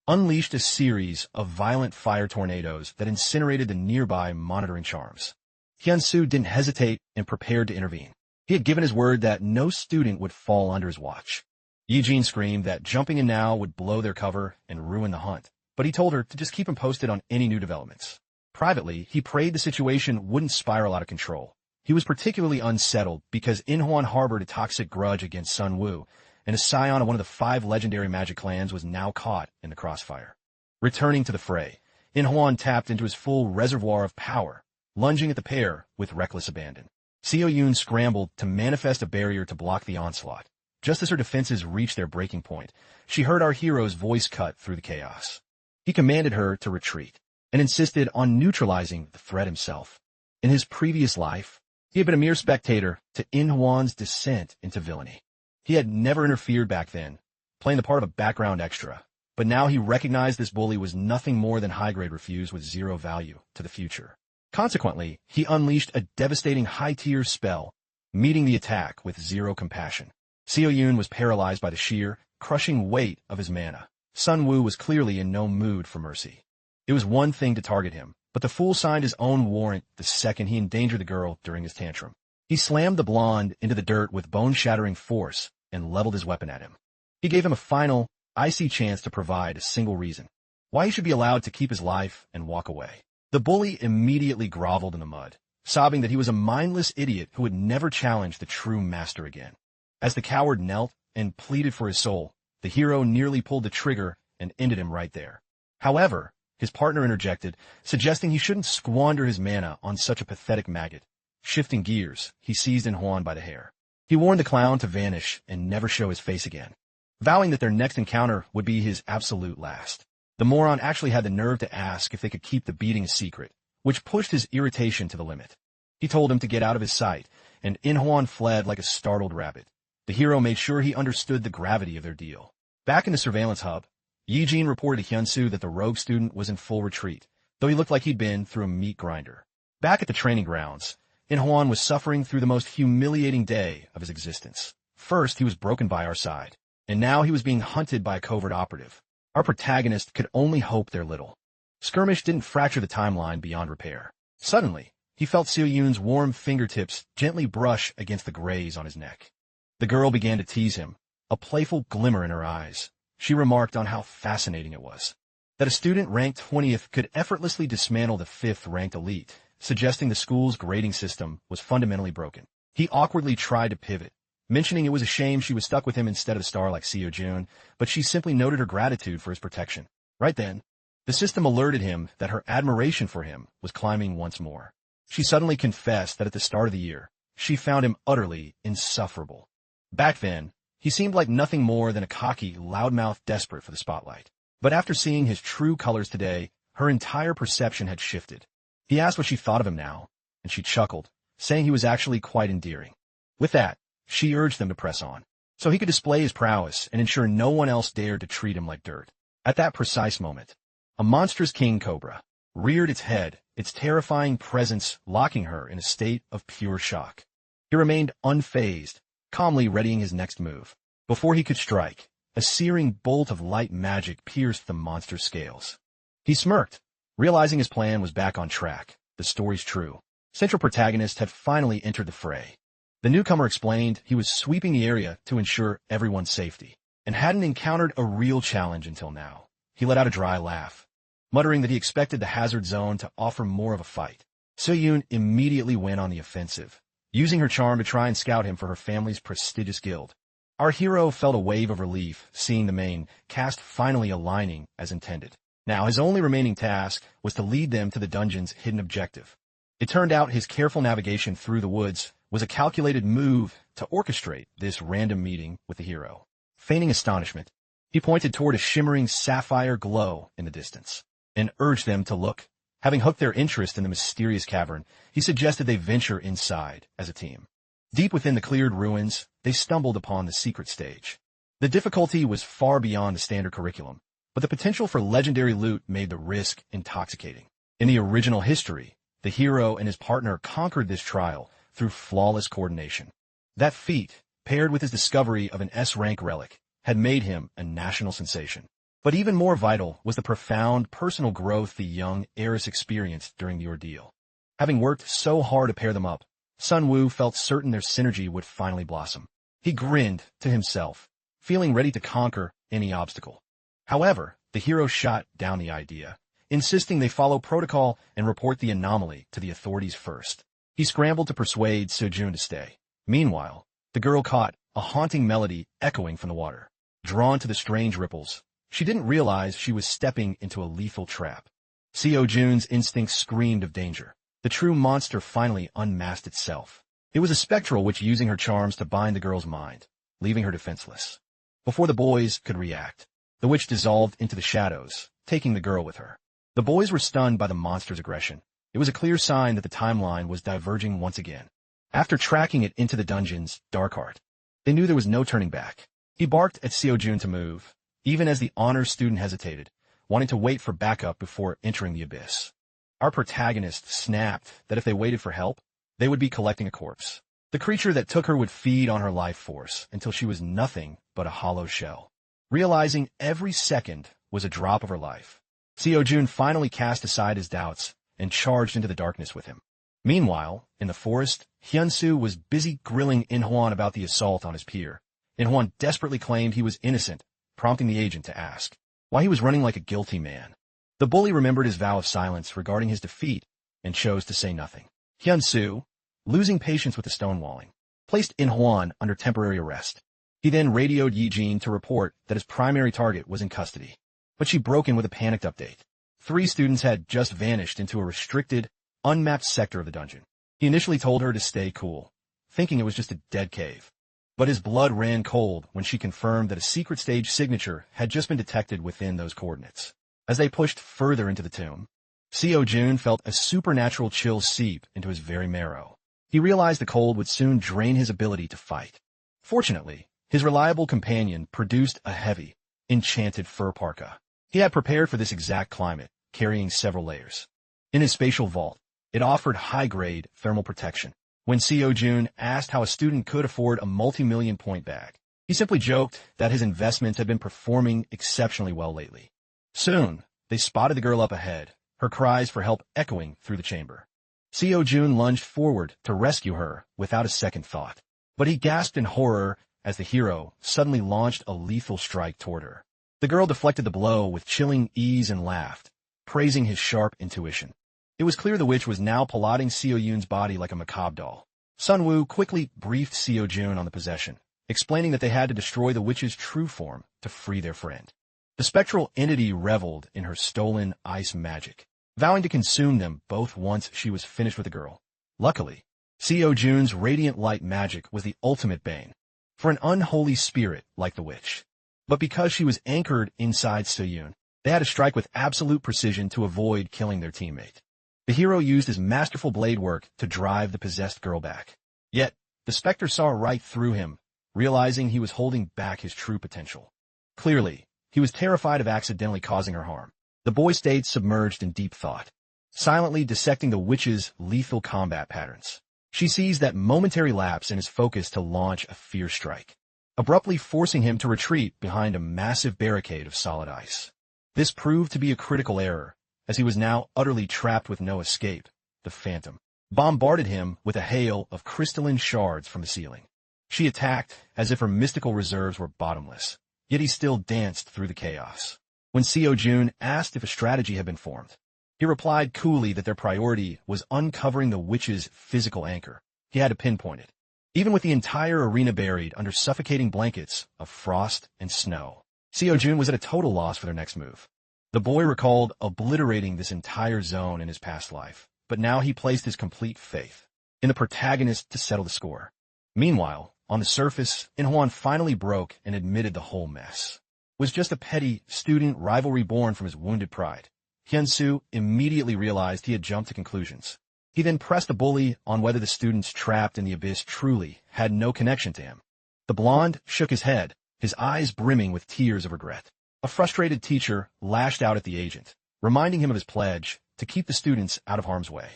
Unleashed a series of violent fire tornadoes that incinerated the nearby monitoring charms. Hyun-soo didn't hesitate and prepared to intervene. He had given his word that no student would fall under his watch. Yi-jin screamed that jumping in now would blow their cover and ruin the hunt, but he told her to just keep him posted on any new developments. Privately, he prayed the situation wouldn't spiral out of control. He was particularly unsettled because In-hwan harbored a toxic grudge against Sun-woo, and a scion of one of the 5 legendary magic clans was now caught in the crossfire. Returning to the fray, In-hwan tapped into his full reservoir of power, lunging at the pair with reckless abandon. Seo-yoon scrambled to manifest a barrier to block the onslaught. Just as her defenses reached their breaking point, she heard our hero's voice cut through the chaos. He commanded her to retreat, and insisted on neutralizing the threat himself. In his previous life, he had been a mere spectator to In-hwan's descent into villainy. He had never interfered back then, playing the part of a background extra, but now he recognized this bully was nothing more than high-grade refuse with 0 value to the future. Consequently, he unleashed a devastating high-tier spell, meeting the attack with 0 compassion. Seo-yoon was paralyzed by the sheer, crushing weight of his mana. Sun-woo was clearly in no mood for mercy. It was one thing to target him, but the fool signed his own warrant the second he endangered the girl during his tantrum. He slammed the blonde into the dirt with bone-shattering force and leveled his weapon at him. He gave him a final, icy chance to provide a single reason why he should be allowed to keep his life and walk away. The bully immediately groveled in the mud, sobbing that he was a mindless idiot who would never challenge the true master again. As the coward knelt and pleaded for his soul, the hero nearly pulled the trigger and ended him right there. However, his partner interjected, suggesting he shouldn't squander his mana on such a pathetic maggot. Shifting gears, he seized In-hwan by the hair. He warned the clown to vanish and never show his face again, vowing that their next encounter would be his absolute last. The moron actually had the nerve to ask if they could keep the beating a secret, which pushed his irritation to the limit. He told him to get out of his sight, and In-hwan fled like a startled rabbit. The hero made sure he understood the gravity of their deal. Back in the surveillance hub, Yi-jin reported to Hyun-soo that the rogue student was in full retreat, though he looked like he'd been through a meat grinder. Back at the training grounds, In-hwan was suffering through the most humiliating day of his existence. First, he was broken by our side, and now he was being hunted by a covert operative. Our protagonist could only hope they're little. Skirmish didn't fracture the timeline beyond repair. Suddenly, he felt Seo-yoon's warm fingertips gently brush against the graze on his neck. The girl began to tease him, a playful glimmer in her eyes. She remarked on how fascinating it was that a student ranked 20th could effortlessly dismantle the 5th-ranked elite, suggesting the school's grading system was fundamentally broken. He awkwardly tried to pivot, mentioning it was a shame she was stuck with him instead of a star like Seo-jun, but she simply noted her gratitude for his protection. Right then, the system alerted him that her admiration for him was climbing once more. She suddenly confessed that at the start of the year, she found him utterly insufferable. Back then, he seemed like nothing more than a cocky, loudmouth desperate for the spotlight. But after seeing his true colors today, her entire perception had shifted. He asked what she thought of him now, and she chuckled, saying he was actually quite endearing. With that, she urged them to press on, so he could display his prowess and ensure no one else dared to treat him like dirt. At that precise moment, a monstrous king cobra reared its head, its terrifying presence locking her in a state of pure shock. He remained unfazed, calmly readying his next move. Before he could strike, a searing bolt of light magic pierced the monster's scales. He smirked, realizing his plan was back on track. The story's true. Central protagonist had finally entered the fray. The newcomer explained he was sweeping the area to ensure everyone's safety, and hadn't encountered a real challenge until now. He let out a dry laugh, muttering that he expected the hazard zone to offer more of a fight. So-yoon immediately went on the offensive, using her charm to try and scout him for her family's prestigious guild. Our hero felt a wave of relief, seeing the main cast finally aligning as intended. Now his only remaining task was to lead them to the dungeon's hidden objective. It turned out his careful navigation through the woods was a calculated move to orchestrate this random meeting with the hero. Feigning astonishment, he pointed toward a shimmering sapphire glow in the distance, and urged them to look. Having hooked their interest in the mysterious cavern, he suggested they venture inside as a team. Deep within the cleared ruins, they stumbled upon the secret stage. The difficulty was far beyond the standard curriculum, but the potential for legendary loot made the risk intoxicating. In the original history, the hero and his partner conquered this trial through flawless coordination. That feat, paired with his discovery of an S-rank relic, had made him a national sensation. But even more vital was the profound personal growth the young heiress experienced during the ordeal. Having worked so hard to pair them up, Sun-woo felt certain their synergy would finally blossom. He grinned to himself, feeling ready to conquer any obstacle. However, the hero shot down the idea, insisting they follow protocol and report the anomaly to the authorities first. He scrambled to persuade Seo-jun to stay. Meanwhile, the girl caught a haunting melody echoing from the water. Drawn to the strange ripples, she didn't realize she was stepping into a lethal trap. Seo-jun's instincts screamed of danger. The true monster finally unmasked itself. It was a spectral witch using her charms to bind the girl's mind, leaving her defenseless. Before the boys could react, the witch dissolved into the shadows, taking the girl with her. The boys were stunned by the monster's aggression. It was a clear sign that the timeline was diverging once again. After tracking it into the dungeon's dark heart, they knew there was no turning back. He barked at Seo-jun to move, even as the honors student hesitated, wanting to wait for backup before entering the abyss. Our protagonist snapped that if they waited for help, they would be collecting a corpse. The creature that took her would feed on her life force until she was nothing but a hollow shell. Realizing every second was a drop of her life, Seo-jun finally cast aside his doubts and charged into the darkness with him. Meanwhile, in the forest, Hyun-soo was busy grilling In-hwan about the assault on his peer. In-hwan desperately claimed he was innocent, prompting the agent to ask why he was running like a guilty man. The bully remembered his vow of silence regarding his defeat and chose to say nothing. Hyun-soo, losing patience with the stonewalling, placed In-hwan under temporary arrest. He then radioed Yi-jin to report that his primary target was in custody. But she broke in with a panicked update. 3 students had just vanished into a restricted, unmapped sector of the dungeon. He initially told her to stay cool, thinking it was just a dead cave. But his blood ran cold when she confirmed that a secret stage signature had just been detected within those coordinates. As they pushed further into the tomb, Seo-jun felt a supernatural chill seep into his very marrow. He realized the cold would soon drain his ability to fight. Fortunately, his reliable companion produced a heavy, enchanted fur parka. He had prepared for this exact climate, carrying several layers. In his spatial vault, it offered high-grade thermal protection. When Seo-jun asked how a student could afford a multi-million point bag, he simply joked that his investments had been performing exceptionally well lately. Soon, they spotted the girl up ahead, her cries for help echoing through the chamber. Seo-jun lunged forward to rescue her without a second thought, but he gasped in horror as the hero suddenly launched a lethal strike toward her. The girl deflected the blow with chilling ease and laughed, praising his sharp intuition. It was clear the witch was now piloting Seo-yun's body like a macabre doll. Sun-woo quickly briefed Seo-jun on the possession, explaining that they had to destroy the witch's true form to free their friend. The spectral entity reveled in her stolen ice magic, vowing to consume them both once she was finished with the girl. Luckily, Seo-jun's radiant light magic was the ultimate bane for an unholy spirit like the witch. But because she was anchored inside Seo-yun, they had to strike with absolute precision to avoid killing their teammate. The hero used his masterful blade work to drive the possessed girl back. Yet, the specter saw right through him, realizing he was holding back his true potential. Clearly, he was terrified of accidentally causing her harm. The boy stayed submerged in deep thought, silently dissecting the witch's lethal combat patterns. She sees that momentary lapse in his focus to launch a fierce strike, abruptly forcing him to retreat behind a massive barricade of solid ice. This proved to be a critical error, as he was now utterly trapped with no escape. The Phantom bombarded him with a hail of crystalline shards from the ceiling. She attacked as if her mystical reserves were bottomless, yet he still danced through the chaos. When Seo-jun asked if a strategy had been formed, he replied coolly that their priority was uncovering the witch's physical anchor. He had to pinpoint it, even with the entire arena buried under suffocating blankets of frost and snow. Seo-jun was at a total loss for their next move. The boy recalled obliterating this entire zone in his past life, but now he placed his complete faith in the protagonist to settle the score. Meanwhile, on the surface, In-hwan finally broke and admitted the whole mess was just a petty student rivalry born from his wounded pride. Hyun-soo immediately realized he had jumped to conclusions. He then pressed the bully on whether the students trapped in the abyss truly had no connection to him. The blonde shook his head, his eyes brimming with tears of regret. A frustrated teacher lashed out at the agent, reminding him of his pledge to keep the students out of harm's way.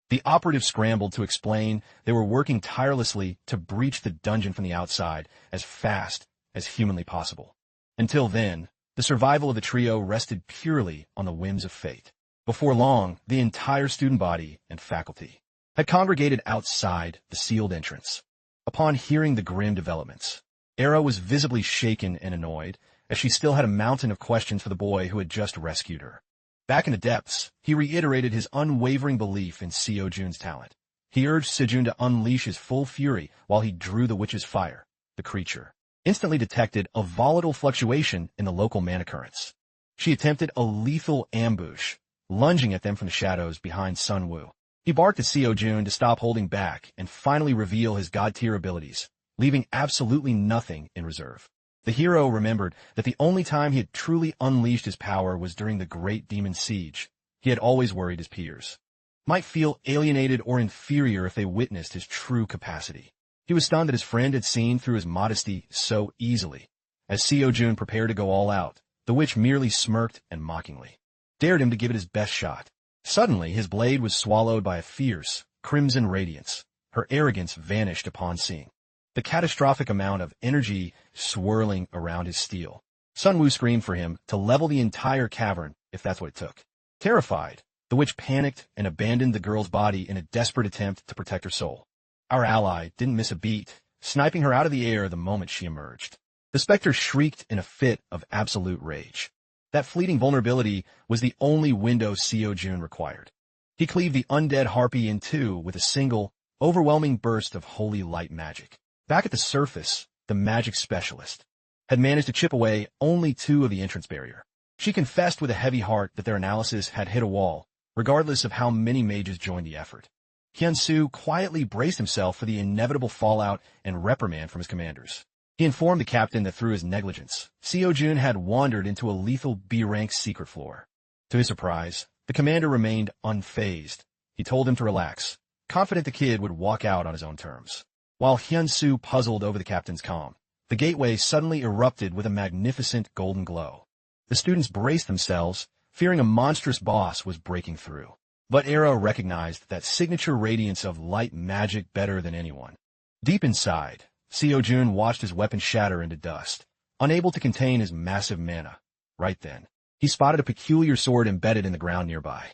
The operative scrambled to explain they were working tirelessly to breach the dungeon from the outside as fast as humanly possible. Until then, the survival of the trio rested purely on the whims of fate. Before long, the entire student body and faculty had congregated outside the sealed entrance. Upon hearing the grim developments, Era was visibly shaken and annoyed, as she still had a mountain of questions for the boy who had just rescued her. Back in the depths, he reiterated his unwavering belief in Seo-jun's talent. He urged Sejun to unleash his full fury while he drew the witch's fire. The creature instantly detected a volatile fluctuation in the local mana currents. She attempted a lethal ambush, lunging at them from the shadows behind Sun Woo. He barked at Seo-jun to stop holding back and finally reveal his god-tier abilities, leaving absolutely nothing in reserve. The hero remembered that the only time he had truly unleashed his power was during the Great Demon Siege. He had always worried his peers might feel alienated or inferior if they witnessed his true capacity. He was stunned that his friend had seen through his modesty so easily. As Seo-jun prepared to go all out, the witch merely smirked and mockingly dared him to give it his best shot. Suddenly, his blade was swallowed by a fierce, crimson radiance. Her arrogance vanished upon seeing the catastrophic amount of energy swirling around his steel. Sun Woo screamed for him to level the entire cavern, if that's what it took. Terrified, the witch panicked and abandoned the girl's body in a desperate attempt to protect her soul. Our ally didn't miss a beat, sniping her out of the air the moment she emerged. The specter shrieked in a fit of absolute rage. That fleeting vulnerability was the only window Seo-jun required. He cleaved the undead harpy in two with a single, overwhelming burst of holy light magic. Back at the surface, the magic specialist had managed to chip away only 2 of the entrance barrier. She confessed with a heavy heart that their analysis had hit a wall, regardless of how many mages joined the effort. Hyun-soo quietly braced himself for the inevitable fallout and reprimand from his commanders. He informed the captain that through his negligence, Seo-jun had wandered into a lethal B-rank secret floor. To his surprise, the commander remained unfazed. He told him to relax, confident the kid would walk out on his own terms. While Hyun-soo puzzled over the captain's calm, the gateway suddenly erupted with a magnificent golden glow. The students braced themselves, fearing a monstrous boss was breaking through. But Era recognized that signature radiance of light magic better than anyone. Deep inside, Seo-jun watched his weapon shatter into dust, unable to contain his massive mana. Right then, he spotted a peculiar sword embedded in the ground nearby.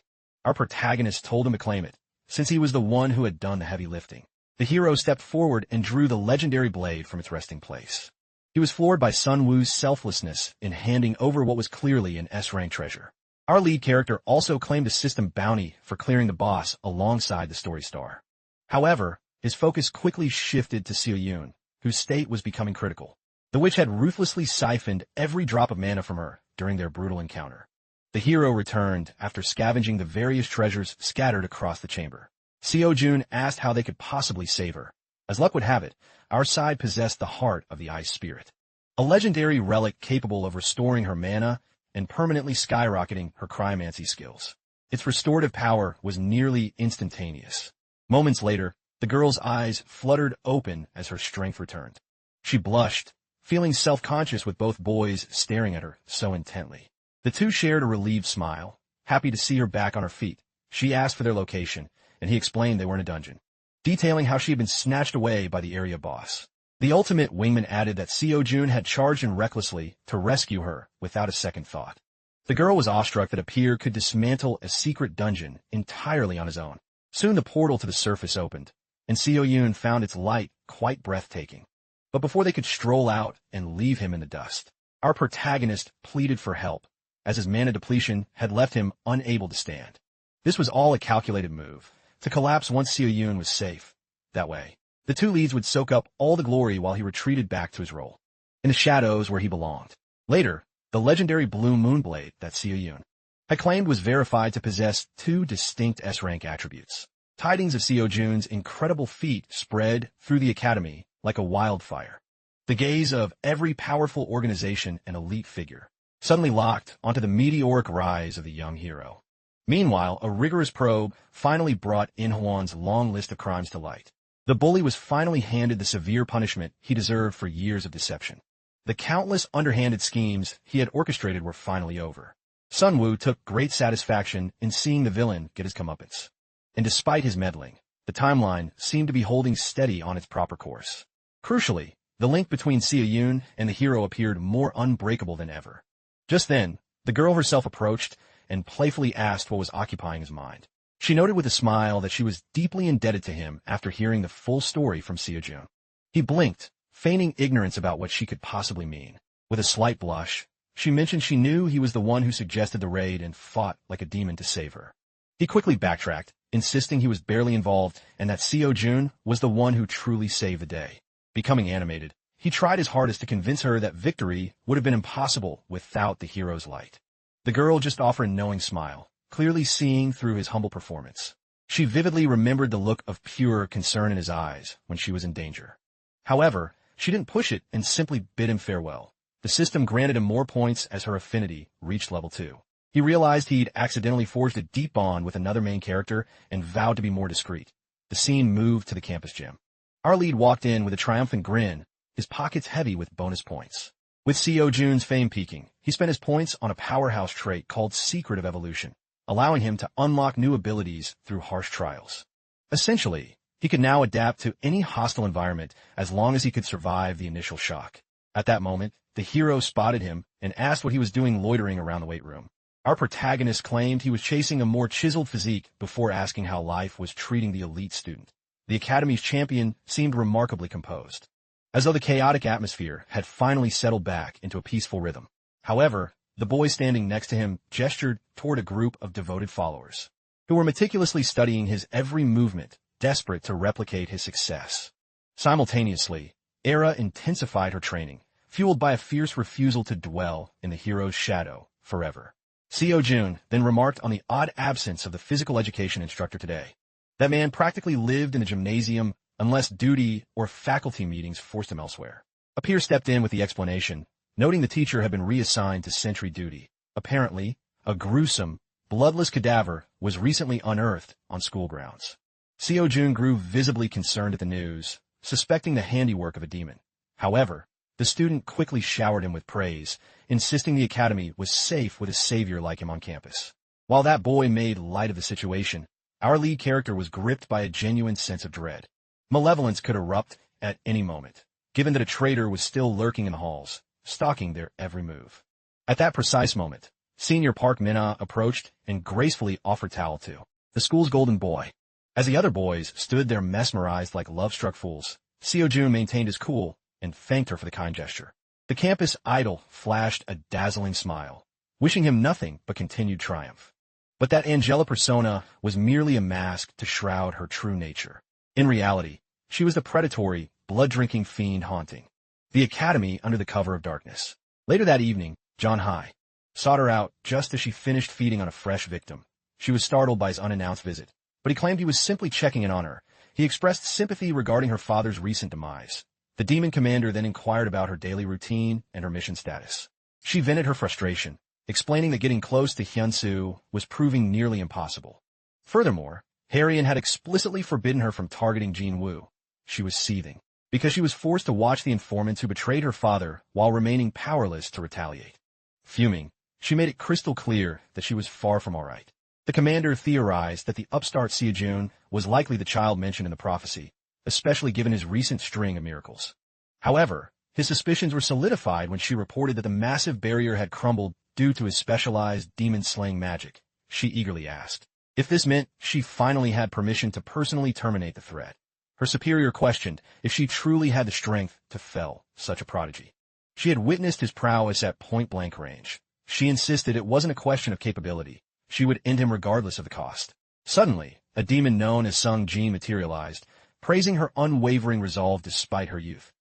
Our protagonist told him to claim it, since he was the one who had done the heavy lifting. The hero stepped forward and drew the legendary blade from its resting place. He was floored by Sun Woo's selflessness in handing over what was clearly an S-rank treasure. Our lead character also claimed a system bounty for clearing the boss alongside the story star. However, his focus quickly shifted to Seo-jun, whose state was becoming critical. The witch had ruthlessly siphoned every drop of mana from her during their brutal encounter. The hero returned after scavenging the various treasures scattered across the chamber. Seo-jun asked how they could possibly save her. As luck would have it, our side possessed the heart of the Ice Spirit, a legendary relic capable of restoring her mana and permanently skyrocketing her cryomancy skills. Its restorative power was nearly instantaneous. Moments later, the girl's eyes fluttered open as her strength returned. She blushed, feeling self-conscious with both boys staring at her so intently. The two shared a relieved smile, happy to see her back on her feet. She asked for their location, and he explained they were in a dungeon, detailing how she had been snatched away by the area boss. The ultimate wingman added that Seo-jun had charged in recklessly to rescue her without a second thought. The girl was awestruck that a peer could dismantle a secret dungeon entirely on his own. Soon the portal to the surface opened, and Seo-yun found its light quite breathtaking. But before they could stroll out and leave him in the dust, our protagonist pleaded for help, as his mana depletion had left him unable to stand. This was all a calculated move, to collapse once Seo-yun was safe. That way, the two leads would soak up all the glory while he retreated back to his role, in the shadows where he belonged. Later, the legendary blue moonblade that Seo-yun had claimed was verified to possess two distinct S-rank attributes. Tidings of Seo-jun's incredible feat spread through the academy like a wildfire. The gaze of every powerful organization and elite figure suddenly locked onto the meteoric rise of the young hero. Meanwhile, a rigorous probe finally brought In-hwan's long list of crimes to light. The bully was finally handed the severe punishment he deserved for years of deception. The countless underhanded schemes he had orchestrated were finally over. Sunwoo took great satisfaction in seeing the villain get his comeuppance. And despite his meddling, the timeline seemed to be holding steady on its proper course. Crucially, the link between Seo-yun and the hero appeared more unbreakable than ever. Just then, the girl herself approached and playfully asked what was occupying his mind. She noted with a smile that she was deeply indebted to him after hearing the full story from Seo-jun. He blinked, feigning ignorance about what she could possibly mean. With a slight blush, she mentioned she knew he was the one who suggested the raid and fought like a demon to save her. He quickly backtracked, insisting he was barely involved and that Seo-jun was the one who truly saved the day. Becoming animated, he tried his hardest to convince her that victory would have been impossible without the hero's light. The girl just offered a knowing smile, clearly seeing through his humble performance. She vividly remembered the look of pure concern in his eyes when she was in danger. However, she didn't push it and simply bid him farewell. The system granted him more points as her affinity reached level 2. He realized he'd accidentally forged a deep bond with another main character and vowed to be more discreet. The scene moved to the campus gym. Our lead walked in with a triumphant grin, his pockets heavy with bonus points. With Seo-jun's fame peaking, he spent his points on a powerhouse trait called Secret of Evolution, allowing him to unlock new abilities through harsh trials. Essentially, he could now adapt to any hostile environment as long as he could survive the initial shock. At that moment, the hero spotted him and asked what he was doing loitering around the weight room. Our protagonist claimed he was chasing a more chiseled physique before asking how life was treating the elite student. The academy's champion seemed remarkably composed, as though the chaotic atmosphere had finally settled back into a peaceful rhythm. However, the boy standing next to him gestured toward a group of devoted followers, who were meticulously studying his every movement, desperate to replicate his success. Simultaneously, Era intensified her training, fueled by a fierce refusal to dwell in the hero's shadow forever. Seo-jun then remarked on the odd absence of the physical education instructor today. That man practically lived in the gymnasium unless duty or faculty meetings forced him elsewhere. A peer stepped in with the explanation, noting the teacher had been reassigned to sentry duty. Apparently, a gruesome, bloodless cadaver was recently unearthed on school grounds. Seo-jun grew visibly concerned at the news, suspecting the handiwork of a demon. However, the student quickly showered him with praise, insisting the academy was safe with a savior like him on campus. While that boy made light of the situation, our lead character was gripped by a genuine sense of dread. Malevolence could erupt at any moment, given that a traitor was still lurking in the halls, stalking their every move. At that precise moment, Senior Park Min-ah approached and gracefully offered towel to the school's golden boy. As the other boys stood there mesmerized like love-struck fools, Seo-jun maintained his cool and thanked her for the kind gesture. The campus idol flashed a dazzling smile, wishing him nothing but continued triumph. But that Angela persona was merely a mask to shroud her true nature. In reality, she was the predatory, blood-drinking fiend haunting the academy under the cover of darkness. Later that evening, John Hai sought her out just as she finished feeding on a fresh victim. She was startled by his unannounced visit, but he claimed he was simply checking in on her. He expressed sympathy regarding her father's recent demise. The demon commander then inquired about her daily routine and her mission status. She vented her frustration, explaining that getting close to Hyunsu was proving nearly impossible. Furthermore, Harrion had explicitly forbidden her from targeting Jin-woo. She was seething, because she was forced to watch the informants who betrayed her father while remaining powerless to retaliate. Fuming, she made it crystal clear that she was far from all right. The commander theorized that the upstart Seojun was likely the child mentioned in the prophecy, especially given his recent string of miracles. However, his suspicions were solidified when she reported that the massive barrier had crumbled due to his specialized demon-slaying magic. She eagerly asked if this meant she finally had permission to personally terminate the threat. Her superior questioned if she truly had the strength to fell such a prodigy. She had witnessed his prowess at point-blank range. She insisted it wasn't a question of capability. She would end him regardless of the cost. Suddenly, a demon known as Sung Jin materialized, praising her unwavering resolve despite her youth.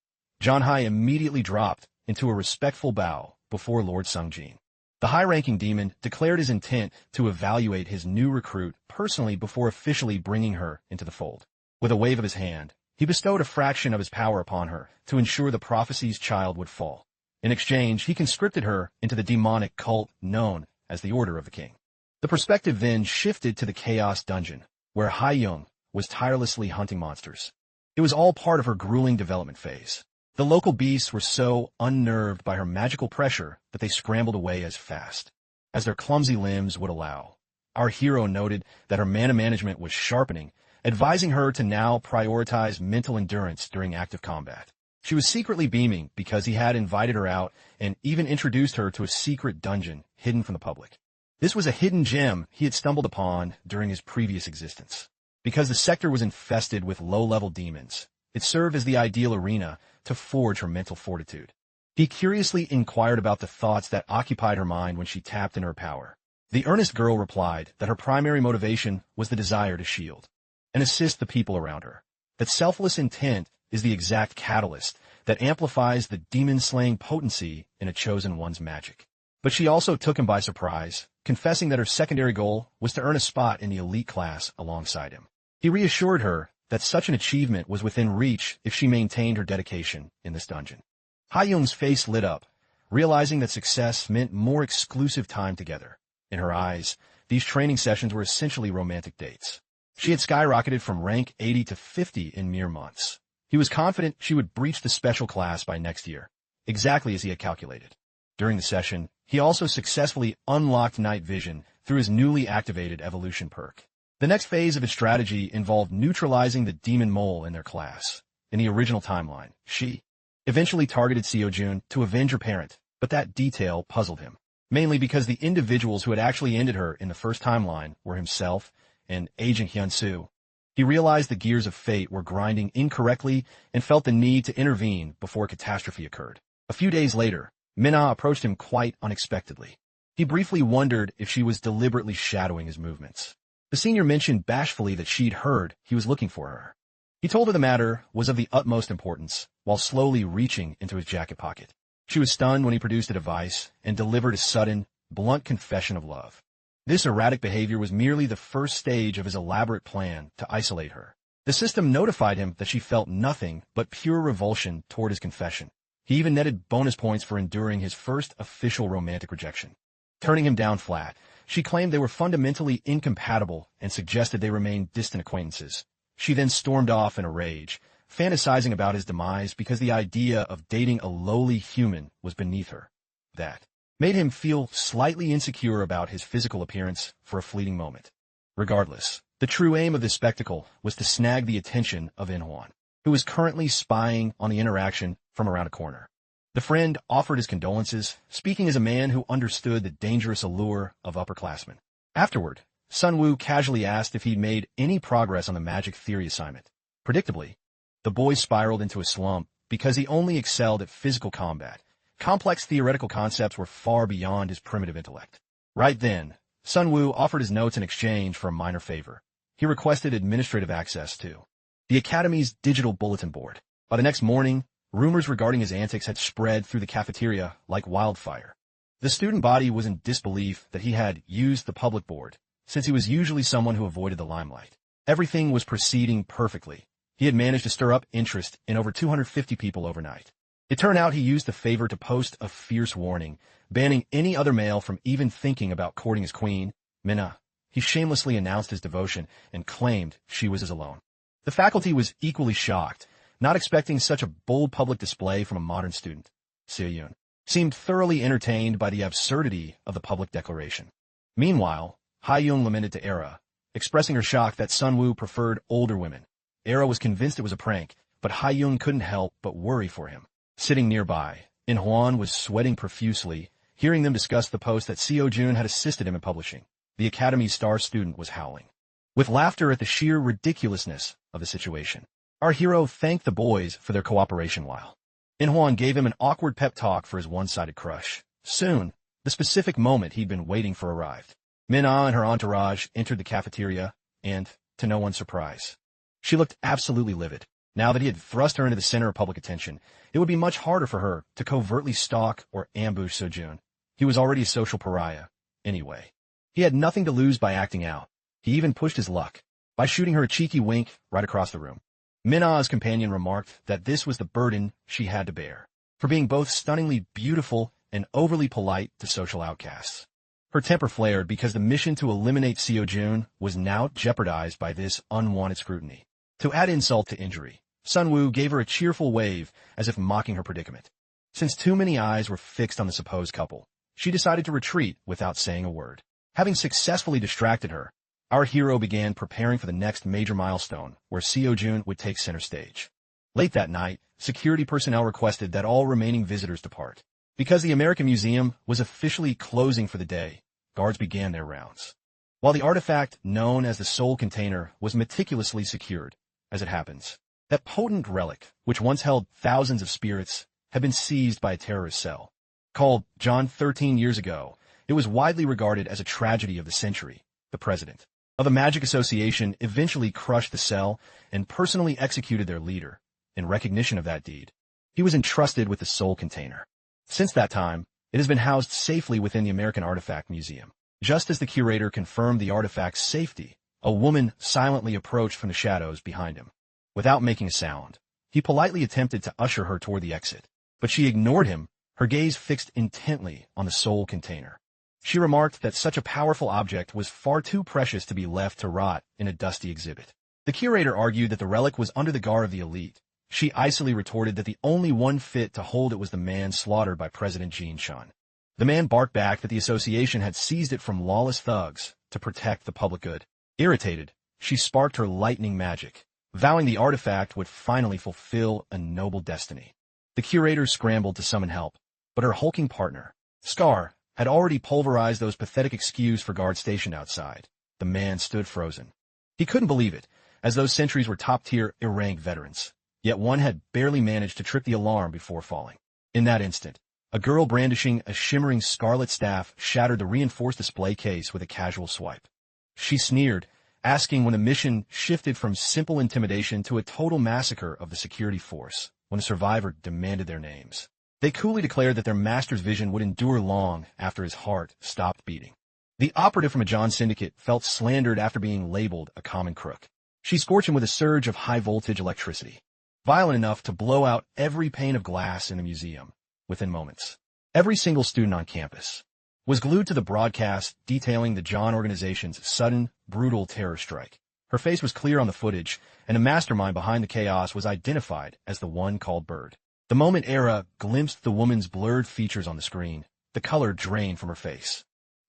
John Hai immediately dropped into a respectful bow before Lord Sung Jin. The high-ranking demon declared his intent to evaluate his new recruit personally before officially bringing her into the fold. With a wave of his hand, he bestowed a fraction of his power upon her to ensure the prophecy's child would fall. In exchange, he conscripted her into the demonic cult known as the Order of the King. The perspective then shifted to the Chaos Dungeon, where Hai-young was tirelessly hunting monsters. It was all part of her grueling development phase. The local beasts were so unnerved by her magical pressure that they scrambled away as fast as their clumsy limbs would allow. Our hero noted that her mana management was sharpening, advising her to now prioritize mental endurance during active combat. She was secretly beaming because he had invited her out and even introduced her to a secret dungeon hidden from the public. This was a hidden gem he had stumbled upon during his previous existence. Because the sector was infested with low-level demons, it served as the ideal arena to forge her mental fortitude. He curiously inquired about the thoughts that occupied her mind when she tapped into her power. The earnest girl replied that her primary motivation was the desire to shield and assist the people around her. That selfless intent is the exact catalyst that amplifies the demon-slaying potency in a chosen one's magic. But she also took him by surprise, confessing that her secondary goal was to earn a spot in the elite class alongside him. He reassured her that such an achievement was within reach if she maintained her dedication in this dungeon. Ha-young's face lit up, realizing that success meant more exclusive time together. In her eyes, these training sessions were essentially romantic dates. She had skyrocketed from rank 80 to 50 in mere months. He was confident she would breach the special class by next year, exactly as he had calculated. During the session, he also successfully unlocked night vision through his newly activated evolution perk. The next phase of his strategy involved neutralizing the demon mole in their class. In the original timeline, she eventually targeted Seojun to avenge her parent, but that detail puzzled him, mainly because the individuals who had actually ended her in the first timeline were himself and aging Hyunsu. He realized the gears of fate were grinding incorrectly and felt the need to intervene before catastrophe occurred. A few days later, Minna approached him quite unexpectedly. He briefly wondered if she was deliberately shadowing his movements. The senior mentioned bashfully that she'd heard he was looking for her. He told her the matter was of the utmost importance, while slowly reaching into his jacket pocket. She was stunned when he produced a device and delivered a sudden, blunt confession of love. This erratic behavior was merely the first stage of his elaborate plan to isolate her. The system notified him that she felt nothing but pure revulsion toward his confession. He even netted bonus points for enduring his first official romantic rejection. Turning him down flat, she claimed they were fundamentally incompatible and suggested they remain distant acquaintances. She then stormed off in a rage, fantasizing about his demise because the idea of dating a lowly human was beneath her. That made him feel slightly insecure about his physical appearance for a fleeting moment. Regardless, the true aim of this spectacle was to snag the attention of In-hwan, who was currently spying on the interaction from around a corner. The friend offered his condolences, speaking as a man who understood the dangerous allure of upperclassmen. Afterward, Sunwoo casually asked if he'd made any progress on the magic theory assignment. Predictably, the boy spiraled into a slump because he only excelled at physical combat. Complex theoretical concepts were far beyond his primitive intellect. Right then, Sunwoo offered his notes in exchange for a minor favor. He requested administrative access to the Academy's digital bulletin board. By the next morning, rumors regarding his antics had spread through the cafeteria like wildfire. The student body was in disbelief that he had used the public board, since he was usually someone who avoided the limelight. Everything was proceeding perfectly. He had managed to stir up interest in over 250 people overnight. It turned out he used the favor to post a fierce warning, banning any other male from even thinking about courting his queen, Minna. He shamelessly announced his devotion and claimed she was his alone. The faculty was equally shocked, not expecting such a bold public display from a modern student. Seo-yoon seemed thoroughly entertained by the absurdity of the public declaration. Meanwhile, Ha-yoon lamented to Era, expressing her shock that Sun-woo preferred older women. Era was convinced it was a prank, but Ha-yoon couldn't help but worry for him. Sitting nearby, In-hwan was sweating profusely, hearing them discuss the post that Seo-joon had assisted him in publishing. The Academy's star student was howling with laughter at the sheer ridiculousness of the situation. Our hero thanked the boys for their cooperation while In-hwan gave him an awkward pep talk for his one-sided crush. Soon, the specific moment he'd been waiting for arrived. Min-ah and her entourage entered the cafeteria, and, to no one's surprise, she looked absolutely livid. Now that he had thrust her into the center of public attention, it would be much harder for her to covertly stalk or ambush Seo-joon. He was already a social pariah, anyway. He had nothing to lose by acting out. He even pushed his luck by shooting her a cheeky wink right across the room. Min-ah's companion remarked that this was the burden she had to bear, for being both stunningly beautiful and overly polite to social outcasts. Her temper flared because the mission to eliminate Seo-joon was now jeopardized by this unwanted scrutiny. To add insult to injury, Sun-woo gave her a cheerful wave as if mocking her predicament. Since too many eyes were fixed on the supposed couple, she decided to retreat without saying a word. Having successfully distracted her, our hero began preparing for the next major milestone, where Seo-joon would take center stage. Late that night, security personnel requested that all remaining visitors depart. Because the American Museum was officially closing for the day, guards began their rounds. While the artifact known as the Soul Container was meticulously secured, as it happens, that potent relic, which once held thousands of spirits, had been seized by a terrorist cell. Called John 13 years ago, it was widely regarded as a tragedy of the century. The president of the Magic Association eventually crushed the cell and personally executed their leader. In recognition of that deed, he was entrusted with the Soul Container. Since that time, it has been housed safely within the American Artifact Museum. Just as the curator confirmed the artifact's safety, a woman silently approached from the shadows behind him. Without making a sound, he politely attempted to usher her toward the exit, but she ignored him, her gaze fixed intently on the Soul Container. She remarked that such a powerful object was far too precious to be left to rot in a dusty exhibit. The curator argued that the relic was under the guard of the elite. She icily retorted that the only one fit to hold it was the man slaughtered by President Jin Shun. The man barked back that the association had seized it from lawless thugs to protect the public good. Irritated, she sparked her lightning magic, vowing the artifact would finally fulfill a noble destiny. The curator scrambled to summon help, but her hulking partner, Scar, had already pulverized those pathetic excuses for guards stationed outside. The man stood frozen. He couldn't believe it, as those sentries were top-tier Irang veterans. Yet one had barely managed to trip the alarm before falling. In that instant, a girl brandishing a shimmering scarlet staff shattered the reinforced display case with a casual swipe. She sneered, asking when the mission shifted from simple intimidation to a total massacre of the security force, when a survivor demanded their names. They coolly declared that their master's vision would endure long after his heart stopped beating. The operative from a John Syndicate felt slandered after being labeled a common crook. She scorched him with a surge of high-voltage electricity, violent enough to blow out every pane of glass in the museum within moments. Every single student on campus was glued to the broadcast detailing the John organization's sudden, brutal terror strike. Her face was clear on the footage, and the mastermind behind the chaos was identified as the one called Bird. The moment Era glimpsed the woman's blurred features on the screen, the color drained from her face.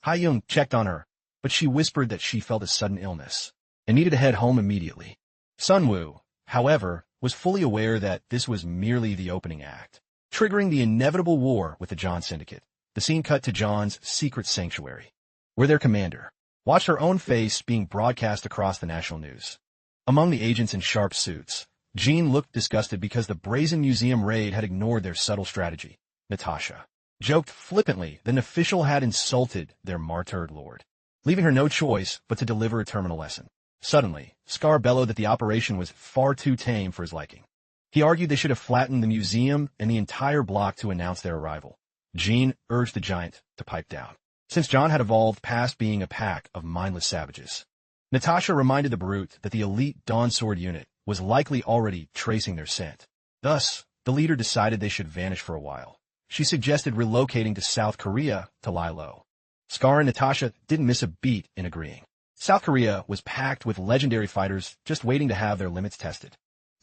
Ha-yoon checked on her, but she whispered that she felt a sudden illness and needed to head home immediately. Sun-woo, however, was fully aware that this was merely the opening act, triggering the inevitable war with the John Syndicate. The scene cut to John's secret sanctuary, where their commander watched her own face being broadcast across the national news. Among the agents in sharp suits, Jean looked disgusted because the brazen museum raid had ignored their subtle strategy. Natasha joked flippantly that an official had insulted their martyred lord, leaving her no choice but to deliver a terminal lesson. Suddenly, Scar bellowed that the operation was far too tame for his liking. He argued they should have flattened the museum and the entire block to announce their arrival. Jean urged the giant to pipe down, since John had evolved past being a pack of mindless savages. Natasha reminded the brute that the elite Dawn Sword unit was likely already tracing their scent. Thus, the leader decided they should vanish for a while. She suggested relocating to South Korea to lie low. Scar and Natasha didn't miss a beat in agreeing. South Korea was packed with legendary fighters just waiting to have their limits tested.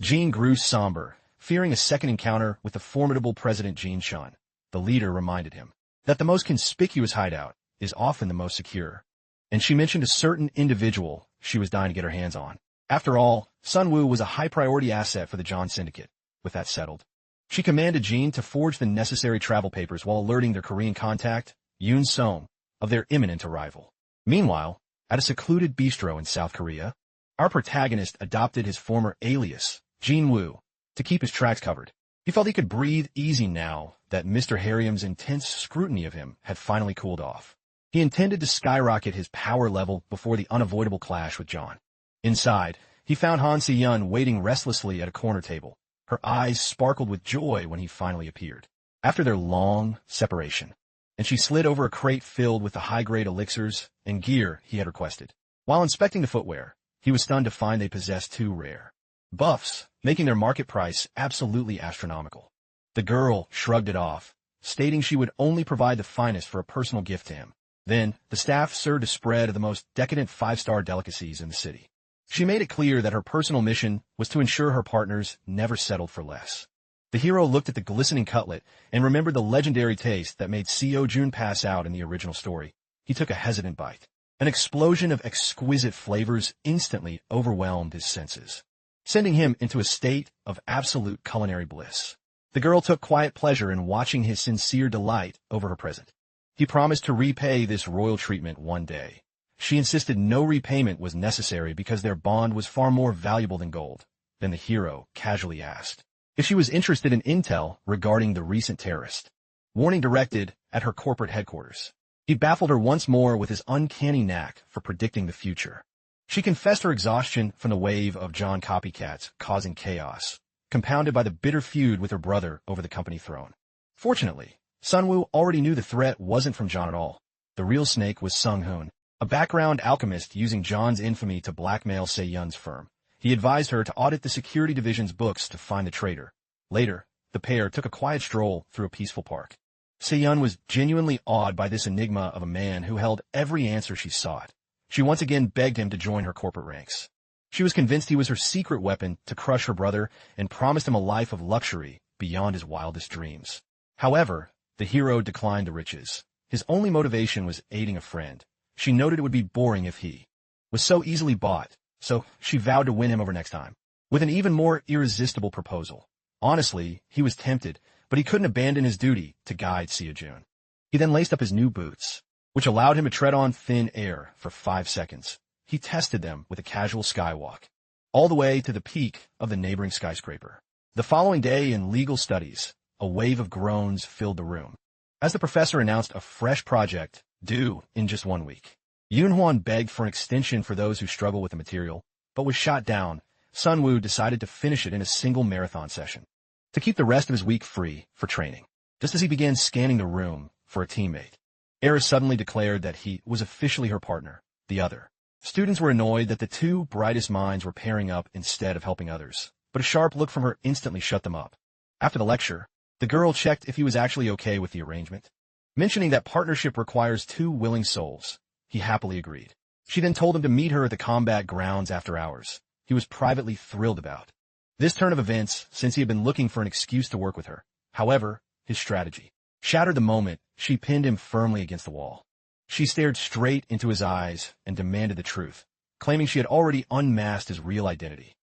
Jean grew somber, fearing a second encounter with the formidable President Jean Shun. The leader reminded him that the most conspicuous hideout is often the most secure, and she mentioned a certain individual she was dying to get her hands on. After all, Sun Woo was a high-priority asset for the John Syndicate. With that settled, she commanded Jean to forge the necessary travel papers while alerting their Korean contact, Yoon Song, of their imminent arrival. Meanwhile, at a secluded bistro in South Korea, our protagonist adopted his former alias, Jin Woo, to keep his tracks covered. He felt he could breathe easy now that Mr. Harium's intense scrutiny of him had finally cooled off. He intended to skyrocket his power level before the unavoidable clash with John. Inside, he found Han Si-yeon waiting restlessly at a corner table. Her eyes sparkled with joy when he finally appeared. After their long separation, and she slid over a crate filled with the high-grade elixirs and gear he had requested. While inspecting the footwear, he was stunned to find they possessed two rare buffs, making their market price absolutely astronomical. The girl shrugged it off, stating she would only provide the finest for a personal gift to him. Then, the staff served a spread of the most decadent five-star delicacies in the city. She made it clear that her personal mission was to ensure her partners never settled for less. The hero looked at the glistening cutlet and remembered the legendary taste that made Seo Jun pass out in the original story. He took a hesitant bite. An explosion of exquisite flavors instantly overwhelmed his senses, sending him into a state of absolute culinary bliss. The girl took quiet pleasure in watching his sincere delight over her present. He promised to repay this royal treatment one day. She insisted no repayment was necessary because their bond was far more valuable than gold. Then the hero casually asked if she was interested in intel regarding the recent terrorist warning directed at her corporate headquarters. He baffled her once more with his uncanny knack for predicting the future. She confessed her exhaustion from the wave of John copycats causing chaos, compounded by the bitter feud with her brother over the company throne. Fortunately, Sun Woo already knew the threat wasn't from John at all. The real snake was Sung Hoon, a background alchemist using John's infamy to blackmail Se-yeon's firm. He advised her to audit the security division's books to find the traitor. Later, the pair took a quiet stroll through a peaceful park. Se-yeon was genuinely awed by this enigma of a man who held every answer she sought. She once again begged him to join her corporate ranks. She was convinced he was her secret weapon to crush her brother and promised him a life of luxury beyond his wildest dreams. However, the hero declined the riches. His only motivation was aiding a friend. She noted it would be boring if he was so easily bought, so she vowed to win him over next time, with an even more irresistible proposal. Honestly, he was tempted, but he couldn't abandon his duty to guide Seo Jun. He then laced up his new boots, which allowed him to tread on thin air for 5 seconds. He tested them with a casual skywalk, all the way to the peak of the neighboring skyscraper. The following day in legal studies, a wave of groans filled the room, as the professor announced a fresh project due in just 1 week. Yoon Hwan begged for an extension for those who struggle with the material, but was shot down. Sun Woo decided to finish it in a single marathon session, to keep the rest of his week free for training. Just as he began scanning the room for a teammate, Eris suddenly declared that he was officially her partner, the other. Students were annoyed that the two brightest minds were pairing up instead of helping others, but a sharp look from her instantly shut them up. After the lecture, the girl checked if he was actually okay with the arrangement. Mentioning that partnership requires 2 willing souls, he happily agreed. She then told him to meet her at the combat grounds after hours. He was privately thrilled about this turn of events since he had been looking for an excuse to work with her. However, his strategy shattered the moment she pinned him firmly against the wall. She stared straight into his eyes and demanded the truth, claiming she had already unmasked his real identity.